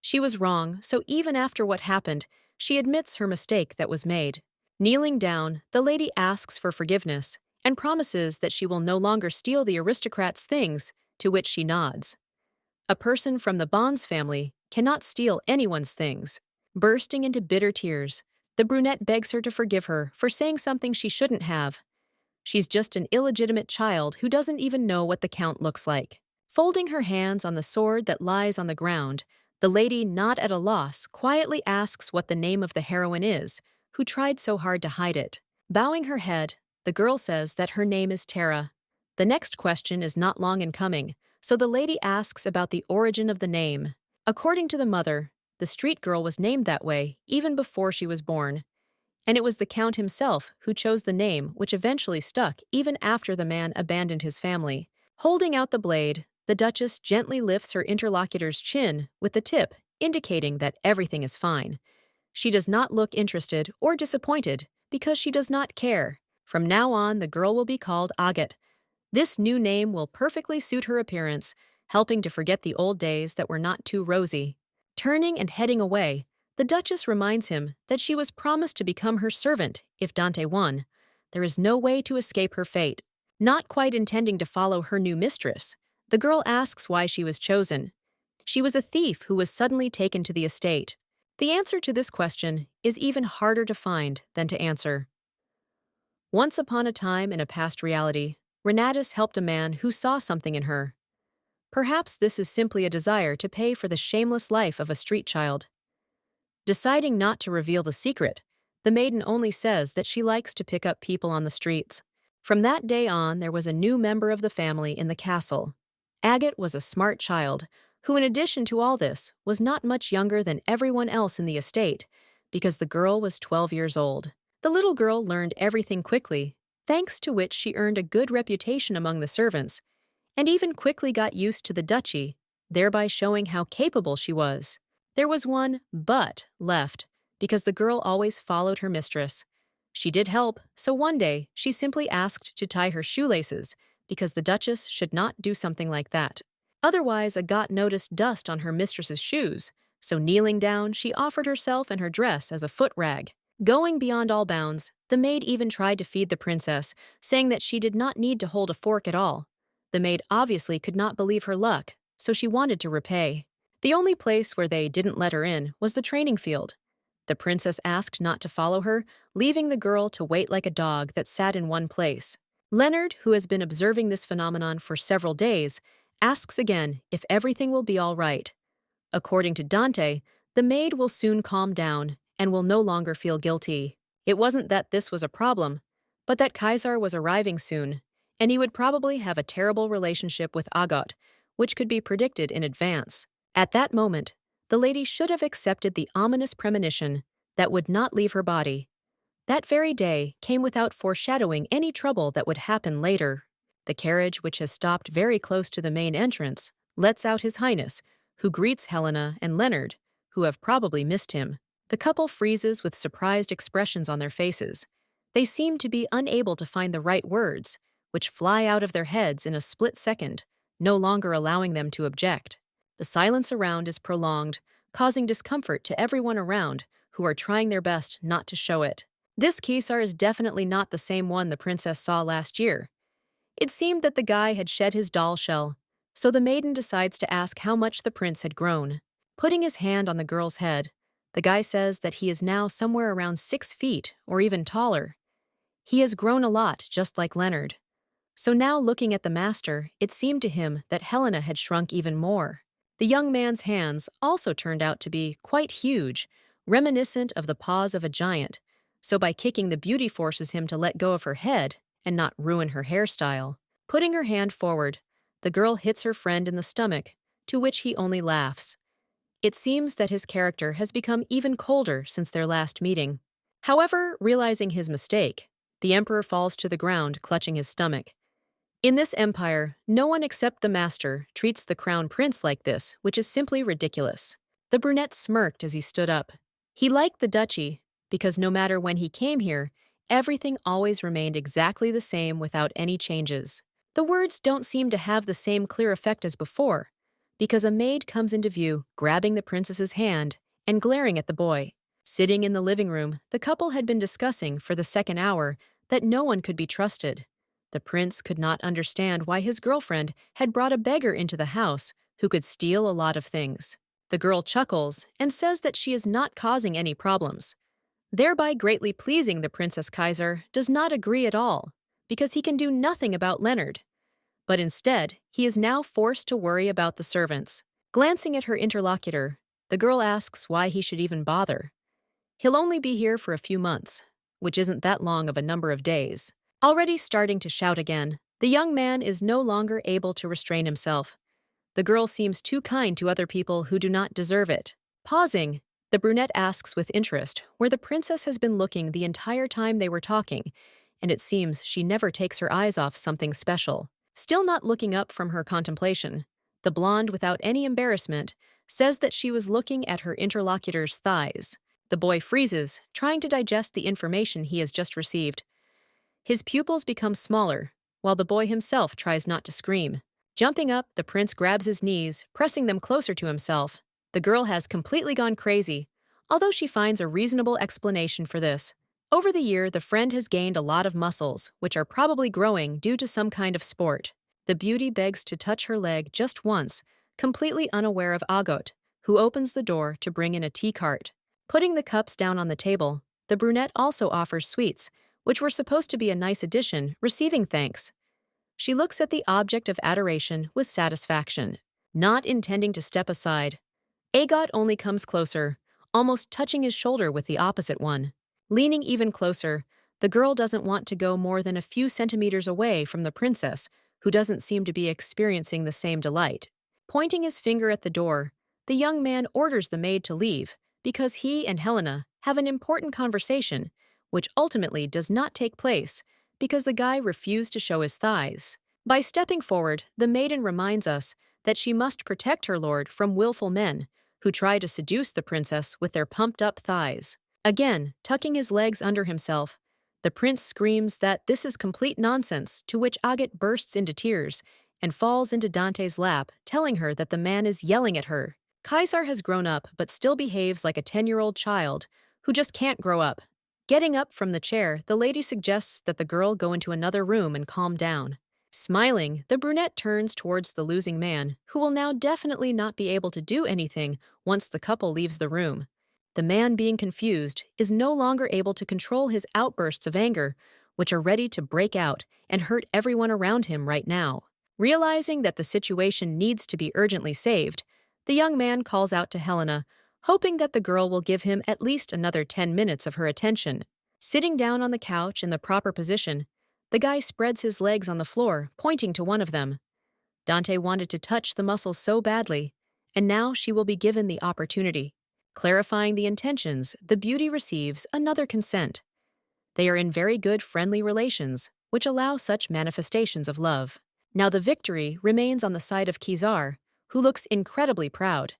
She was wrong, so even after what happened, she admits her mistake that was made. Kneeling down, the lady asks for forgiveness and promises that she will no longer steal the aristocrat's things, to which she nods. A person from the Bonds family cannot steal anyone's things. Bursting into bitter tears, the brunette begs her to forgive her for saying something she shouldn't have. She's just an illegitimate child who doesn't even know what the count looks like. Folding her hands on the sword that lies on the ground, the lady, not at a loss, quietly asks what the name of the heroine is, who tried so hard to hide it. Bowing her head, the girl says that her name is Tara. The next question is not long in coming, so the lady asks about the origin of the name. According to the mother, the street girl was named that way even before she was born. And it was the Count himself who chose the name, which eventually stuck even after the man abandoned his family. Holding out the blade, the Duchess gently lifts her interlocutor's chin with the tip, indicating that everything is fine. She does not look interested or disappointed because she does not care. From now on, the girl will be called Agat. This new name will perfectly suit her appearance, helping to forget the old days that were not too rosy. Turning and heading away, the Duchess reminds him that she was promised to become her servant if Dante won. There is no way to escape her fate. Not quite intending to follow her new mistress, the girl asks why she was chosen. She was a thief who was suddenly taken to the estate. The answer to this question is even harder to find than to answer. Once upon a time in a past reality, Renatus helped a man who saw something in her. Perhaps this is simply a desire to pay for the shameless life of a street child. Deciding not to reveal the secret, the maiden only says that she likes to pick up people on the streets. From that day on, there was a new member of the family in the castle. Agat was a smart child, who in addition to all this, was not much younger than everyone else in the estate, because the girl was 12 years old. The little girl learned everything quickly, thanks to which she earned a good reputation among the servants, and even quickly got used to the duchy, thereby showing how capable she was. There was one but left, because the girl always followed her mistress. She did help, so one day she simply asked to tie her shoelaces, because the Duchess should not do something like that. Otherwise, Agat noticed dust on her mistress's shoes, so kneeling down, she offered herself and her dress as a foot rag. Going beyond all bounds, the maid even tried to feed the princess, saying that she did not need to hold a fork at all. The maid obviously could not believe her luck, so she wanted to repay. The only place where they didn't let her in was the training field. The princess asked not to follow her, leaving the girl to wait like a dog that sat in one place. Leonard, who has been observing this phenomenon for several days, asks again if everything will be all right. According to Dante, the maid will soon calm down and will no longer feel guilty. It wasn't that this was a problem, but that Kaiser was arriving soon, and he would probably have a terrible relationship with Agat, which could be predicted in advance. At that moment, the lady should have accepted the ominous premonition that would not leave her body. That very day came without foreshadowing any trouble that would happen later. The carriage, which has stopped very close to the main entrance, lets out His Highness, who greets Helena and Leonard, who have probably missed him. The couple freezes with surprised expressions on their faces. They seem to be unable to find the right words, which fly out of their heads in a split second, no longer allowing them to object. The silence around is prolonged, causing discomfort to everyone around, who are trying their best not to show it. This Kaiser is definitely not the same one the princess saw last year. It seemed that the guy had shed his doll shell, so the maiden decides to ask how much the prince had grown. Putting his hand on the girl's head, the guy says that he is now somewhere around 6 feet or even taller. He has grown a lot, just like Leonard. So now looking at the master, it seemed to him that Helena had shrunk even more. The young man's hands also turned out to be quite huge, reminiscent of the paws of a giant, so by kicking the beauty forces him to let go of her head and not ruin her hairstyle. Putting her hand forward, the girl hits her friend in the stomach, to which he only laughs. It seems that his character has become even colder since their last meeting. However, realizing his mistake, the emperor falls to the ground, clutching his stomach. In this empire, no one except the master treats the crown prince like this, which is simply ridiculous. The brunette smirked as he stood up. He liked the duchy, because no matter when he came here, everything always remained exactly the same without any changes. The words don't seem to have the same clear effect as before, because a maid comes into view, grabbing the princess's hand and glaring at the boy. Sitting in the living room, the couple had been discussing for the second hour that no one could be trusted. The prince could not understand why his girlfriend had brought a beggar into the house who could steal a lot of things. The girl chuckles and says that she is not causing any problems. Thereby greatly pleasing the Princess Kaiser does not agree at all, because he can do nothing about Leonard. But instead, he is now forced to worry about the servants. Glancing at her interlocutor, the girl asks why he should even bother. He'll only be here for a few months, which isn't that long of a number of days. Already starting to shout again, the young man is no longer able to restrain himself. The girl seems too kind to other people who do not deserve it. Pausing, the brunette asks with interest where the princess has been looking the entire time they were talking, and it seems she never takes her eyes off something special. Still not looking up from her contemplation, the blonde, without any embarrassment, says that she was looking at her interlocutor's thighs. The boy freezes, trying to digest the information he has just received. His pupils become smaller, while the boy himself tries not to scream. Jumping up, the prince grabs his knees, pressing them closer to himself. The girl has completely gone crazy, although she finds a reasonable explanation for this. Over the year, the friend has gained a lot of muscles, which are probably growing due to some kind of sport. The beauty begs to touch her leg just once, completely unaware of Agot, who opens the door to bring in a tea cart. Putting the cups down on the table, the brunette also offers sweets, which were supposed to be a nice addition, receiving thanks. She looks at the object of adoration with satisfaction, not intending to step aside. Agot only comes closer, almost touching his shoulder with the opposite one. Leaning even closer, the girl doesn't want to go more than a few centimeters away from the princess, who doesn't seem to be experiencing the same delight. Pointing his finger at the door, the young man orders the maid to leave, because he and Helena have an important conversation, which ultimately does not take place because the guy refused to show his thighs. By stepping forward, the maiden reminds us that she must protect her lord from willful men who try to seduce the princess with their pumped-up thighs. Again, tucking his legs under himself, the prince screams that this is complete nonsense, to which Agot bursts into tears and falls into Dante's lap, telling her that the man is yelling at her. Kaiser has grown up but still behaves like a 10-year-old child who just can't grow up. Getting up from the chair, the lady suggests that the girl go into another room and calm down. Smiling, the brunette turns towards the losing man, who will now definitely not be able to do anything once the couple leaves the room. The man, being confused, is no longer able to control his outbursts of anger, which are ready to break out and hurt everyone around him right now. Realizing that the situation needs to be urgently saved, the young man calls out to Helena, hoping that the girl will give him at least another 10 minutes of her attention. Sitting down on the couch in the proper position, the guy spreads his legs on the floor, pointing to one of them. Dante wanted to touch the muscles so badly, and now she will be given the opportunity. Clarifying the intentions, the beauty receives another consent. They are in very good friendly relations, which allow such manifestations of love. Now the victory remains on the side of Kaiser, who looks incredibly proud.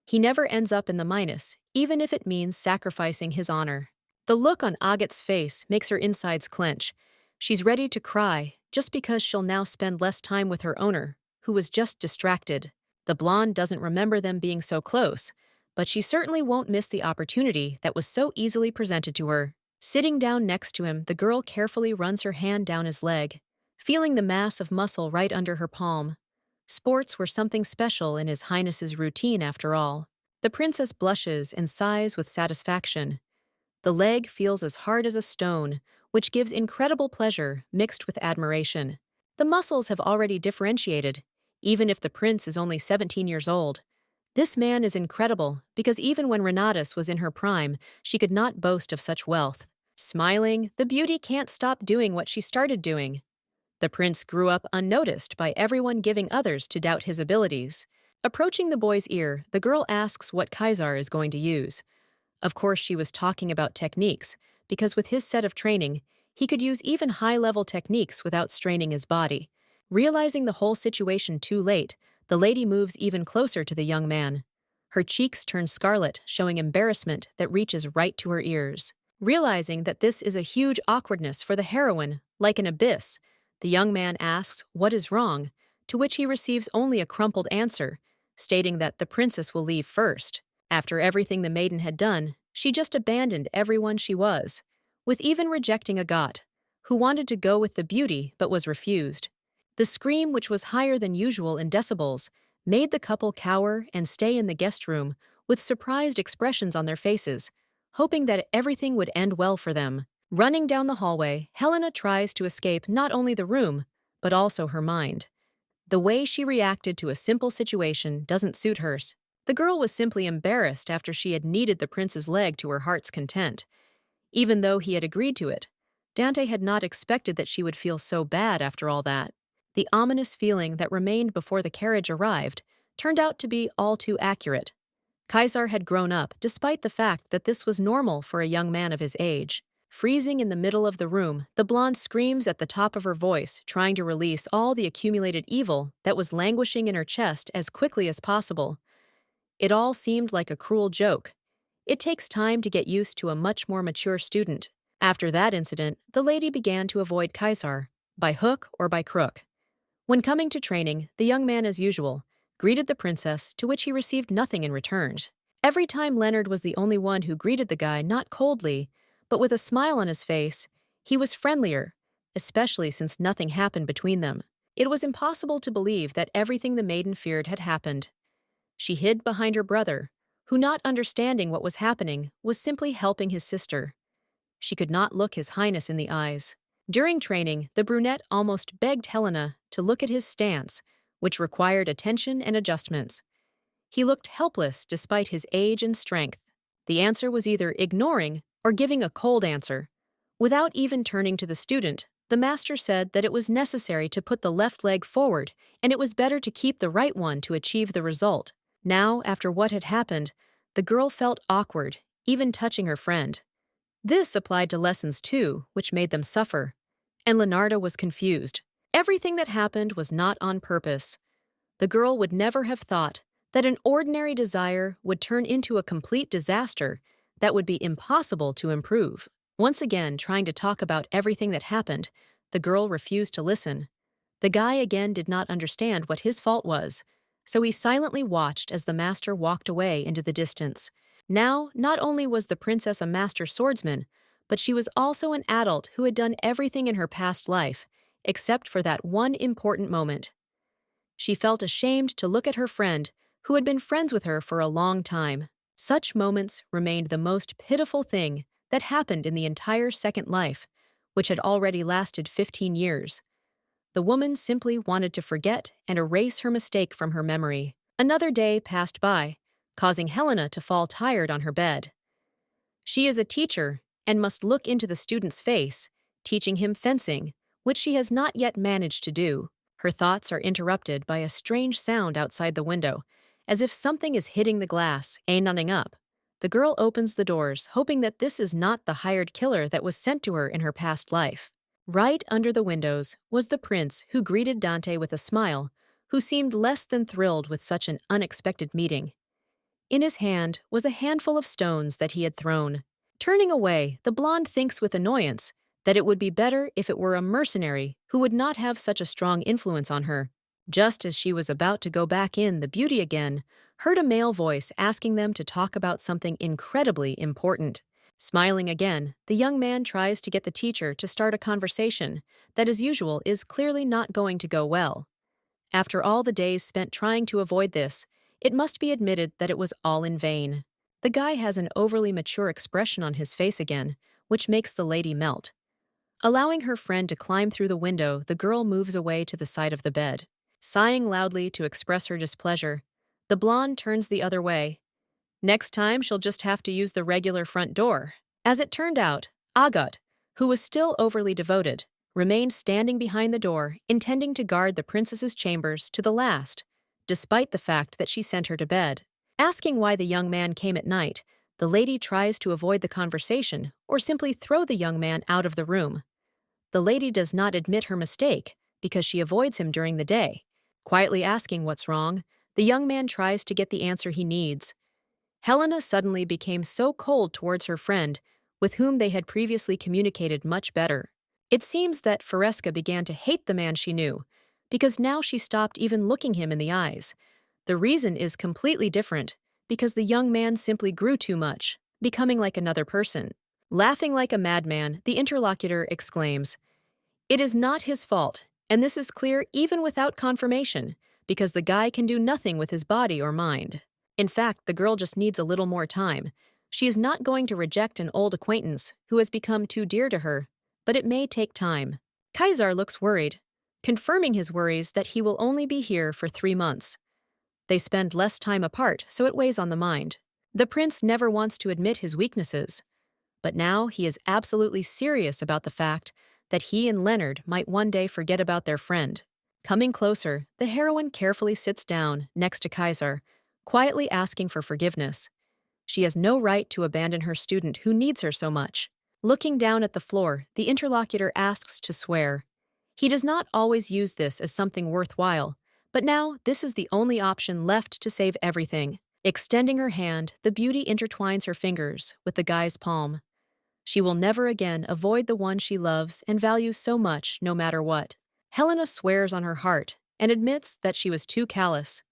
He never ends up in the minus, even if it means sacrificing his honor. The look on Agot's face makes her insides clench. She's ready to cry, just because she'll now spend less time with her owner, who was just distracted. The blonde doesn't remember them being so close, but she certainly won't miss the opportunity that was so easily presented to her. Sitting down next to him, the girl carefully runs her hand down his leg, feeling the mass of muscle right under her palm. Sports were something special in His Highness's routine after all. The princess blushes and sighs with satisfaction. The leg feels as hard as a stone, which gives incredible pleasure mixed with admiration. The muscles have already differentiated, even if the prince is only 17 years old. This man is incredible because even when Renatus was in her prime, she could not boast of such wealth. Smiling, the beauty can't stop doing what she started doing. The prince grew up unnoticed by everyone, giving others to doubt his abilities. Approaching the boy's ear, the girl asks what Kaiser is going to use. Of course, she was talking about techniques, because with his set of training, he could use even high-level techniques without straining his body. Realizing the whole situation too late, the lady moves even closer to the young man. Her cheeks turn scarlet, showing embarrassment that reaches right to her ears. Realizing that this is a huge awkwardness for the heroine, like an abyss, the young man asks what is wrong, to which he receives only a crumpled answer, stating that the princess will leave first. After everything the maiden had done, she just abandoned everyone she was, with even rejecting Agot, who wanted to go with the beauty but was refused. The scream, which was higher than usual in decibels, made the couple cower and stay in the guest room with surprised expressions on their faces, hoping that everything would end well for them. Running down the hallway, Helena tries to escape not only the room, but also her mind. The way she reacted to a simple situation doesn't suit hers. The girl was simply embarrassed after she had kneaded the prince's leg to her heart's content. Even though he had agreed to it, Dante had not expected that she would feel so bad after all that. The ominous feeling that remained before the carriage arrived turned out to be all too accurate. Kaiser had grown up despite the fact that this was normal for a young man of his age. Freezing in the middle of the room, the blonde screams at the top of her voice, trying to release all the accumulated evil that was languishing in her chest as quickly as possible. It all seemed like a cruel joke. It takes time to get used to a much more mature student. After that incident, the lady began to avoid Kaiser, by hook or by crook. When coming to training, the young man, as usual, greeted the princess, to which he received nothing in return. Every time Leonard was the only one who greeted the guy not coldly, but with a smile on his face, he was friendlier, especially since nothing happened between them. It was impossible to believe that everything the maiden feared had happened. She hid behind her brother, who, not understanding what was happening, was simply helping his sister. She could not look His Highness in the eyes. During training, the brunette almost begged Helena to look at his stance, which required attention and adjustments. He looked helpless despite his age and strength. The answer was either ignoring or giving a cold answer. Without even turning to the student, the master said that it was necessary to put the left leg forward and it was better to keep the right one to achieve the result. Now, after what had happened, the girl felt awkward, even touching her friend. This applied to lessons too, which made them suffer. And Leonardo was confused. Everything that happened was not on purpose. The girl would never have thought that an ordinary desire would turn into a complete disaster that would be impossible to improve. Once again, trying to talk about everything that happened, the girl refused to listen. The guy again did not understand what his fault was, so he silently watched as the master walked away into the distance. Now, not only was the princess a master swordsman, but she was also an adult who had done everything in her past life, except for that one important moment. She felt ashamed to look at her friend, who had been friends with her for a long time. Such moments remained the most pitiful thing that happened in the entire second life, which had already lasted 15 years. The woman simply wanted to forget and erase her mistake from her memory. Another day passed by, causing Helena to fall tired on her bed. She is a teacher and must look into the student's face, teaching him fencing, which she has not yet managed to do. Her thoughts are interrupted by a strange sound outside the window, as if something is hitting the glass, nodding up. The girl opens the doors, hoping that this is not the hired killer that was sent to her in her past life. Right under the windows was the prince, who greeted Dante with a smile, who seemed less than thrilled with such an unexpected meeting. In his hand was a handful of stones that he had thrown. Turning away, the blonde thinks with annoyance that it would be better if it were a mercenary who would not have such a strong influence on her. Just as she was about to go back in, the beauty again heard a male voice asking them to talk about something incredibly important. Smiling again, the young man tries to get the teacher to start a conversation that, as usual, is clearly not going to go well. After all the days spent trying to avoid this, it must be admitted that it was all in vain. The guy has an overly mature expression on his face again, which makes the lady melt. Allowing her friend to climb through the window, the girl moves away to the side of the bed. Sighing loudly to express her displeasure, the blonde turns the other way. Next time, she'll just have to use the regular front door. As it turned out, Agat, who was still overly devoted, remained standing behind the door, intending to guard the princess's chambers to the last, despite the fact that she sent her to bed. Asking why the young man came at night, the lady tries to avoid the conversation or simply throw the young man out of the room. The lady does not admit her mistake because she avoids him during the day. Quietly asking what's wrong, the young man tries to get the answer he needs. Helena suddenly became so cold towards her friend, with whom they had previously communicated much better. It seems that Faresca began to hate the man she knew, because now she stopped even looking him in the eyes. The reason is completely different, because the young man simply grew too much, becoming like another person. Laughing like a madman, the interlocutor exclaims, "It is not his fault, and this is clear even without confirmation, because the guy can do nothing with his body or mind. In fact, the girl just needs a little more time. She is not going to reject an old acquaintance who has become too dear to her, but it may take time. Kaiser looks worried, confirming his worries that he will only be here for 3 months. They spend less time apart, so it weighs on the mind. The prince never wants to admit his weaknesses, but now he is absolutely serious about the fact that he and Leonard might one day forget about their friend. Coming closer, the heroine carefully sits down next to Kaiser, quietly asking for forgiveness. She has no right to abandon her student who needs her so much. Looking down at the floor, the interlocutor asks to swear. He does not always use this as something worthwhile, but now this is the only option left to save everything. Extending her hand, the beauty intertwines her fingers with the guy's palm. She will never again avoid the one she loves and values so much, no matter what. Helena swears on her heart and admits that she was too callous.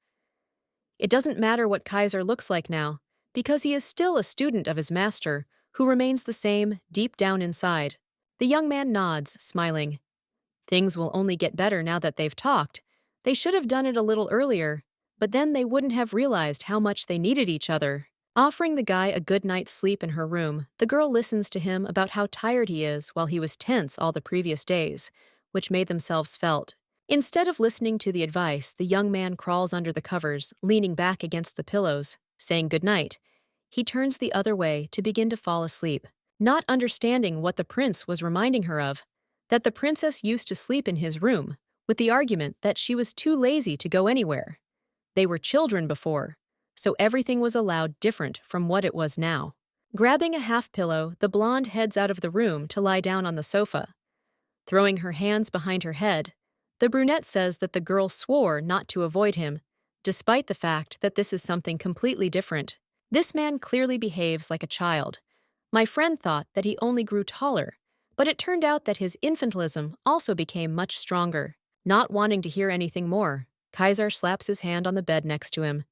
It doesn't matter what Kaiser looks like now, because he is still a student of his master, who remains the same deep down inside. The young man nods, smiling. Things will only get better now that they've talked. They should have done it a little earlier, but then they wouldn't have realized how much they needed each other. Offering the guy a good night's sleep in her room, the girl listens to him about how tired he is while he was tense all the previous days, which made themselves felt. Instead of listening to the advice, the young man crawls under the covers, leaning back against the pillows, saying goodnight. He turns the other way to begin to fall asleep, not understanding what the prince was reminding her of, that the princess used to sleep in his room, with the argument that she was too lazy to go anywhere. They were children before, so everything was allowed different from what it was now. Grabbing a half pillow, the blonde heads out of the room to lie down on the sofa. Throwing her hands behind her head, the brunette says that the girl swore not to avoid him, despite the fact that this is something completely different. This man clearly behaves like a child. My friend thought that he only grew taller, but it turned out that his infantilism also became much stronger. Not wanting to hear anything more, Kaiser slaps his hand on the bed next to him.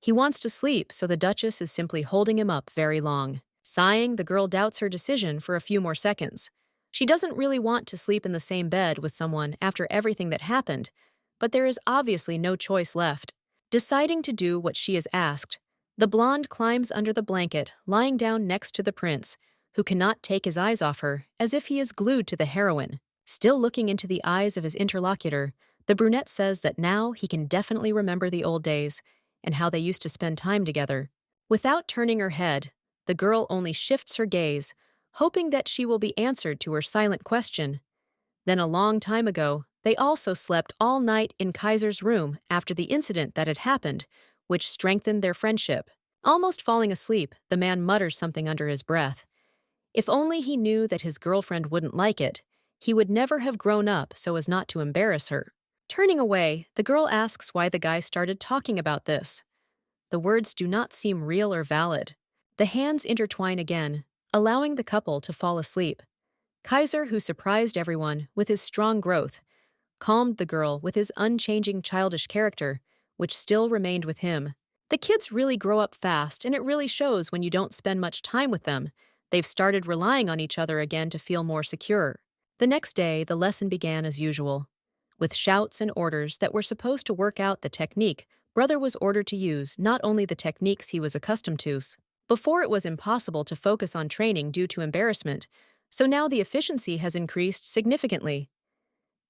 He wants to sleep, so the Duchess is simply holding him up very long. Sighing, the girl doubts her decision for a few more seconds. She doesn't really want to sleep in the same bed with someone after everything that happened, but there is obviously no choice left. Deciding to do what she is asked, the blonde climbs under the blanket, lying down next to the prince, who cannot take his eyes off her, as if he is glued to the heroine. Still looking into the eyes of his interlocutor, the brunette says that now he can definitely remember the old days and how they used to spend time together. Without turning her head, the girl only shifts her gaze, hoping that she will be answered to her silent question. Then a long time ago, they also slept all night in Kaiser's room after the incident that had happened, which strengthened their friendship. Almost falling asleep, the man mutters something under his breath. If only he knew that his girlfriend wouldn't like it, he would never have grown up so as not to embarrass her. Turning away, the girl asks why the guy started talking about this. The words do not seem real or valid. The hands intertwine again, allowing the couple to fall asleep. Kaiser, who surprised everyone with his strong growth, calmed the girl with his unchanging childish character, which still remained with him. The kids really grow up fast, and it really shows when you don't spend much time with them. They've started relying on each other again to feel more secure. The next day, the lesson began as usual. With shouts and orders that were supposed to work out the technique, Brother was ordered to use not only the techniques he was accustomed to. Before it was impossible to focus on training due to embarrassment, so now the efficiency has increased significantly.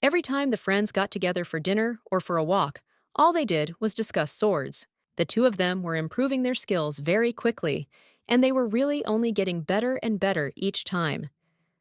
Every time the friends got together for dinner or for a walk, all they did was discuss swords. The two of them were improving their skills very quickly, and they were really only getting better and better each time.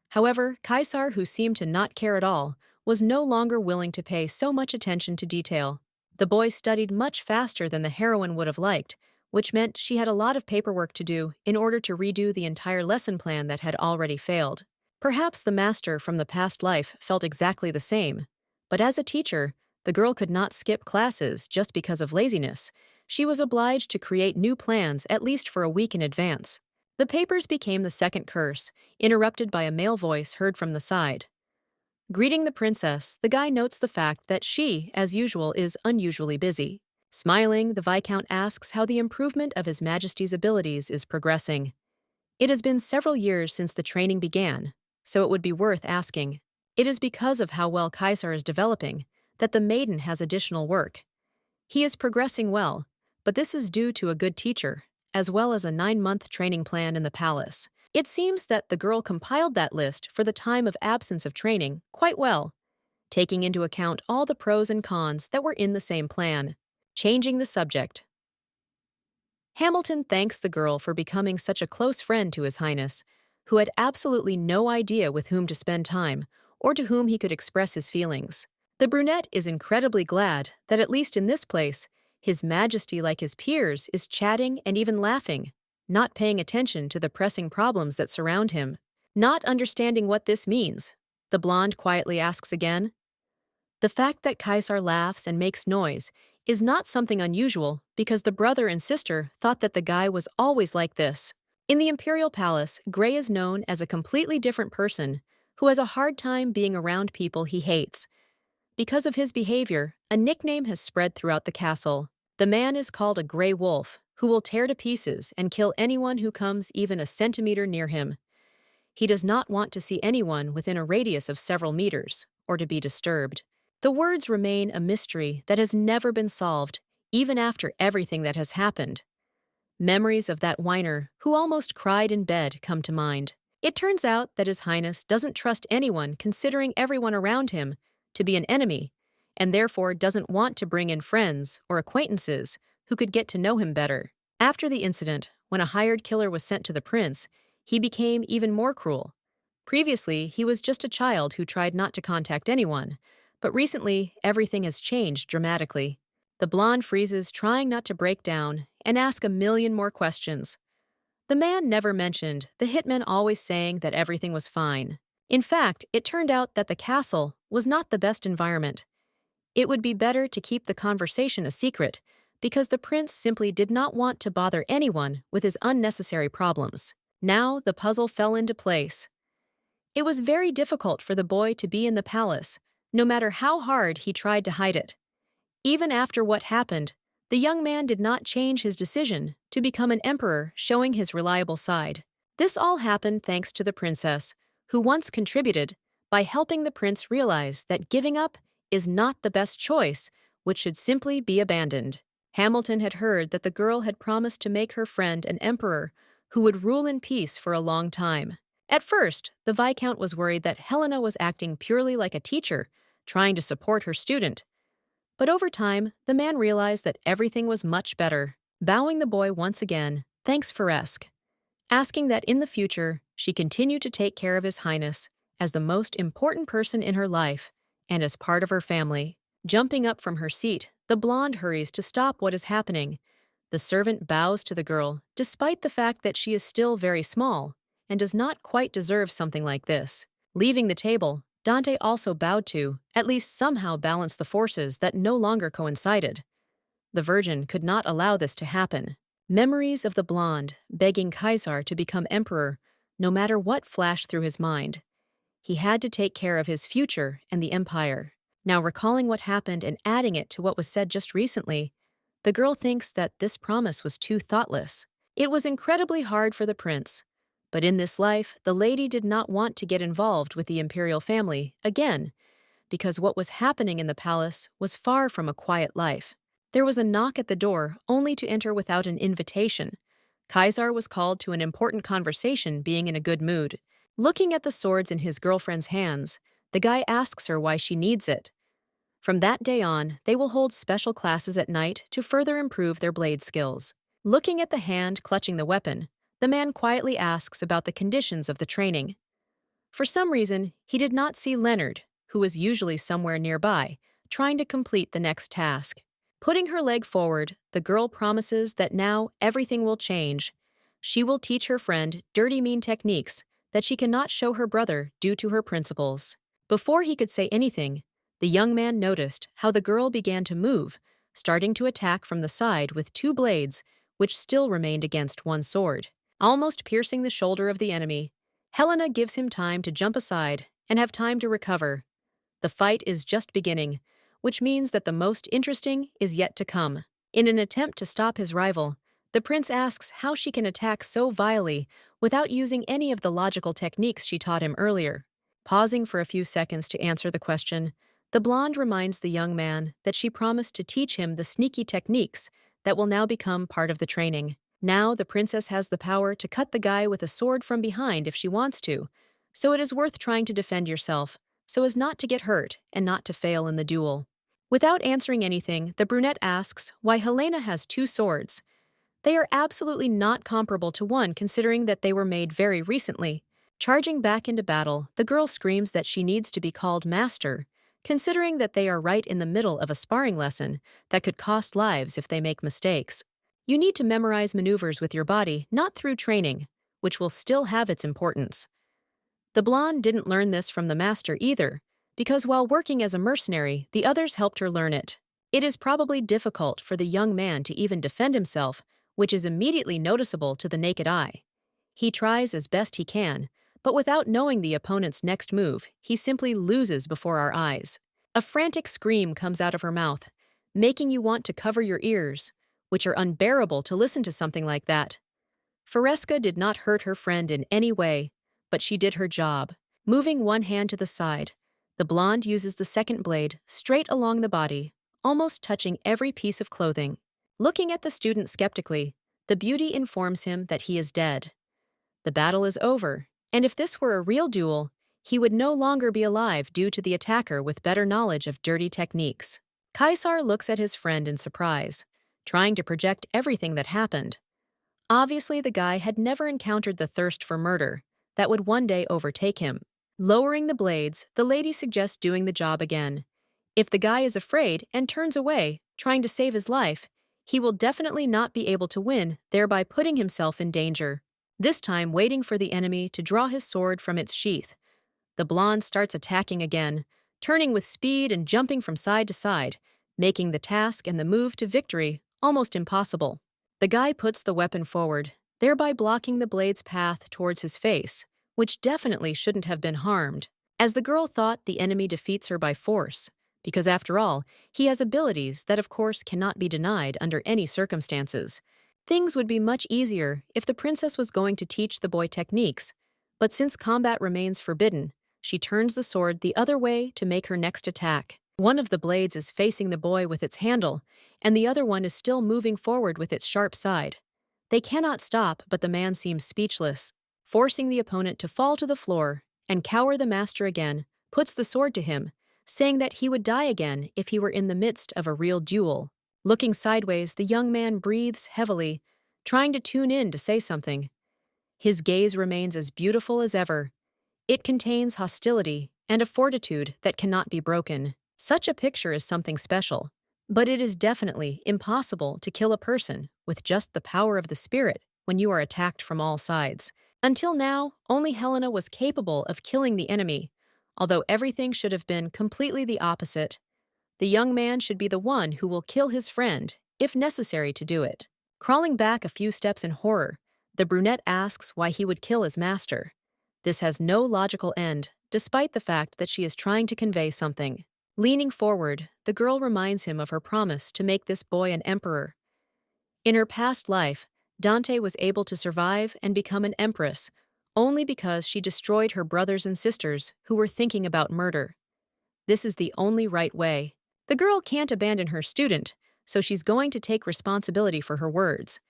However, Kaiser, who seemed to not care at all, was no longer willing to pay so much attention to detail. The boy studied much faster than the heroine would have liked, which meant she had a lot of paperwork to do in order to redo the entire lesson plan that had already failed. Perhaps the master from the past life felt exactly the same, but as a teacher, the girl could not skip classes just because of laziness. She was obliged to create new plans at least for a week in advance. The papers became the second curse, interrupted by a male voice heard from the side. Greeting the princess, the guy notes the fact that she, as usual, is unusually busy. Smiling, the Viscount asks how the improvement of His Majesty's abilities is progressing. It has been several years since the training began, so it would be worth asking. It is because of how well Kaiser is developing that the maiden has additional work. He is progressing well, but this is due to a good teacher, as well as a 9-month training plan in the palace. It seems that the girl compiled that list for the time of absence of training quite well, taking into account all the pros and cons that were in the same plan. Changing the subject. Hamilton thanks the girl for becoming such a close friend to His Highness, who had absolutely no idea with whom to spend time or to whom he could express his feelings. The brunette is incredibly glad that at least in this place, His Majesty, like his peers, is chatting and even laughing, not paying attention to the pressing problems that surround him. Not understanding what this means, the blonde quietly asks again. The fact that Kaiser laughs and makes noise is not something unusual because the brother and sister thought that the guy was always like this. In the Imperial Palace, Gray is known as a completely different person who has a hard time being around people he hates. Because of his behavior, a nickname has spread throughout the castle. The man is called a Gray Wolf, who will tear to pieces and kill anyone who comes even a centimeter near him. He does not want to see anyone within a radius of several meters, or to be disturbed. The words remain a mystery that has never been solved, even after everything that has happened. Memories of that whiner who almost cried in bed come to mind. It turns out that His Highness doesn't trust anyone, considering everyone around him to be an enemy, and therefore doesn't want to bring in friends or acquaintances who could get to know him better. After the incident, when a hired killer was sent to the prince, he became even more cruel. Previously, he was just a child who tried not to contact anyone, but recently, everything has changed dramatically. The blonde freezes, trying not to break down, and ask a million more questions. The man never mentioned the hitman always saying that everything was fine. In fact, it turned out that the castle was not the best environment. It would be better to keep the conversation a secret, because the prince simply did not want to bother anyone with his unnecessary problems. Now the puzzle fell into place. It was very difficult for the boy to be in the palace, no matter how hard he tried to hide it. Even after what happened, the young man did not change his decision to become an emperor, showing his reliable side. This all happened thanks to the princess, who once contributed by helping the prince realize that giving up is not the best choice, which should simply be abandoned. Hamilton had heard that the girl had promised to make her friend an emperor who would rule in peace for a long time. At first, the Viscount was worried that Helena was acting purely like a teacher, trying to support her student. But over time, the man realized that everything was much better, bowing the boy once again, thanks for asking that in the future, she continue to take care of His Highness as the most important person in her life and as part of her family. Jumping up from her seat, the blonde hurries to stop what is happening. The servant bows to the girl, despite the fact that she is still very small and does not quite deserve something like this. Leaving the table, Dante also bowed to, at least somehow balance the forces that no longer coincided. The Virgin could not allow this to happen. Memories of the blonde begging Kaiser to become emperor, no matter what flashed through his mind. He had to take care of his future and the empire. Now recalling what happened and adding it to what was said just recently, the girl thinks that this promise was too thoughtless. It was incredibly hard for the prince. But in this life, the lady did not want to get involved with the imperial family again, because what was happening in the palace was far from a quiet life. There was a knock at the door, only to enter without an invitation. Kaiser was called to an important conversation, being in a good mood. Looking at the swords in his girlfriend's hands, the guy asks her why she needs it. From that day on, they will hold special classes at night to further improve their blade skills. Looking at the hand clutching the weapon, the man quietly asks about the conditions of the training. For some reason, he did not see Leonard, who was usually somewhere nearby, trying to complete the next task. Putting her leg forward, the girl promises that now everything will change. She will teach her friend dirty mean techniques that she cannot show her brother due to her principles. Before he could say anything, the young man noticed how the girl began to move, starting to attack from the side with 2 blades, which still remained against 1 sword. Almost piercing the shoulder of the enemy, Helena gives him time to jump aside and have time to recover. The fight is just beginning, which means that the most interesting is yet to come. In an attempt to stop his rival, the prince asks how she can attack so vilely without using any of the logical techniques she taught him earlier. Pausing for a few seconds to answer the question, The blonde reminds the young man that she promised to teach him the sneaky techniques that will now become part of the training. Now the princess has the power to cut the guy with a sword from behind if she wants to, so it is worth trying to defend yourself, so as not to get hurt and not to fail in the duel. Without answering anything, the brunette asks why Helena has two swords. They are absolutely not comparable to one considering that they were made very recently. Charging back into battle, the girl screams that she needs to be called master, considering that they are right in the middle of a sparring lesson that could cost lives if they make mistakes. You need to memorize maneuvers with your body, not through training, which will still have its importance. The blonde didn't learn this from the master either, because while working as a mercenary, the others helped her learn it. It is probably difficult for the young man to even defend himself, which is immediately noticeable to the naked eye. He tries as best he can, but without knowing the opponent's next move, he simply loses before our eyes. A frantic scream comes out of her mouth, making you want to cover your ears, which are unbearable to listen to something like that. Faresca did not hurt her friend in any way, but she did her job. Moving one hand to the side, the blonde uses the second blade straight along the body, almost touching every piece of clothing. Looking at the student skeptically, the beauty informs him that he is dead. The battle is over, and if this were a real duel, he would no longer be alive due to the attacker with better knowledge of dirty techniques. Kaiser looks at his friend in surprise, trying to project everything that happened. Obviously, the guy had never encountered the thirst for murder that would one day overtake him. Lowering the blades, the lady suggests doing the job again. If the guy is afraid and turns away, trying to save his life, he will definitely not be able to win, thereby putting himself in danger. This time waiting for the enemy to draw his sword from its sheath. The blonde starts attacking again, turning with speed and jumping from side to side, making the task and the move to victory almost impossible. The guy puts the weapon forward, thereby blocking the blade's path towards his face, which definitely shouldn't have been harmed, as the girl thought the enemy defeats her by force, because after all, he has abilities that of course cannot be denied under any circumstances. Things would be much easier if the princess was going to teach the boy techniques, but since combat remains forbidden, she turns the sword the other way to make her next attack. One of the blades is facing the boy with its handle, and the other one is still moving forward with its sharp side. They cannot stop, but the man seems speechless. Forcing the opponent to fall to the floor and cower, the master again puts the sword to him, saying that he would die again if he were in the midst of a real duel. Looking sideways, the young man breathes heavily, trying to tune in to say something. His gaze remains as beautiful as ever. It contains hostility and a fortitude that cannot be broken. Such a picture is something special, but it is definitely impossible to kill a person with just the power of the spirit when you are attacked from all sides. Until now, only Helena was capable of killing the enemy, although everything should have been completely the opposite. The young man should be the one who will kill his friend, if necessary to do it. Crawling back a few steps in horror, the brunette asks why he would kill his master. This has no logical end, despite the fact that she is trying to convey something. Leaning forward, the girl reminds him of her promise to make this boy an emperor. In her past life, Dante was able to survive and become an empress only because she destroyed her brothers and sisters who were thinking about murder. This is the only right way. The girl can't abandon her student, so she's going to take responsibility for her words.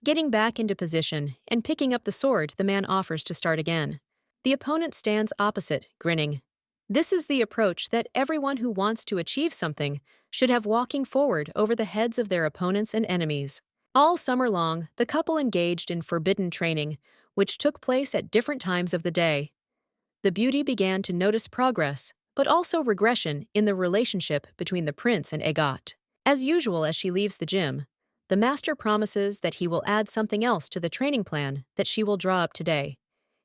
Getting back into position and picking up the sword, the man offers to start again. The opponent stands opposite, grinning. This is the approach that everyone who wants to achieve something should have, walking forward over the heads of their opponents and enemies. All summer long, the couple engaged in forbidden training, which took place at different times of the day. The beauty began to notice progress, but also regression in the relationship between the prince and Agathe. As usual, as she leaves the gym, the master promises that he will add something else to the training plan that she will draw up today.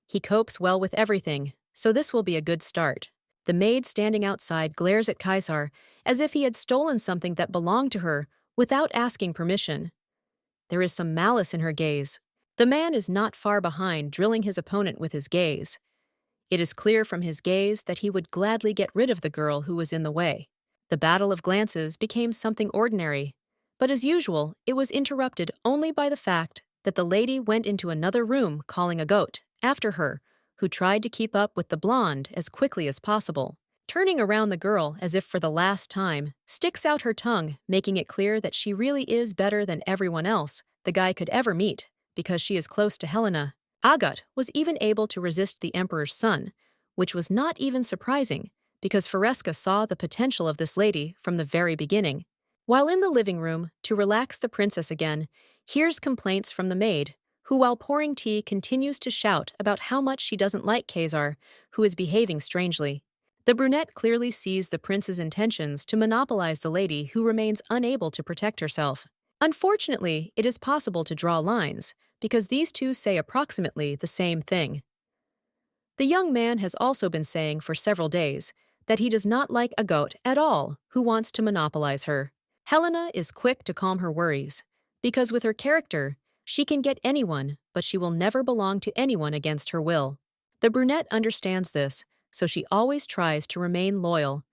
He copes well with everything, so this will be a good start. The maid standing outside glares at Kaiser as if he had stolen something that belonged to her without asking permission. There is some malice in her gaze. The man is not far behind, drilling his opponent with his gaze. It is clear from his gaze that he would gladly get rid of the girl who was in the way. The battle of glances became something ordinary, but as usual, it was interrupted only by the fact that the lady went into another room calling a goat after her, who tried to keep up with the blonde as quickly as possible. turning around the girl as if for the last time, sticks out her tongue, making it clear that she really is better than everyone else the guy could ever meet, because she is close to Helena. Agat was even able to resist the Emperor's son, which was not even surprising, because Fareska saw the potential of this lady from the very beginning. While in the living room, to relax the princess again, hears complaints from the maid, who while pouring tea continues to shout about how much she doesn't like Kaiser, who is behaving strangely. The brunette clearly sees the prince's intentions to monopolize the lady who remains unable to protect herself. Unfortunately, it is possible to draw lines, because these two say approximately the same thing. The young man has also been saying for several days that he does not like a goat at all who wants to monopolize her. Helena is quick to calm her worries, because with her character, she can get anyone, but she will never belong to anyone against her will. The brunette understands this, so she always tries to remain loyal,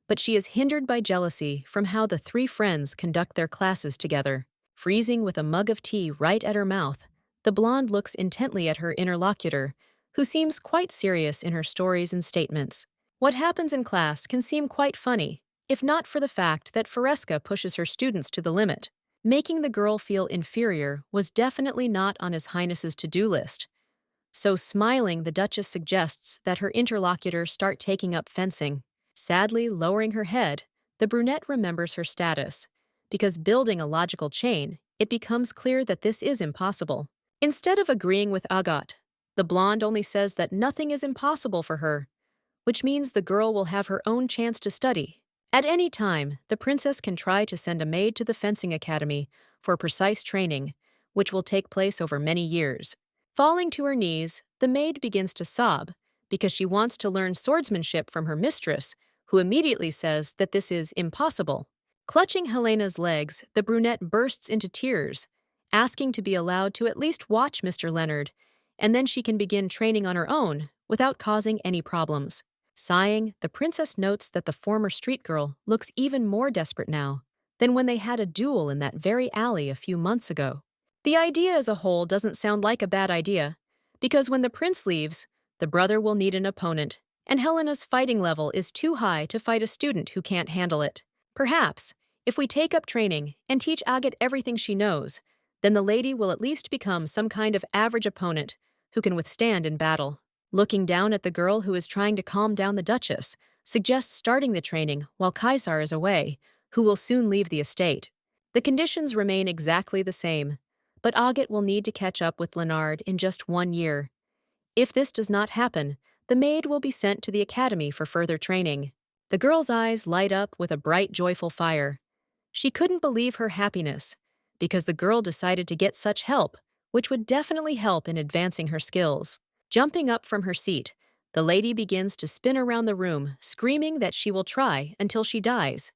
but she is hindered by jealousy from how the three friends conduct their classes together. Freezing with a mug of tea right at her mouth, the blonde looks intently at her interlocutor, who seems quite serious in her stories and statements. What happens in class can seem quite funny, if not for the fact that Fareska pushes her students to the limit. Making the girl feel inferior was definitely not on His Highness's to-do list. So smiling, the Duchess suggests that her interlocutor start taking up fencing. Sadly lowering her head, the brunette remembers her status. Because building a logical chain, it becomes clear that this is impossible. Instead of agreeing with Agat, the blonde only says that nothing is impossible for her, which means the girl will have her own chance to study. At any time, the princess can try to send a maid to the fencing academy for precise training, which will take place over many years. Falling to her knees, the maid begins to sob because she wants to learn swordsmanship from her mistress, who immediately says that this is impossible. Clutching Helena's legs, the brunette bursts into tears, asking to be allowed to at least watch Mr. Leonard, and then she can begin training on her own without causing any problems. Sighing, the princess notes that the former street girl looks even more desperate now than when they had a duel in that very alley a few months ago. The idea as a whole doesn't sound like a bad idea, because when the prince leaves, the brother will need an opponent, and Helena's fighting level is too high to fight a student who can't handle it. Perhaps, if we take up training and teach Agat everything she knows, then the lady will at least become some kind of average opponent who can withstand in battle. Looking down at the girl who is trying to calm down the Duchess, suggests starting the training while Kaiser is away, who will soon leave the estate. The conditions remain exactly the same, but Agat will need to catch up with Leonard in just 1 year. If this does not happen, the maid will be sent to the academy for further training. The girl's eyes light up with a bright, joyful fire. She couldn't believe her happiness, because the girl decided to get such help, which would definitely help in advancing her skills. Jumping up from her seat, the lady begins to spin around the room, screaming that she will try until she dies,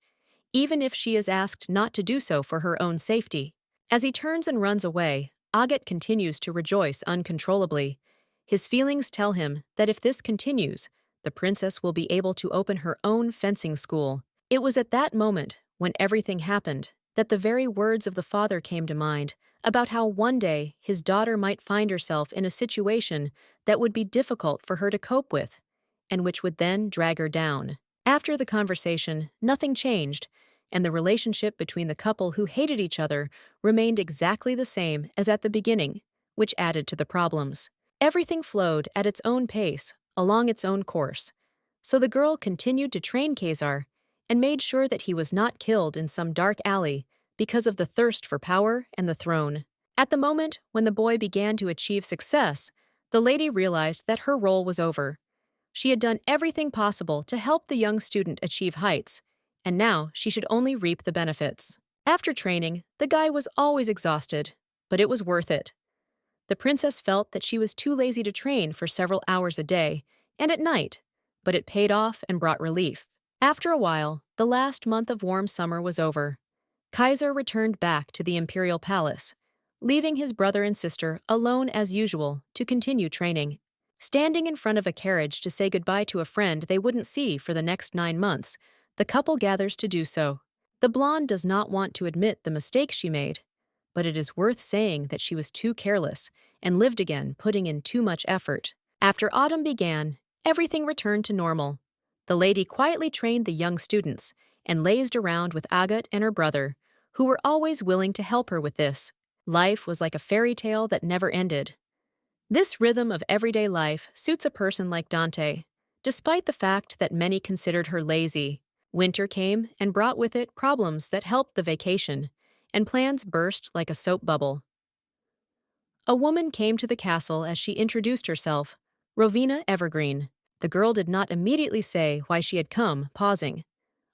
even if she is asked not to do so for her own safety. As he turns and runs away, Agat continues to rejoice uncontrollably. His feelings tell him that if this continues, the princess will be able to open her own fencing school. It was at that moment, when everything happened, that the very words of the father came to mind, about how one day his daughter might find herself in a situation that would be difficult for her to cope with, and which would then drag her down. After the conversation, nothing changed, and the relationship between the couple who hated each other remained exactly the same as at the beginning, which added to the problems. Everything flowed at its own pace, along its own course, so the girl continued to train Kaiser and made sure that he was not killed in some dark alley because of the thirst for power and the throne. At the moment when the boy began to achieve success, the lady realized that her role was over. She had done everything possible to help the young student achieve heights, and now she should only reap the benefits. After training, the guy was always exhausted, but it was worth it. The princess felt that she was too lazy to train for several hours a day and at night, but it paid off and brought relief. After a while, the last month of warm summer was over. Kaiser returned back to the Imperial Palace, leaving his brother and sister alone as usual to continue training. Standing in front of a carriage to say goodbye to a friend they wouldn't see for the next 9 months, the couple gathers to do so. The blonde does not want to admit the mistake she made, but it is worth saying that she was too careless and lived again, putting in too much effort. After autumn began, everything returned to normal. The lady quietly trained the young students and lazed around with Agat and her brother, who were always willing to help her with this. Life was like a fairy tale that never ended. This rhythm of everyday life suits a person like Dante, despite the fact that many considered her lazy. Winter came and brought with it problems that helped the vacation, and plans burst like a soap bubble. A woman came to the castle as she introduced herself, Rowena Evergreen. The girl did not immediately say why she had come, pausing.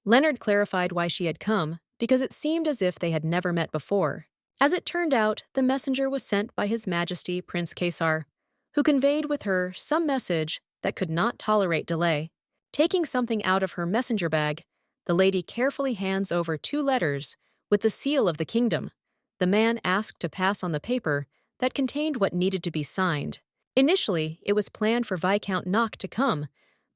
Leonard clarified why she had come, because it seemed as if they had never met before. As it turned out, the messenger was sent by His Majesty Prince Kaiser, who conveyed with her some message that could not tolerate delay. Taking something out of her messenger bag, the lady carefully hands over 2 letters with the seal of the kingdom. The man asked to pass on the paper that contained what needed to be signed. Initially, it was planned for Viscount Knock to come,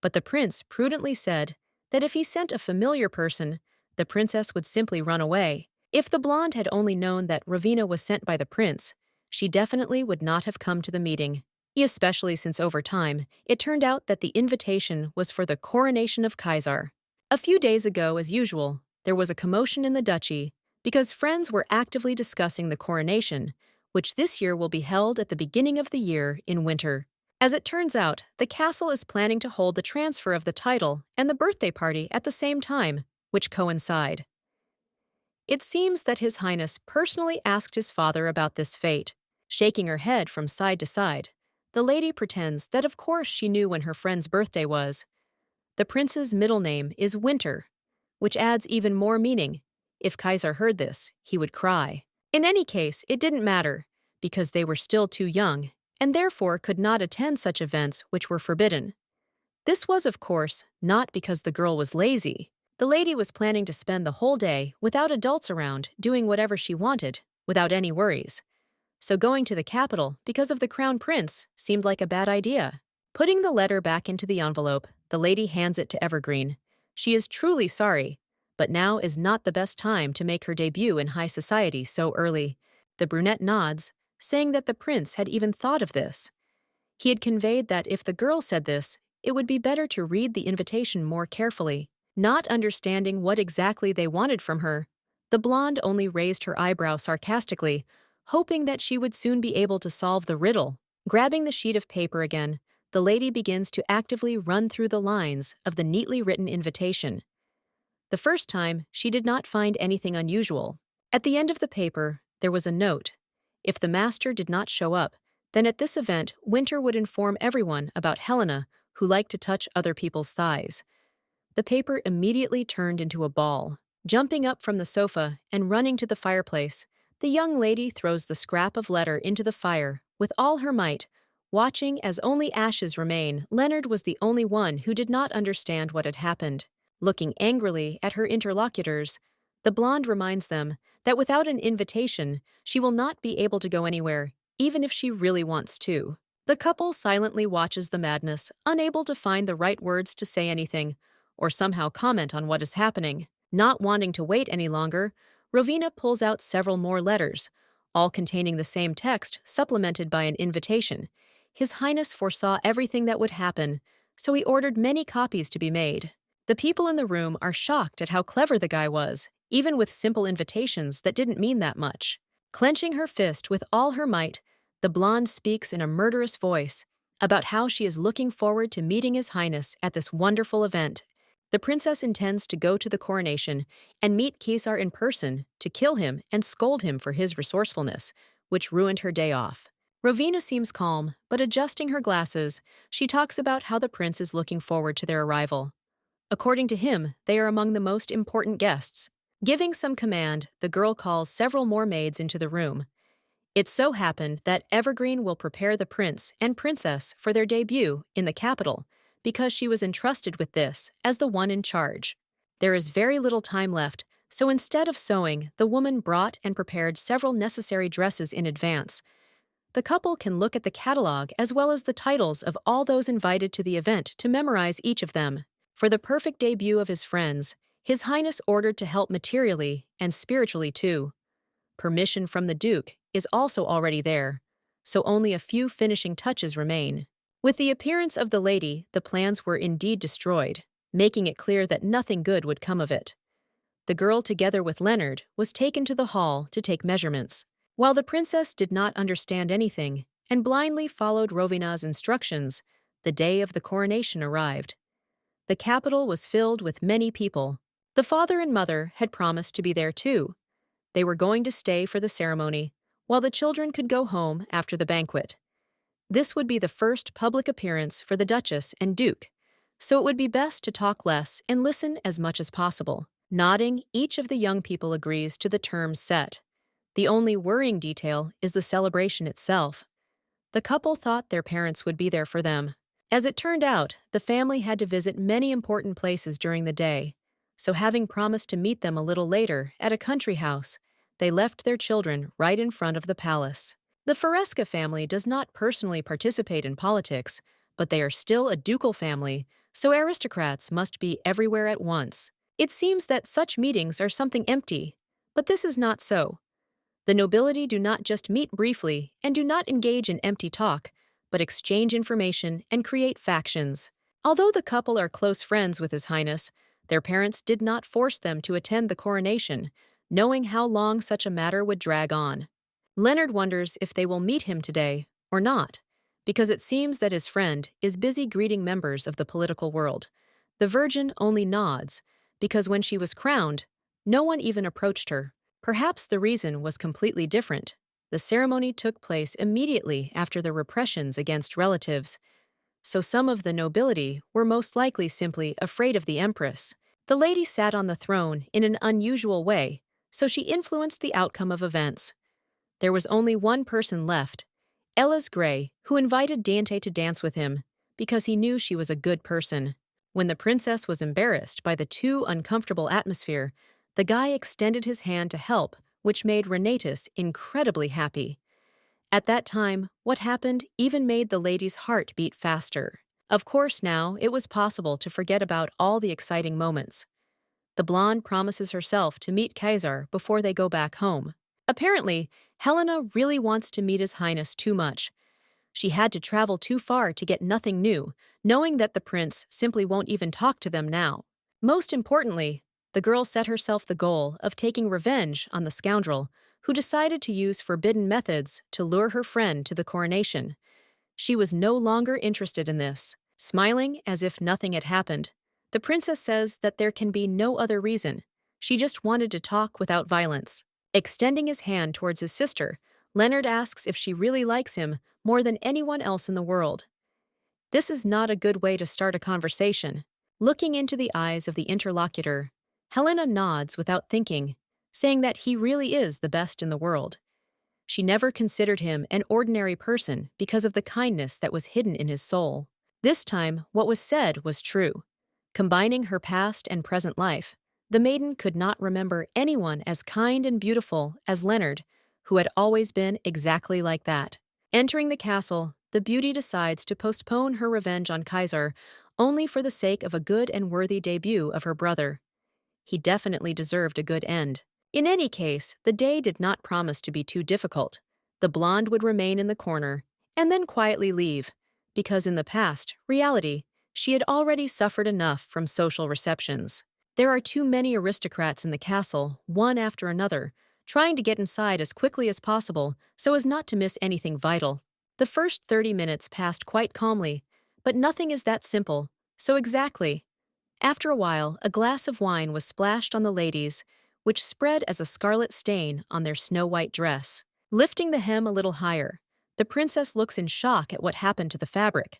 but the prince prudently said that if he sent a familiar person, the princess would simply run away. If the blonde had only known that Rowena was sent by the prince, she definitely would not have come to the meeting, especially since over time, it turned out that the invitation was for the coronation of Kaiser. A few days ago, as usual, there was a commotion in the duchy because friends were actively discussing the coronation, which this year will be held at the beginning of the year in winter. As it turns out, the castle is planning to hold the transfer of the title and the birthday party at the same time, which coincide. It seems that His Highness personally asked his father about this fate. Shaking her head from side to side, the lady pretends that of course she knew when her friend's birthday was. The prince's middle name is Winter, which adds even more meaning. If Kaiser heard this, he would cry. In any case, it didn't matter, because they were still too young, and therefore could not attend such events which were forbidden. This was, of course, not because the girl was lazy. The lady was planning to spend the whole day without adults around, doing whatever she wanted, without any worries. So going to the capital because of the crown prince seemed like a bad idea. Putting the letter back into the envelope, the lady hands it to Evergreen. She is truly sorry, but now is not the best time to make her debut in high society so early. The brunette nods, saying that the prince had even thought of this. He had conveyed that if the girl said this, it would be better to read the invitation more carefully. Not understanding what exactly they wanted from her, the blonde only raised her eyebrow sarcastically, hoping that she would soon be able to solve the riddle. Grabbing the sheet of paper again, the lady begins to actively run through the lines of the neatly written invitation. The first time, she did not find anything unusual. At the end of the paper, there was a note. If the master did not show up, then at this event, Winter would inform everyone about Helena, who liked to touch other people's thighs. The paper immediately turned into a ball. Jumping up from the sofa and running to the fireplace, the young lady throws the scrap of letter into the fire with all her might. Watching as only ashes remain, Leonard was the only one who did not understand what had happened. Looking angrily at her interlocutors, the blonde reminds them that without an invitation, she will not be able to go anywhere, even if she really wants to. The couple silently watches the madness, unable to find the right words to say anything, or somehow comment on what is happening. Not wanting to wait any longer, Rowena pulls out several more letters, all containing the same text supplemented by an invitation. His Highness foresaw everything that would happen, so he ordered many copies to be made. The people in the room are shocked at how clever the guy was, even with simple invitations that didn't mean that much. Clenching her fist with all her might, the blonde speaks in a murderous voice about how she is looking forward to meeting His Highness at this wonderful event. The princess intends to go to the coronation and meet Kaiser in person to kill him and scold him for his resourcefulness, which ruined her day off. Rowena seems calm, but adjusting her glasses, she talks about how the prince is looking forward to their arrival. According to him, they are among the most important guests. Giving some command, the girl calls several more maids into the room. It so happened that Evergreen will prepare the prince and princess for their debut in the capital, because she was entrusted with this as the one in charge. There is very little time left, so instead of sewing, the woman brought and prepared several necessary dresses in advance. The couple can look at the catalog as well as the titles of all those invited to the event to memorize each of them. For the perfect debut of his friends, His Highness ordered to help materially and spiritually too. Permission from the Duke is also already there, so only a few finishing touches remain. With the appearance of the lady, the plans were indeed destroyed. making it clear that nothing good would come of it. The girl, together with Leonard, was taken to the hall to take measurements. While the princess did not understand anything and blindly followed Rovina's instructions, the day of the coronation arrived. The capital was filled with many people. The father and mother had promised to be there too. They were going to stay for the ceremony, while the children could go home after the banquet. This would be the first public appearance for the Duchess and Duke, so it would be best to talk less and listen as much as possible. Nodding, each of the young people agrees to the terms set. The only worrying detail is the celebration itself. The couple thought their parents would be there for them. As it turned out, the family had to visit many important places during the day, so having promised to meet them a little later at a country house, they left their children right in front of the palace. The Fresca family does not personally participate in politics, but they are still a ducal family, so aristocrats must be everywhere at once. It seems that such meetings are something empty, but this is not so. The nobility do not just meet briefly and do not engage in empty talk, but exchange information and create factions. Although the couple are close friends with His Highness, their parents did not force them to attend the coronation, knowing how long such a matter would drag on. Leonard wonders if they will meet him today or not, because it seems that his friend is busy greeting members of the political world. The Virgin only nods, because when she was crowned, no one even approached her. Perhaps the reason was completely different. The ceremony took place immediately after the repressions against relatives, so some of the nobility were most likely simply afraid of the Empress. The lady sat on the throne in an unusual way, so she influenced the outcome of events. There was only one person left, Ella's Grey, who invited Dante to dance with him because he knew she was a good person. When the princess was embarrassed by the too uncomfortable atmosphere, the guy extended his hand to help, which made Renatus incredibly happy. At that time, what happened even made the lady's heart beat faster. Of course, now it was possible to forget about all the exciting moments. The blonde promises herself to meet Kaiser before they go back home. Apparently, Helena really wants to meet His Highness too much. She had to travel too far to get nothing new, knowing that the prince simply won't even talk to them now. Most importantly, the girl set herself the goal of taking revenge on the scoundrel who decided to use forbidden methods to lure her friend to the coronation. She was no longer interested in this. Smiling as if nothing had happened, the princess says that there can be no other reason. She just wanted to talk without violence. Extending his hand towards his sister, Leonard asks if she really likes him more than anyone else in the world. This is not a good way to start a conversation. Looking into the eyes of the interlocutor, Helena nods without thinking, saying that he really is the best in the world. She never considered him an ordinary person because of the kindness that was hidden in his soul. This time, what was said was true. Combining her past and present life, the maiden could not remember anyone as kind and beautiful as Leonard, who had always been exactly like that. Entering the castle, the beauty decides to postpone her revenge on Kaiser only for the sake of a good and worthy debut of her brother. He definitely deserved a good end. In any case, the day did not promise to be too difficult. The blonde would remain in the corner and then quietly leave, because in the past, reality, she had already suffered enough from social receptions. There are too many aristocrats in the castle, one after another, trying to get inside as quickly as possible so as not to miss anything vital. The first 30 minutes passed quite calmly, but nothing is that simple, so exactly. After a while, a glass of wine was splashed on the ladies, which spread as a scarlet stain on their snow-white dress. Lifting the hem a little higher, the princess looks in shock at what happened to the fabric.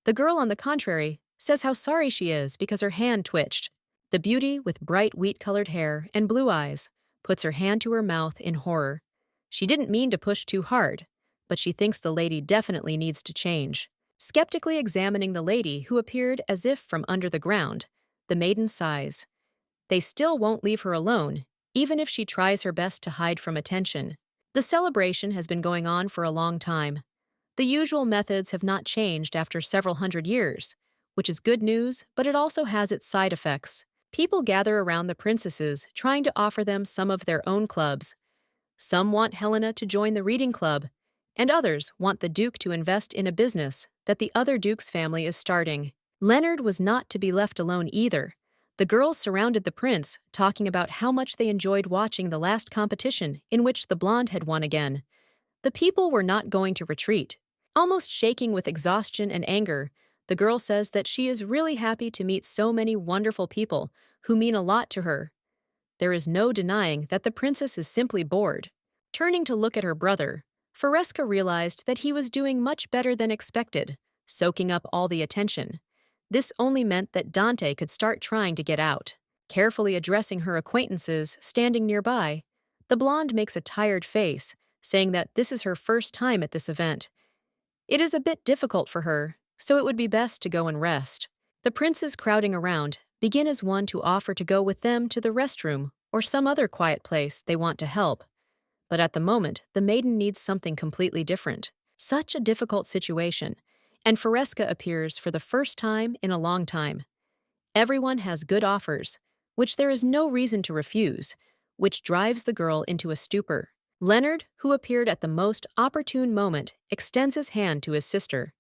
The girl, on the contrary, says how sorry she is because her hand twitched. The beauty, with bright wheat-colored hair and blue eyes, puts her hand to her mouth in horror. She didn't mean to push too hard, but she thinks the lady definitely needs to change. Skeptically examining the lady, who appeared as if from under the ground, the maiden sighs. They still won't leave her alone, even if she tries her best to hide from attention. The celebration has been going on for a long time. The usual methods have not changed after several hundred years, which is good news, but it also has its side effects. People gather around the princesses, trying to offer them some of their own clubs. Some want Helena to join the reading club, and others want the Duke to invest in a business that the other Duke's family is starting. Leonard was not to be left alone either. The girls surrounded the prince, talking about how much they enjoyed watching the last competition in which the blonde had won again. The people were not going to retreat. Almost shaking with exhaustion and anger, the girl says that she is really happy to meet so many wonderful people who mean a lot to her. There is no denying that the princess is simply bored. Turning to look at her brother, Fresca realized that he was doing much better than expected, soaking up all the attention. This only meant that Dante could start trying to get out. Carefully addressing her acquaintances standing nearby, the blonde makes a tired face, saying that this is her first time at this event. It is a bit difficult for her, so it would be best to go and rest. The princes crowding around begin as one to offer to go with them to the restroom or some other quiet place they want to help. But at the moment, the maiden needs something completely different. Such a difficult situation, and Fresca appears for the first time in a long time. Everyone has good offers, which there is no reason to refuse, which drives the girl into a stupor. Leonard, who appeared at the most opportune moment, extends his hand to his sister.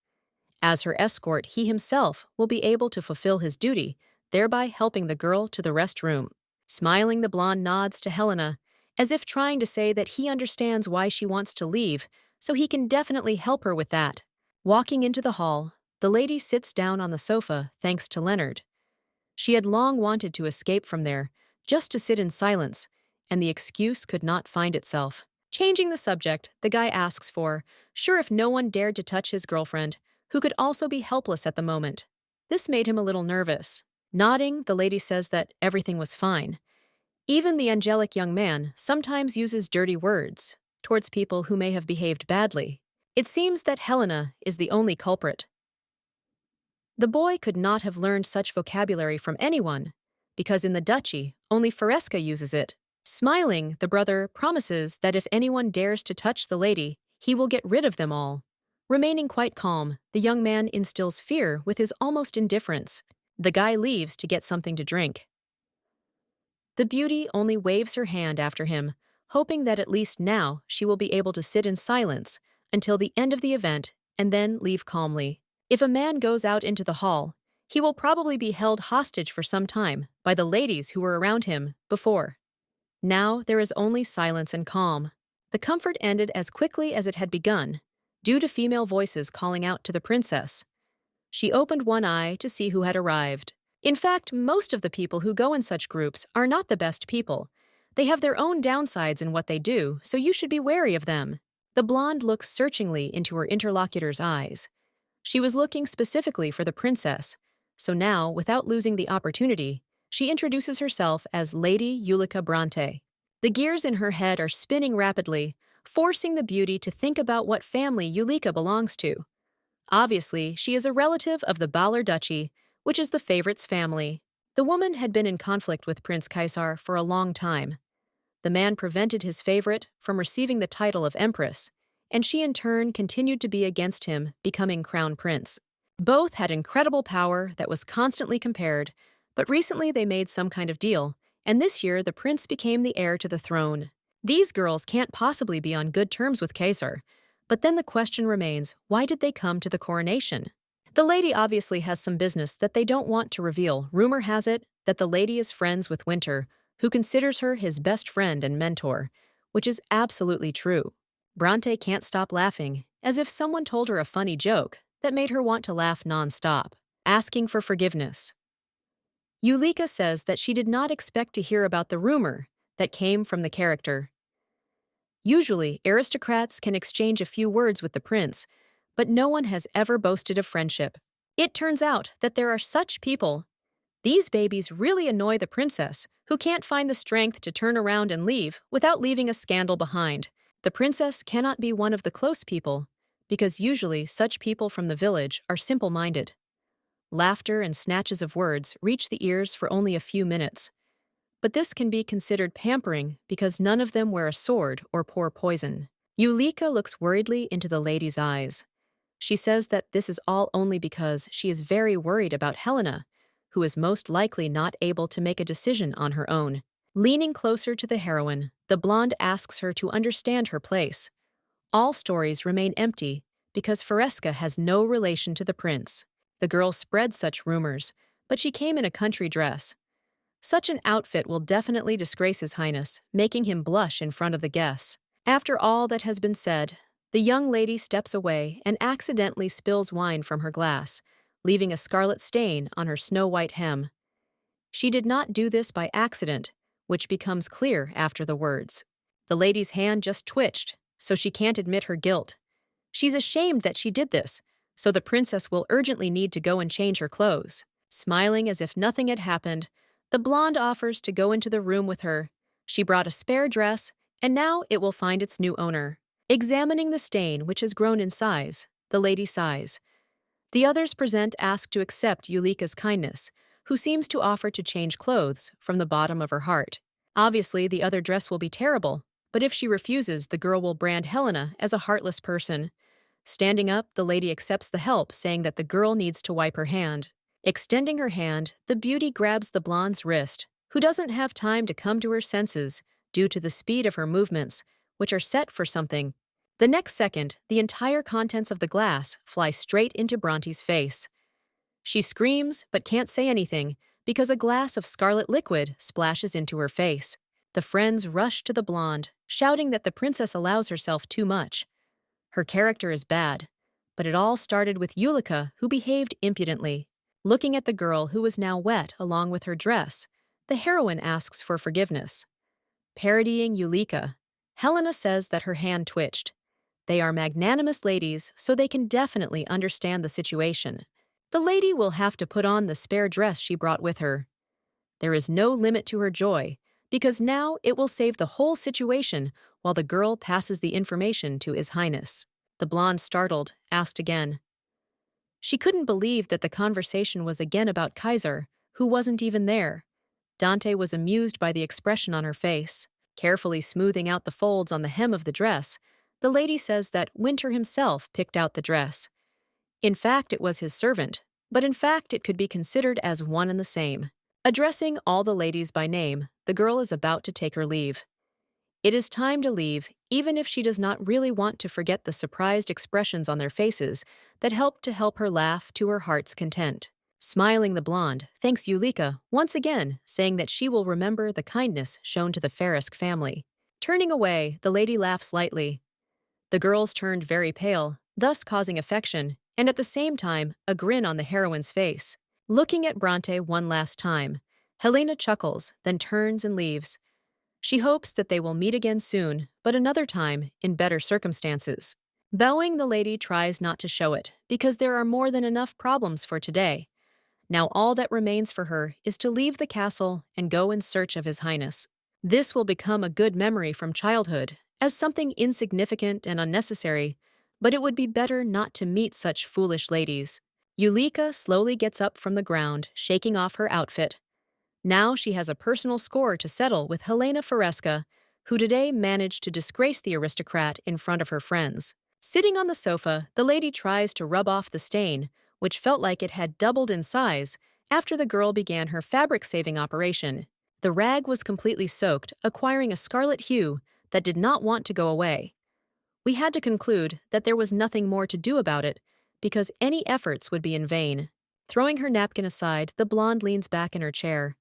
As her escort, he himself will be able to fulfill his duty, thereby helping the girl to the restroom. Smiling, the blonde nods to Helena, as if trying to say that he understands why she wants to leave, so he can definitely help her with that. Walking into the hall, the lady sits down on the sofa thanks to Leonard. She had long wanted to escape from there, just to sit in silence, and the excuse could not find itself. Changing the subject, the guy asks for, sure if no one dared to touch his girlfriend, who could also be helpless at the moment. This made him a little nervous. Nodding, the lady says that everything was fine. Even the angelic young man sometimes uses dirty words towards people who may have behaved badly. It seems that Helena is the only culprit. The boy could not have learned such vocabulary from anyone, because in the duchy, only Fresca uses it. Smiling, the brother promises that if anyone dares to touch the lady, he will get rid of them all. Remaining quite calm, the young man instills fear with his almost indifference. The guy leaves to get something to drink. The beauty only waves her hand after him, hoping that at least now she will be able to sit in silence until the end of the event and then leave calmly. If a man goes out into the hall, he will probably be held hostage for some time by the ladies who were around him before. Now there is only silence and calm. The comfort ended as quickly as it had begun, due to female voices calling out to the princess. She opened one eye to see who had arrived. In fact, most of the people who go in such groups are not the best people. They have their own downsides in what they do, so you should be wary of them. The blonde looks searchingly into her interlocutor's eyes. She was looking specifically for the princess, so now, without losing the opportunity, she introduces herself as Lady Ulrica Bronte. The gears in her head are spinning rapidly, forcing the beauty to think about what family Ulrica belongs to. Obviously, she is a relative of the Baller Duchy, which is the favorite's family. The woman had been in conflict with Prince Kaiser for a long time. The man prevented his favorite from receiving the title of empress, and she in turn continued to be against him becoming crown prince. Both had incredible power that was constantly compared, but recently they made some kind of deal, and this year the prince became the heir to the throne. These girls can't possibly be on good terms with Kaiser, but then the question remains, why did they come to the coronation? The lady obviously has some business that they don't want to reveal. Rumor has it that the lady is friends with Winter, who considers her his best friend and mentor, which is absolutely true. Bronte can't stop laughing, as if someone told her a funny joke that made her want to laugh non-stop, asking for forgiveness. Ulrica says that she did not expect to hear about the rumor that came from the character. Usually, aristocrats can exchange a few words with the prince, but no one has ever boasted of friendship. It turns out that there are such people. These babies really annoy the princess, who can't find the strength to turn around and leave without leaving a scandal behind. The princess cannot be one of the close people, because usually such people from the village are simple-minded. Laughter and snatches of words reach the ears for only a few minutes. But this can be considered pampering because none of them wear a sword or pour poison. Ulrica looks worriedly into the lady's eyes. She says that this is all only because she is very worried about Helena, who is most likely not able to make a decision on her own. Leaning closer to the heroine, the blonde asks her to understand her place. All stories remain empty because Fresca has no relation to the prince. The girl spread such rumors, but she came in a country dress. Such an outfit will definitely disgrace His Highness, making him blush in front of the guests. After all that has been said, the young lady steps away and accidentally spills wine from her glass, leaving a scarlet stain on her snow-white hem. She did not do this by accident, which becomes clear after the words. The lady's hand just twitched, so she can't admit her guilt. She's ashamed that she did this, so the princess will urgently need to go and change her clothes. Smiling as if nothing had happened, the blonde offers to go into the room with her. She brought a spare dress, and now it will find its new owner. Examining the stain which has grown in size, the lady sighs. The others present ask to accept Yulika's kindness, who seems to offer to change clothes from the bottom of her heart. Obviously, the other dress will be terrible, but if she refuses, the girl will brand Helena as a heartless person. Standing up, the lady accepts the help, saying that the girl needs to wipe her hand. Extending her hand, the beauty grabs the blonde's wrist, who doesn't have time to come to her senses due to the speed of her movements, which are set for something. The next second, the entire contents of the glass fly straight into Bronte's face. She screams but can't say anything because a glass of scarlet liquid splashes into her face. The friends rush to the blonde, shouting that the princess allows herself too much. Her character is bad, but it all started with Yulika, who behaved impudently. Looking at the girl who was now wet along with her dress, the heroine asks for forgiveness. Parodying Yulika, Helena says that her hand twitched. They are magnanimous ladies, so they can definitely understand the situation. The lady will have to put on the spare dress she brought with her. There is no limit to her joy, because now it will save the whole situation while the girl passes the information to His Highness. The blonde, startled, asked again. She couldn't believe that the conversation was again about Kaiser, who wasn't even there. Dante was amused by the expression on her face. Carefully smoothing out the folds on the hem of the dress, the lady says that Winter himself picked out the dress. In fact, it was his servant, but in fact it could be considered as one and the same. Addressing all the ladies by name, the girl is about to take her leave. It is time to leave, even if she does not really want to forget the surprised expressions on their faces that helped to help her laugh to her heart's content. Smiling, the blonde thanks Yulika once again, saying that she will remember the kindness shown to the Farisk family. Turning away, the lady laughs lightly. The girls turned very pale, thus causing affection, and at the same time, a grin on the heroine's face. Looking at Bronte one last time, Helena chuckles, then turns and leaves. She hopes that they will meet again soon, but another time, in better circumstances. Bowing, the lady tries not to show it, because there are more than enough problems for today. Now all that remains for her is to leave the castle and go in search of His Highness. This will become a good memory from childhood, as something insignificant and unnecessary, but it would be better not to meet such foolish ladies. Yulika slowly gets up from the ground, shaking off her outfit. Now she has a personal score to settle with Helena Faresca, who today managed to disgrace the aristocrat in front of her friends. Sitting on the sofa, the lady tries to rub off the stain, which felt like it had doubled in size after the girl began her fabric-saving operation. The rag was completely soaked, acquiring a scarlet hue that did not want to go away. We had to conclude that there was nothing more to do about it, because any efforts would be in vain. Throwing her napkin aside, the blonde leans back in her chair.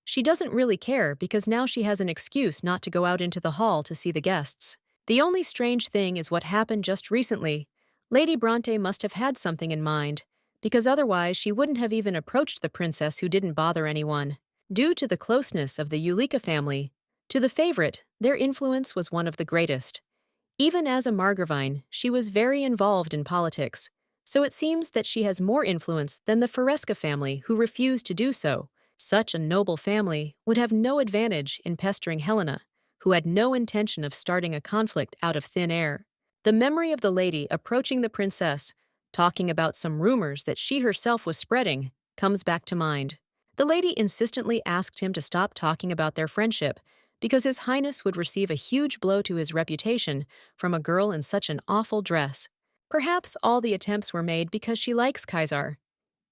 She doesn't really care because now she has an excuse not to go out into the hall to see the guests. The only strange thing is what happened just recently. Lady Bronte must have had something in mind, because otherwise she wouldn't have even approached the princess who didn't bother anyone. Due to the closeness of the Yulika family, to the favorite, their influence was one of the greatest. Even as a Margravine, she was very involved in politics, so it seems that she has more influence than the Faresca family who refused to do so. Such a noble family would have no advantage in pestering Helena, who had no intention of starting a conflict out of thin air. The memory of the lady approaching the princess, talking about some rumors that she herself was spreading, comes back to mind. The lady insistently asked him to stop talking about their friendship, because His Highness would receive a huge blow to his reputation from a girl in such an awful dress. Perhaps all the attempts were made because she likes Kaiser.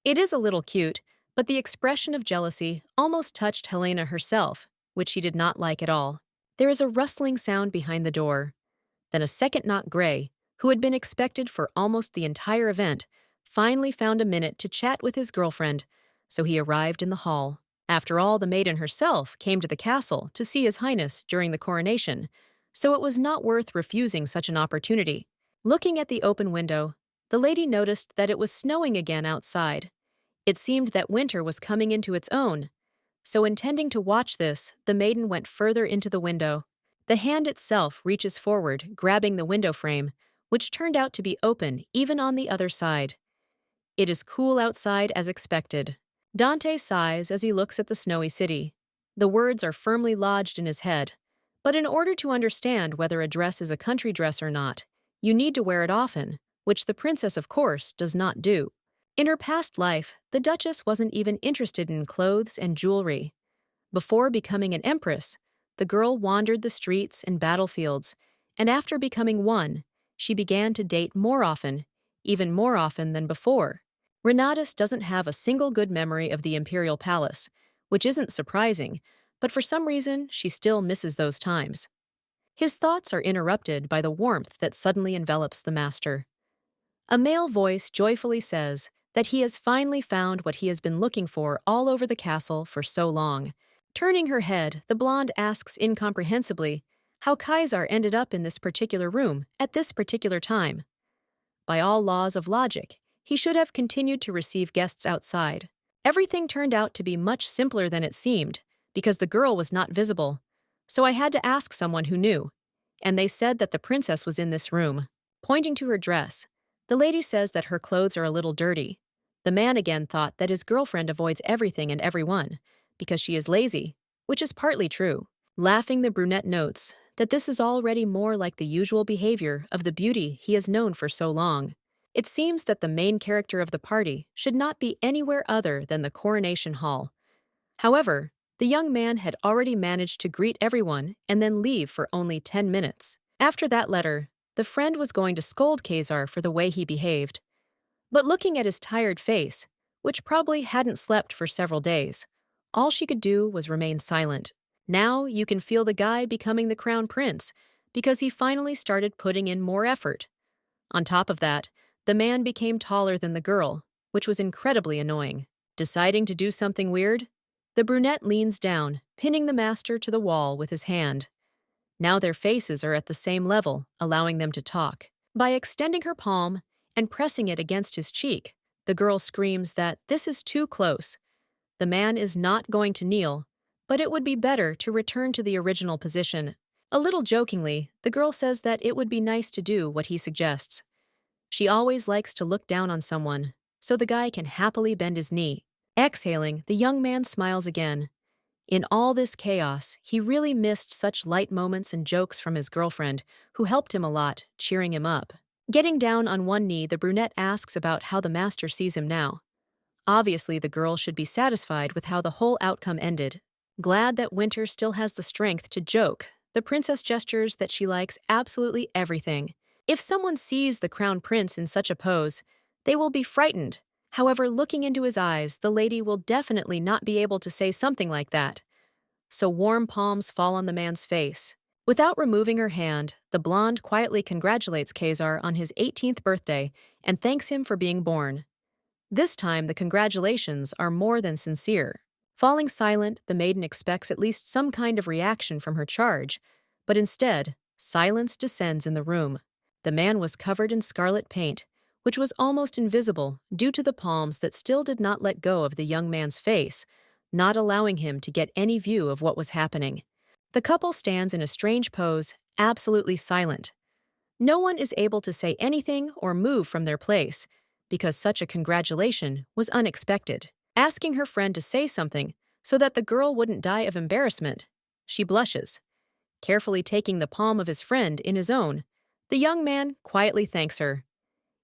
It is a little cute, but the expression of jealousy almost touched Helena herself, which she did not like at all. There is a rustling sound behind the door. Then a second knock. Gray, who had been expected for almost the entire event, finally found a minute to chat with his girlfriend, so he arrived in the hall. After all, the maiden herself came to the castle to see His Highness during the coronation, so it was not worth refusing such an opportunity. Looking at the open window, the lady noticed that it was snowing again outside. It seemed that winter was coming into its own. So intending to watch this, the maiden went further into the window. The hand itself reaches forward, grabbing the window frame, which turned out to be open even on the other side. It is cool outside as expected. Dante sighs as he looks at the snowy city. The words are firmly lodged in his head. But in order to understand whether a dress is a country dress or not, you need to wear it often, which the princess, of course, does not do. In her past life, the Duchess wasn't even interested in clothes and jewelry. Before becoming an empress, the girl wandered the streets and battlefields, and after becoming one, she began to date more often, even more often than before. Renatus doesn't have a single good memory of the Imperial Palace, which isn't surprising, but for some reason she still misses those times. His thoughts are interrupted by the warmth that suddenly envelops the master. A male voice joyfully says that he has finally found what he has been looking for all over the castle for so long. Turning her head, the blonde asks incomprehensibly how Kaiser ended up in this particular room at this particular time. By all laws of logic, he should have continued to receive guests outside. Everything turned out to be much simpler than it seemed, because the girl was not visible. So I had to ask someone who knew, and they said that the princess was in this room. Pointing to her dress, the lady says that her clothes are a little dirty. The man again thought that his girlfriend avoids everything and everyone, because she is lazy, which is partly true. Laughing, the brunette notes that this is already more like the usual behavior of the beauty he has known for so long. It seems that the main character of the party should not be anywhere other than the coronation hall. However, the young man had already managed to greet everyone and then leave for only 10 minutes. After that letter, the friend was going to scold Kaiser for the way he behaved. But looking at his tired face, which probably hadn't slept for several days, all she could do was remain silent. Now you can feel the guy becoming the crown prince, because he finally started putting in more effort. On top of that, the man became taller than the girl, which was incredibly annoying. Deciding to do something weird, the brunette leans down, pinning the master to the wall with his hand. Now their faces are at the same level, allowing them to talk. By extending her palm and pressing it against his cheek, the girl screams that this is too close. The man is not going to kneel, but it would be better to return to the original position. A little jokingly, the girl says that it would be nice to do what he suggests. She always likes to look down on someone, so the guy can happily bend his knee. Exhaling, the young man smiles again. In all this chaos, he really missed such light moments and jokes from his girlfriend, who helped him a lot, cheering him up. Getting down on one knee, the brunette asks about how the master sees him now. Obviously, the girl should be satisfied with how the whole outcome ended. Glad that Winter still has the strength to joke, the princess gestures that she likes absolutely everything. If someone sees the crown prince in such a pose, they will be frightened. However, looking into his eyes, the lady will definitely not be able to say something like that. So warm palms fall on the man's face. Without removing her hand, the blonde quietly congratulates Kaiser on his 18th birthday and thanks him for being born. This time, the congratulations are more than sincere. Falling silent, the maiden expects at least some kind of reaction from her charge, but instead, silence descends in the room. The man was covered in scarlet paint, which was almost invisible due to the palms that still did not let go of the young man's face, not allowing him to get any view of what was happening. The couple stands in a strange pose, absolutely silent. No one is able to say anything or move from their place, because such a congratulation was unexpected. Asking her friend to say something so that the girl wouldn't die of embarrassment, she blushes. Carefully taking the palm of his friend in his own, the young man quietly thanks her.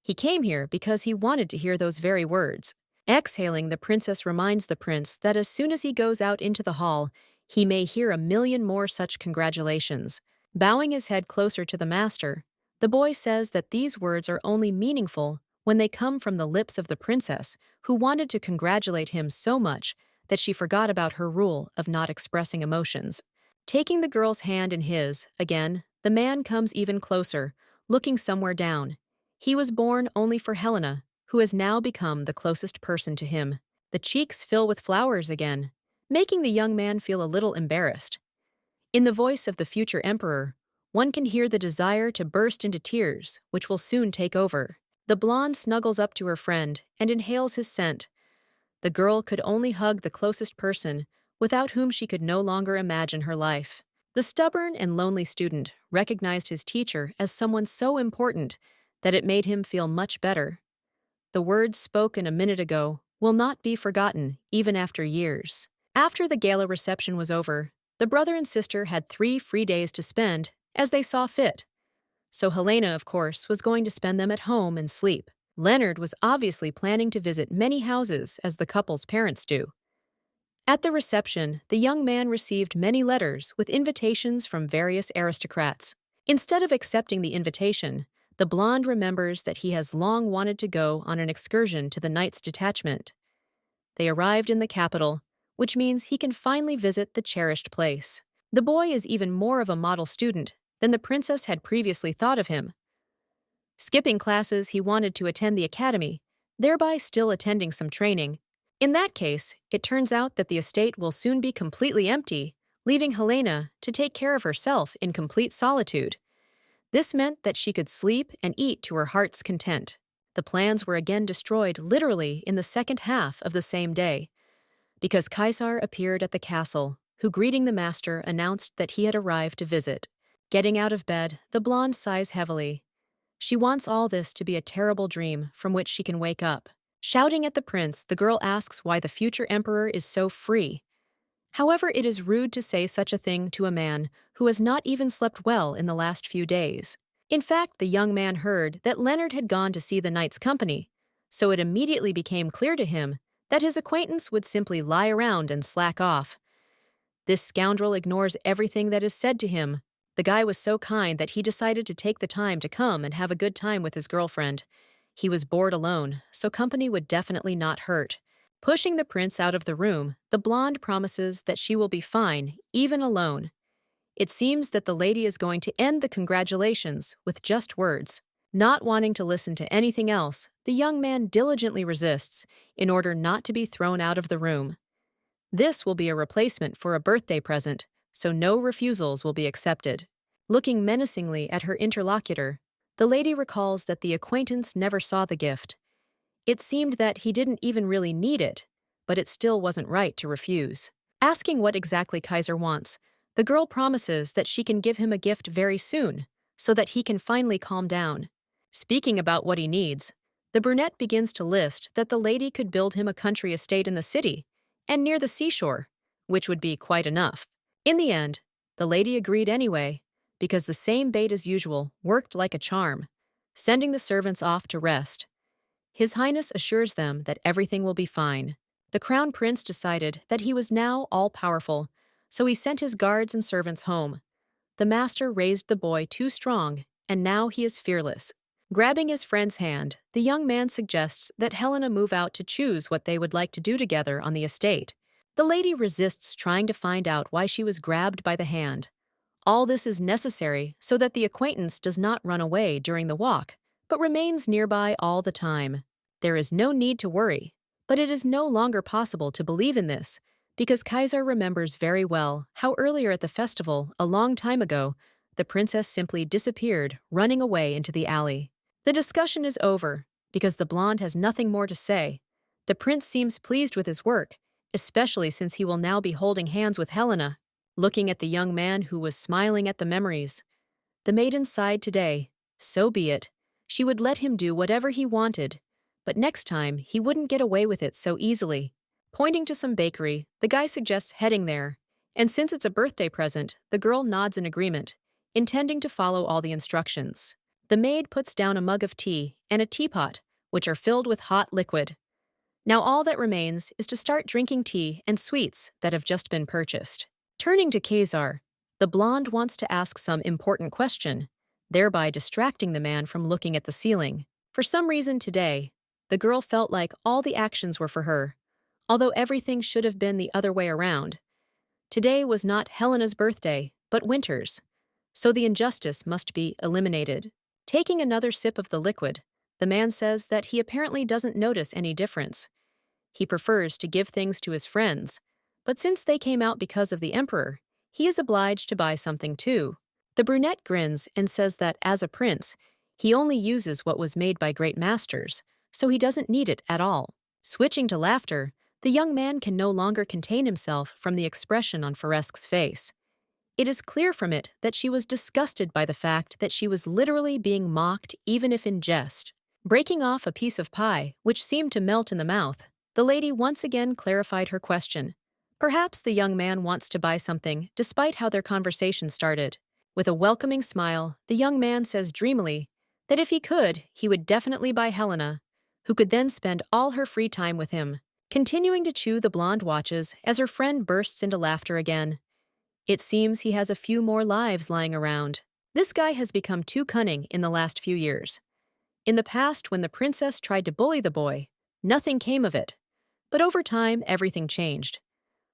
He came here because he wanted to hear those very words. Exhaling, the princess reminds the prince that as soon as he goes out into the hall, he may hear a million more such congratulations. Bowing his head closer to the master, the boy says that these words are only meaningful when they come from the lips of the princess, who wanted to congratulate him so much that she forgot about her rule of not expressing emotions. Taking the girl's hand in his, again, the man comes even closer, looking somewhere down. He was born only for Helena, who has now become the closest person to him. The cheeks fill with flowers again, making the young man feel a little embarrassed. In the voice of the future emperor, one can hear the desire to burst into tears, which will soon take over. The blonde snuggles up to her friend and inhales his scent. The girl could only hug the closest person, without whom she could no longer imagine her life. The stubborn and lonely student recognized his teacher as someone so important that it made him feel much better. The words spoken a minute ago will not be forgotten, even after years. After the gala reception was over, the brother and sister had 3 free days to spend as they saw fit. So Helena, of course, was going to spend them at home and sleep. Leonard was obviously planning to visit many houses as the couple's parents do. At the reception, the young man received many letters with invitations from various aristocrats. Instead of accepting the invitation, the blonde remembers that he has long wanted to go on an excursion to the Knights Detachment. They arrived in the capital, which means he can finally visit the cherished place. The boy is even more of a model student than the princess had previously thought of him. Skipping classes, he wanted to attend the academy, thereby still attending some training. In that case, it turns out that the estate will soon be completely empty, leaving Helena to take care of herself in complete solitude. This meant that she could sleep and eat to her heart's content. The plans were again destroyed literally in the second half of the same day, because Kaiser appeared at the castle, who, greeting the master, announced that he had arrived to visit. Getting out of bed, the blonde sighs heavily. She wants all this to be a terrible dream from which she can wake up. Shouting at the prince, the girl asks why the future emperor is so free. However, it is rude to say such a thing to a man who has not even slept well in the last few days. In fact, the young man heard that Leonard had gone to see the knight's company, so it immediately became clear to him that his acquaintance would simply lie around and slack off. This scoundrel ignores everything that is said to him. The guy was so kind that he decided to take the time to come and have a good time with his girlfriend. He was bored alone, so company would definitely not hurt. Pushing the prince out of the room, the blonde promises that she will be fine, even alone. It seems that the lady is going to end the congratulations with just words. Not wanting to listen to anything else, the young man diligently resists in order not to be thrown out of the room. This will be a replacement for a birthday present, so no refusals will be accepted. Looking menacingly at her interlocutor, the lady recalls that the acquaintance never saw the gift. It seemed that he didn't even really need it, but it still wasn't right to refuse. Asking what exactly Kaiser wants, the girl promises that she can give him a gift very soon, so that he can finally calm down. Speaking about what he needs, the brunette begins to list that the lady could build him a country estate in the city and near the seashore, which would be quite enough. In the end, the lady agreed anyway, because the same bait as usual worked like a charm, sending the servants off to rest. His Highness assures them that everything will be fine. The Crown Prince decided that he was now all-powerful, so he sent his guards and servants home. The master raised the boy too strong, and now he is fearless. Grabbing his friend's hand, the young man suggests that Helena move out to choose what they would like to do together on the estate. The lady resists trying to find out why she was grabbed by the hand. All this is necessary so that the acquaintance does not run away during the walk, but remains nearby all the time. There is no need to worry, but it is no longer possible to believe in this, because Kaiser remembers very well how earlier at the festival, a long time ago, the princess simply disappeared, running away into the alley. The discussion is over, because the blonde has nothing more to say. The prince seems pleased with his work, especially since he will now be holding hands with Helena. Looking at the young man who was smiling at the memories, the maiden sighed today. So be it. She would let him do whatever he wanted, but next time he wouldn't get away with it so easily. Pointing to some bakery, the guy suggests heading there, and since it's a birthday present, the girl nods in agreement, intending to follow all the instructions. The maid puts down a mug of tea and a teapot, which are filled with hot liquid. Now all that remains is to start drinking tea and sweets that have just been purchased. Turning to Kaiser, the blonde wants to ask some important question, thereby distracting the man from looking at the ceiling. For some reason today, the girl felt like all the actions were for her, although everything should have been the other way around. Today was not Helena's birthday, but Winter's, so the injustice must be eliminated. Taking another sip of the liquid, the man says that he apparently doesn't notice any difference. He prefers to give things to his friends, but since they came out because of the emperor, he is obliged to buy something too. The brunette grins and says that as a prince, he only uses what was made by great masters, so he doesn't need it at all. Switching to laughter, the young man can no longer contain himself from the expression on Faresque's face. It is clear from it that she was disgusted by the fact that she was literally being mocked even if in jest. Breaking off a piece of pie, which seemed to melt in the mouth, the lady once again clarified her question. Perhaps the young man wants to buy something, despite how their conversation started. With a welcoming smile, the young man says dreamily that if he could, he would definitely buy Helena, who could then spend all her free time with him. Continuing to chew, the blonde watches as her friend bursts into laughter again. It seems he has a few more lives lying around. This guy has become too cunning in the last few years. In the past, when the princess tried to bully the boy, nothing came of it. But over time, everything changed.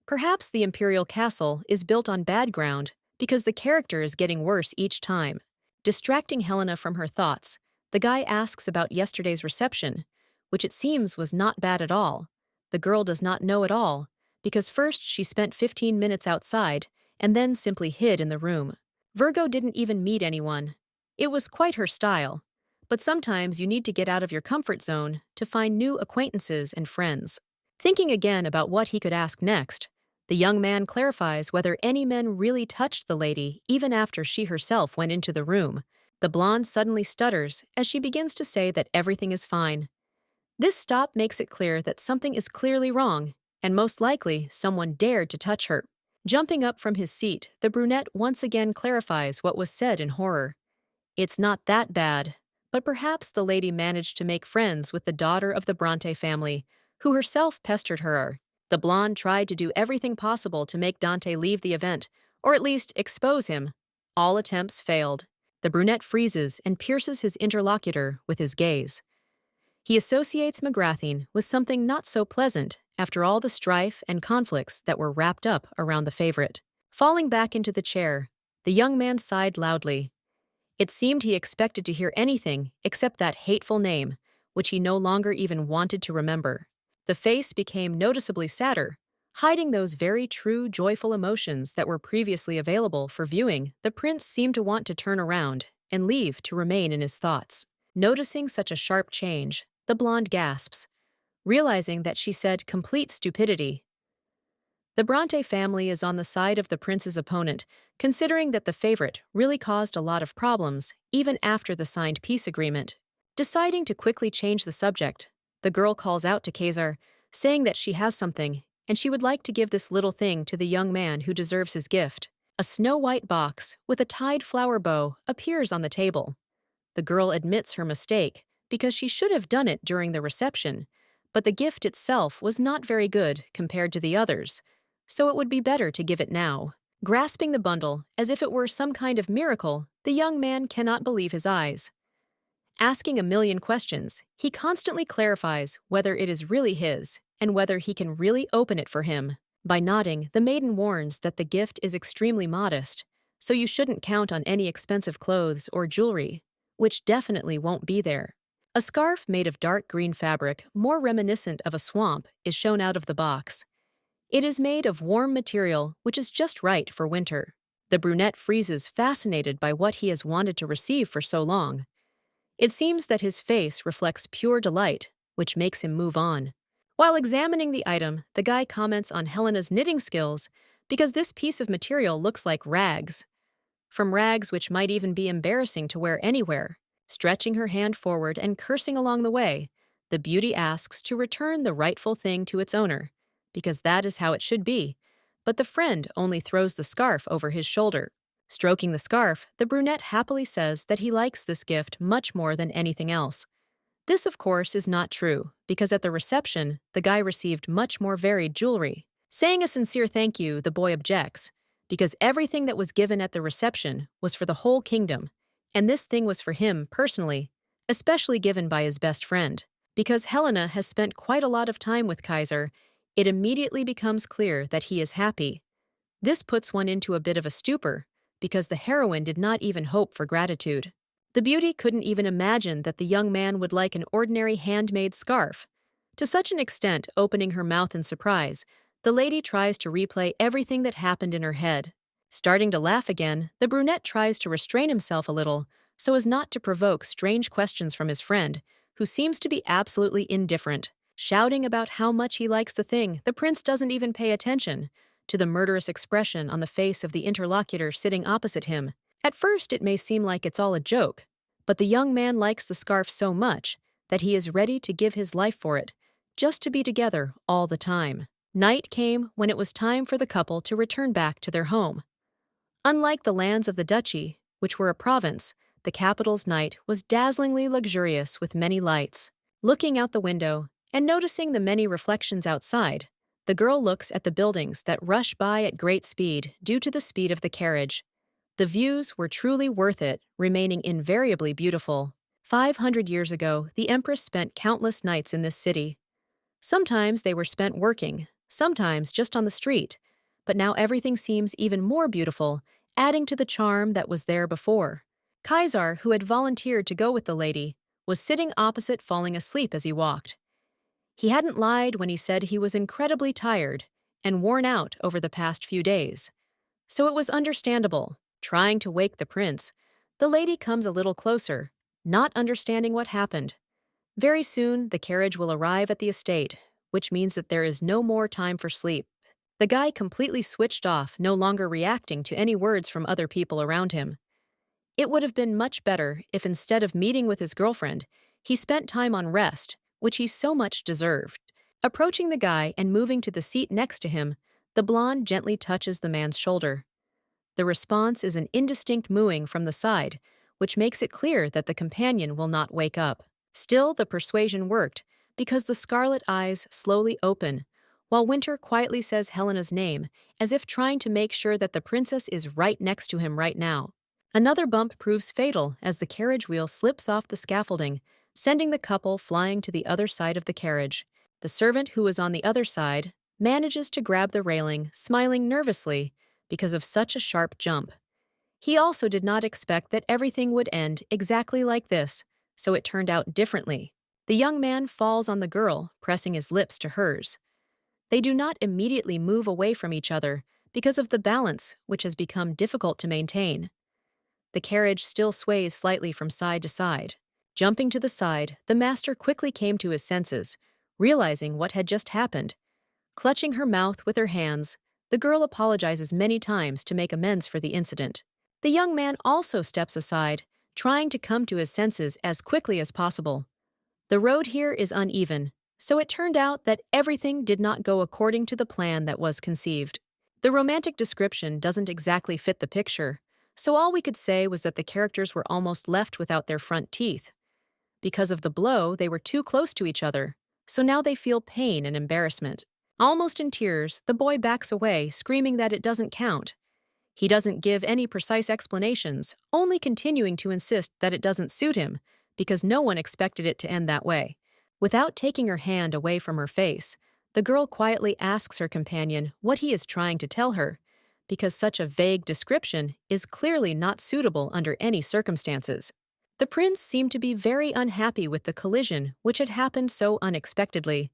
Perhaps the Imperial castle is built on bad ground because the character is getting worse each time. Distracting Helena from her thoughts, the guy asks about yesterday's reception, which it seems was not bad at all. The girl does not know at all, because first she spent 15 minutes outside and then simply hid in the room. Virgo didn't even meet anyone. It was quite her style. But sometimes you need to get out of your comfort zone to find new acquaintances and friends. Thinking again about what he could ask next, the young man clarifies whether any men really touched the lady even after she herself went into the room. The blonde suddenly stutters as she begins to say that everything is fine. This stop makes it clear that something is clearly wrong, and most likely someone dared to touch her. Jumping up from his seat, the brunette once again clarifies what was said in horror. It's not that bad, but perhaps the lady managed to make friends with the daughter of the Bronte family, who herself pestered her. The blonde tried to do everything possible to make Dante leave the event, or at least expose him. All attempts failed. The brunette freezes and pierces his interlocutor with his gaze. He associates McGrathing with something not so pleasant after all the strife and conflicts that were wrapped up around the favorite. Falling back into the chair, the young man sighed loudly. It seemed he expected to hear anything except that hateful name, which he no longer even wanted to remember. The face became noticeably sadder, hiding those very true, joyful emotions that were previously available for viewing. The prince seemed to want to turn around and leave to remain in his thoughts. Noticing such a sharp change, the blonde gasps, realizing that she said complete stupidity. The Bronte family is on the side of the prince's opponent, considering that the favorite really caused a lot of problems even after the signed peace agreement. Deciding to quickly change the subject, the girl calls out to Kaiser, saying that she has something, and she would like to give this little thing to the young man who deserves his gift. A snow-white box with a tied flower bow appears on the table. The girl admits her mistake because she should have done it during the reception, but the gift itself was not very good compared to the others, so it would be better to give it now. Grasping the bundle as if it were some kind of miracle, the young man cannot believe his eyes. Asking a million questions, he constantly clarifies whether it is really his and whether he can really open it for him. By nodding, the maiden warns that the gift is extremely modest, so you shouldn't count on any expensive clothes or jewelry, which definitely won't be there. A scarf made of dark green fabric, more reminiscent of a swamp, is shown out of the box. It is made of warm material, which is just right for winter. The brunette freezes, fascinated by what he has wanted to receive for so long. It seems that his face reflects pure delight, which makes him move on. While examining the item, the guy comments on Helena's knitting skills because this piece of material looks like rags. From rags which might even be embarrassing to wear anywhere. Stretching her hand forward and cursing along the way, the beauty asks to return the rightful thing to its owner, because that is how it should be, but the friend only throws the scarf over his shoulder. Stroking the scarf, the brunette happily says that he likes this gift much more than anything else. This, of course, is not true, because at the reception, the guy received much more varied jewelry. Saying a sincere thank you, the boy objects, because everything that was given at the reception was for the whole kingdom, and this thing was for him personally, especially given by his best friend. Because Helena has spent quite a lot of time with Kaiser, it immediately becomes clear that he is happy. This puts one into a bit of a stupor, because the heroine did not even hope for gratitude. The beauty couldn't even imagine that the young man would like an ordinary handmade scarf. To such an extent, opening her mouth in surprise, the lady tries to replay everything that happened in her head. Starting to laugh again, the brunette tries to restrain himself a little so as not to provoke strange questions from his friend, who seems to be absolutely indifferent. Shouting about how much he likes the thing, the prince doesn't even pay attention to the murderous expression on the face of the interlocutor sitting opposite him. At first, it may seem like it's all a joke, but the young man likes the scarf so much that he is ready to give his life for it, just to be together all the time. Night came when it was time for the couple to return back to their home. Unlike the lands of the duchy, which were a province, the capital's night was dazzlingly luxurious with many lights. Looking out the window and noticing the many reflections outside, the girl looks at the buildings that rush by at great speed due to the speed of the carriage. The views were truly worth it, remaining invariably beautiful. 500 years ago, the Empress spent countless nights in this city. Sometimes they were spent working, sometimes just on the street, but now everything seems even more beautiful, adding to the charm that was there before. Kaiser, who had volunteered to go with the lady, was sitting opposite, falling asleep as he walked. He hadn't lied when he said he was incredibly tired and worn out over the past few days. So it was understandable. Trying to wake the prince, the lady comes a little closer, not understanding what happened. Very soon, the carriage will arrive at the estate, which means that there is no more time for sleep. The guy completely switched off, no longer reacting to any words from other people around him. It would have been much better if instead of meeting with his girlfriend, he spent time on rest, which he so much deserved. Approaching the guy and moving to the seat next to him, the blonde gently touches the man's shoulder. The response is an indistinct mooing from the side, which makes it clear that the companion will not wake up. Still, the persuasion worked, because the scarlet eyes slowly open, while Winter quietly says Helena's name, as if trying to make sure that the princess is right next to him right now. Another bump proves fatal as the carriage wheel slips off the scaffolding, sending the couple flying to the other side of the carriage. The servant who was on the other side manages to grab the railing, smiling nervously because of such a sharp jump. He also did not expect that everything would end exactly like this, so it turned out differently. The young man falls on the girl, pressing his lips to hers. They do not immediately move away from each other because of the balance, which has become difficult to maintain. The carriage still sways slightly from side to side. Jumping to the side, the master quickly came to his senses, realizing what had just happened. Clutching her mouth with her hands, the girl apologizes many times to make amends for the incident. The young man also steps aside, trying to come to his senses as quickly as possible. The road here is uneven, so it turned out that everything did not go according to the plan that was conceived. The romantic description doesn't exactly fit the picture, so all we could say was that the characters were almost left without their front teeth. Because of the blow, they were too close to each other, so now they feel pain and embarrassment. Almost in tears, the boy backs away, screaming that it doesn't count. He doesn't give any precise explanations, only continuing to insist that it doesn't suit him, because no one expected it to end that way. Without taking her hand away from her face, the girl quietly asks her companion what he is trying to tell her, because such a vague description is clearly not suitable under any circumstances. The prince seemed to be very unhappy with the collision which had happened so unexpectedly.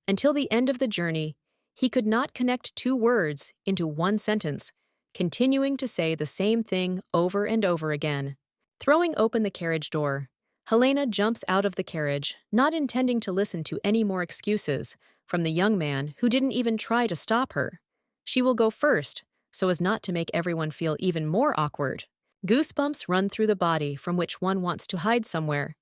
Until the end of the journey, he could not connect two words into one sentence, continuing to say the same thing over and over again. Throwing open the carriage door, Helena jumps out of the carriage, not intending to listen to any more excuses from the young man who didn't even try to stop her. She will go first, so as not to make everyone feel even more awkward. Goosebumps run through the body from which one wants to hide somewhere.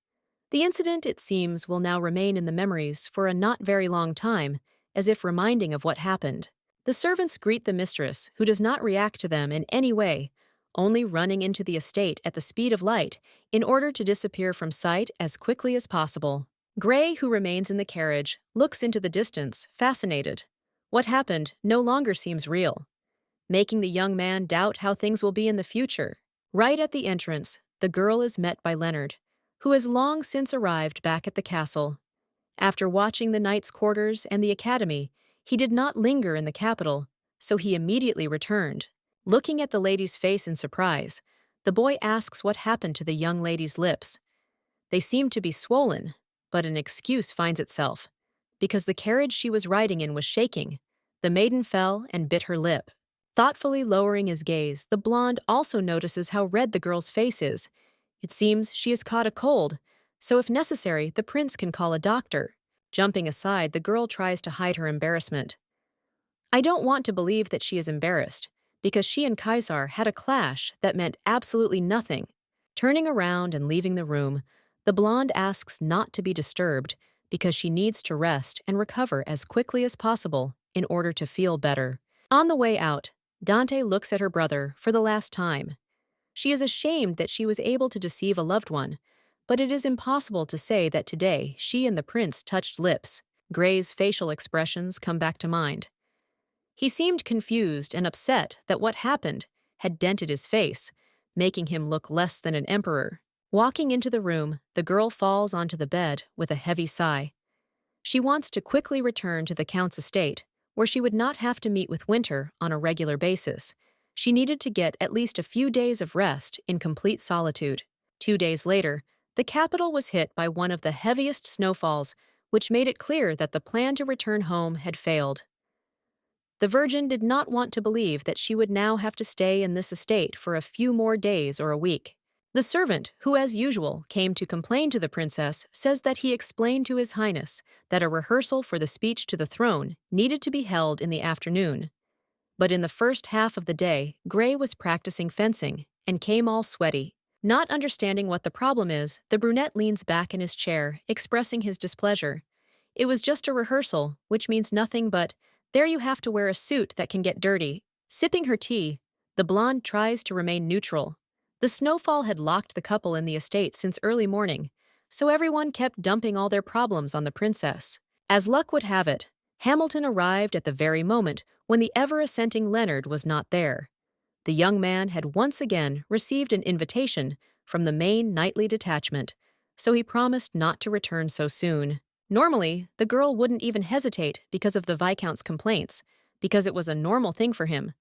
The incident, it seems, will now remain in the memories for a not very long time, as if reminding of what happened. The servants greet the mistress, who does not react to them in any way, only running into the estate at the speed of light in order to disappear from sight as quickly as possible. Gray, who remains in the carriage, looks into the distance, fascinated. What happened no longer seems real, making the young man doubt how things will be in the future. Right at the entrance, the girl is met by Leonard, who has long since arrived back at the castle. After watching the knight's quarters and the academy, he did not linger in the capital, so he immediately returned. Looking at the lady's face in surprise, The boy asks what happened to the young lady's lips. They seem to be swollen, but an excuse finds itself. Because the carriage she was riding in was shaking, the maiden fell and bit her lip. Thoughtfully lowering his gaze, the blonde also notices how red the girl's face is. It seems she has caught a cold, so if necessary, the prince can call a doctor. Jumping aside, the girl tries to hide her embarrassment. I don't want to believe that she is embarrassed, because she and Kaiser had a clash that meant absolutely nothing. Turning around and leaving the room, the blonde asks not to be disturbed because she needs to rest and recover as quickly as possible in order to feel better. On the way out, Dante looks at her brother for the last time. She is ashamed that she was able to deceive a loved one, but it is impossible to say that today she and the prince touched lips. Gray's facial expressions come back to mind. He seemed confused and upset that what happened had dented his face, making him look less than an emperor. Walking into the room, the girl falls onto the bed with a heavy sigh. She wants to quickly return to the Count's estate, where she would not have to meet with Winter on a regular basis. She needed to get at least a few days of rest in complete solitude. 2 days later, the capital was hit by one of the heaviest snowfalls, which made it clear that the plan to return home had failed. The Virgin did not want to believe that she would now have to stay in this estate for a few more days or a week. The servant, who as usual came to complain to the princess, says that he explained to His Highness that a rehearsal for the speech to the throne needed to be held in the afternoon. But in the first half of the day, Gray was practicing fencing and came all sweaty. Not understanding what the problem is, the brunette leans back in his chair, expressing his displeasure. It was just a rehearsal, which means nothing but, there you have to wear a suit that can get dirty. Sipping her tea, the blonde tries to remain neutral. The snowfall had locked the couple in the estate since early morning, so everyone kept dumping all their problems on the princess. As luck would have it, Hamilton arrived at the very moment when the ever-assenting Leonard was not there. The young man had once again received an invitation from the main knightly detachment, so he promised not to return so soon. Normally, the girl wouldn't even hesitate because of the Viscount's complaints, because it was a normal thing for him.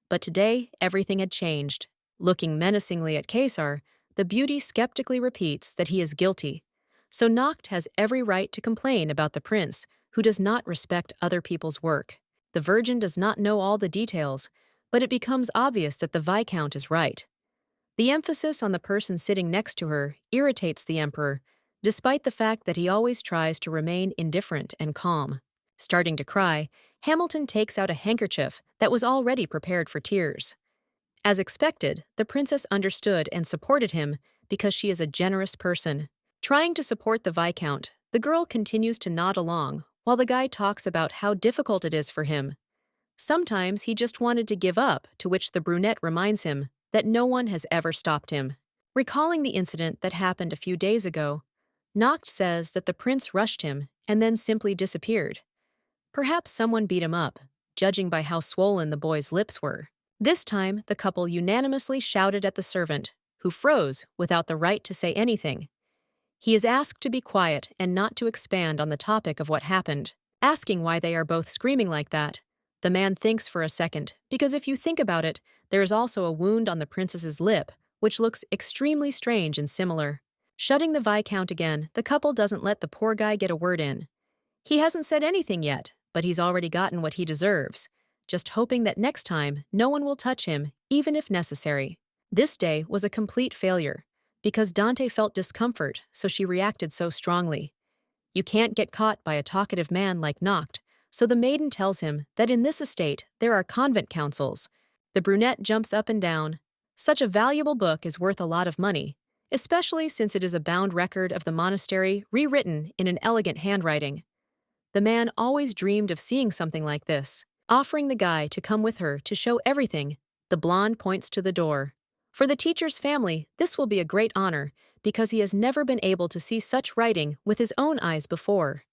But today, everything had changed. Looking menacingly at Kaiser, the beauty skeptically repeats that he is guilty. So Noct has every right to complain about the prince, who does not respect other people's work. The Virgin does not know all the details, but it becomes obvious that the Viscount is right. The emphasis on the person sitting next to her irritates the Emperor, despite the fact that he always tries to remain indifferent and calm. Starting to cry, Hamilton takes out a handkerchief that was already prepared for tears. As expected, the princess understood and supported him because she is a generous person. Trying to support the Viscount, the girl continues to nod along while the guy talks about how difficult it is for him. Sometimes he just wanted to give up, to which the brunette reminds him that no one has ever stopped him. Recalling the incident that happened a few days ago, Noct says that the prince rushed him and then simply disappeared. Perhaps someone beat him up, judging by how swollen the boy's lips were. This time, the couple unanimously shouted at the servant, who froze without the right to say anything. He is asked to be quiet and not to expand on the topic of what happened. Asking why they are both screaming like that, the man thinks for a second, because if you think about it, there is also a wound on the princess's lip, which looks extremely strange and similar. Shutting the Viscount again, the couple doesn't let the poor guy get a word in. He hasn't said anything yet, but he's already gotten what he deserves, just hoping that next time no one will touch him, even if necessary. This day was a complete failure, because Dante felt discomfort, so she reacted so strongly. You can't get caught by a talkative man like Noct, so the maiden tells him that in this estate there are convent councils. The brunette jumps up and down. Such a valuable book is worth a lot of money, especially since it is a bound record of the monastery rewritten in an elegant handwriting. The man always dreamed of seeing something like this. Offering the guy to come with her to show everything, the blonde points to the door. For the teacher's family, this will be a great honor, because he has never been able to see such writing with his own eyes before.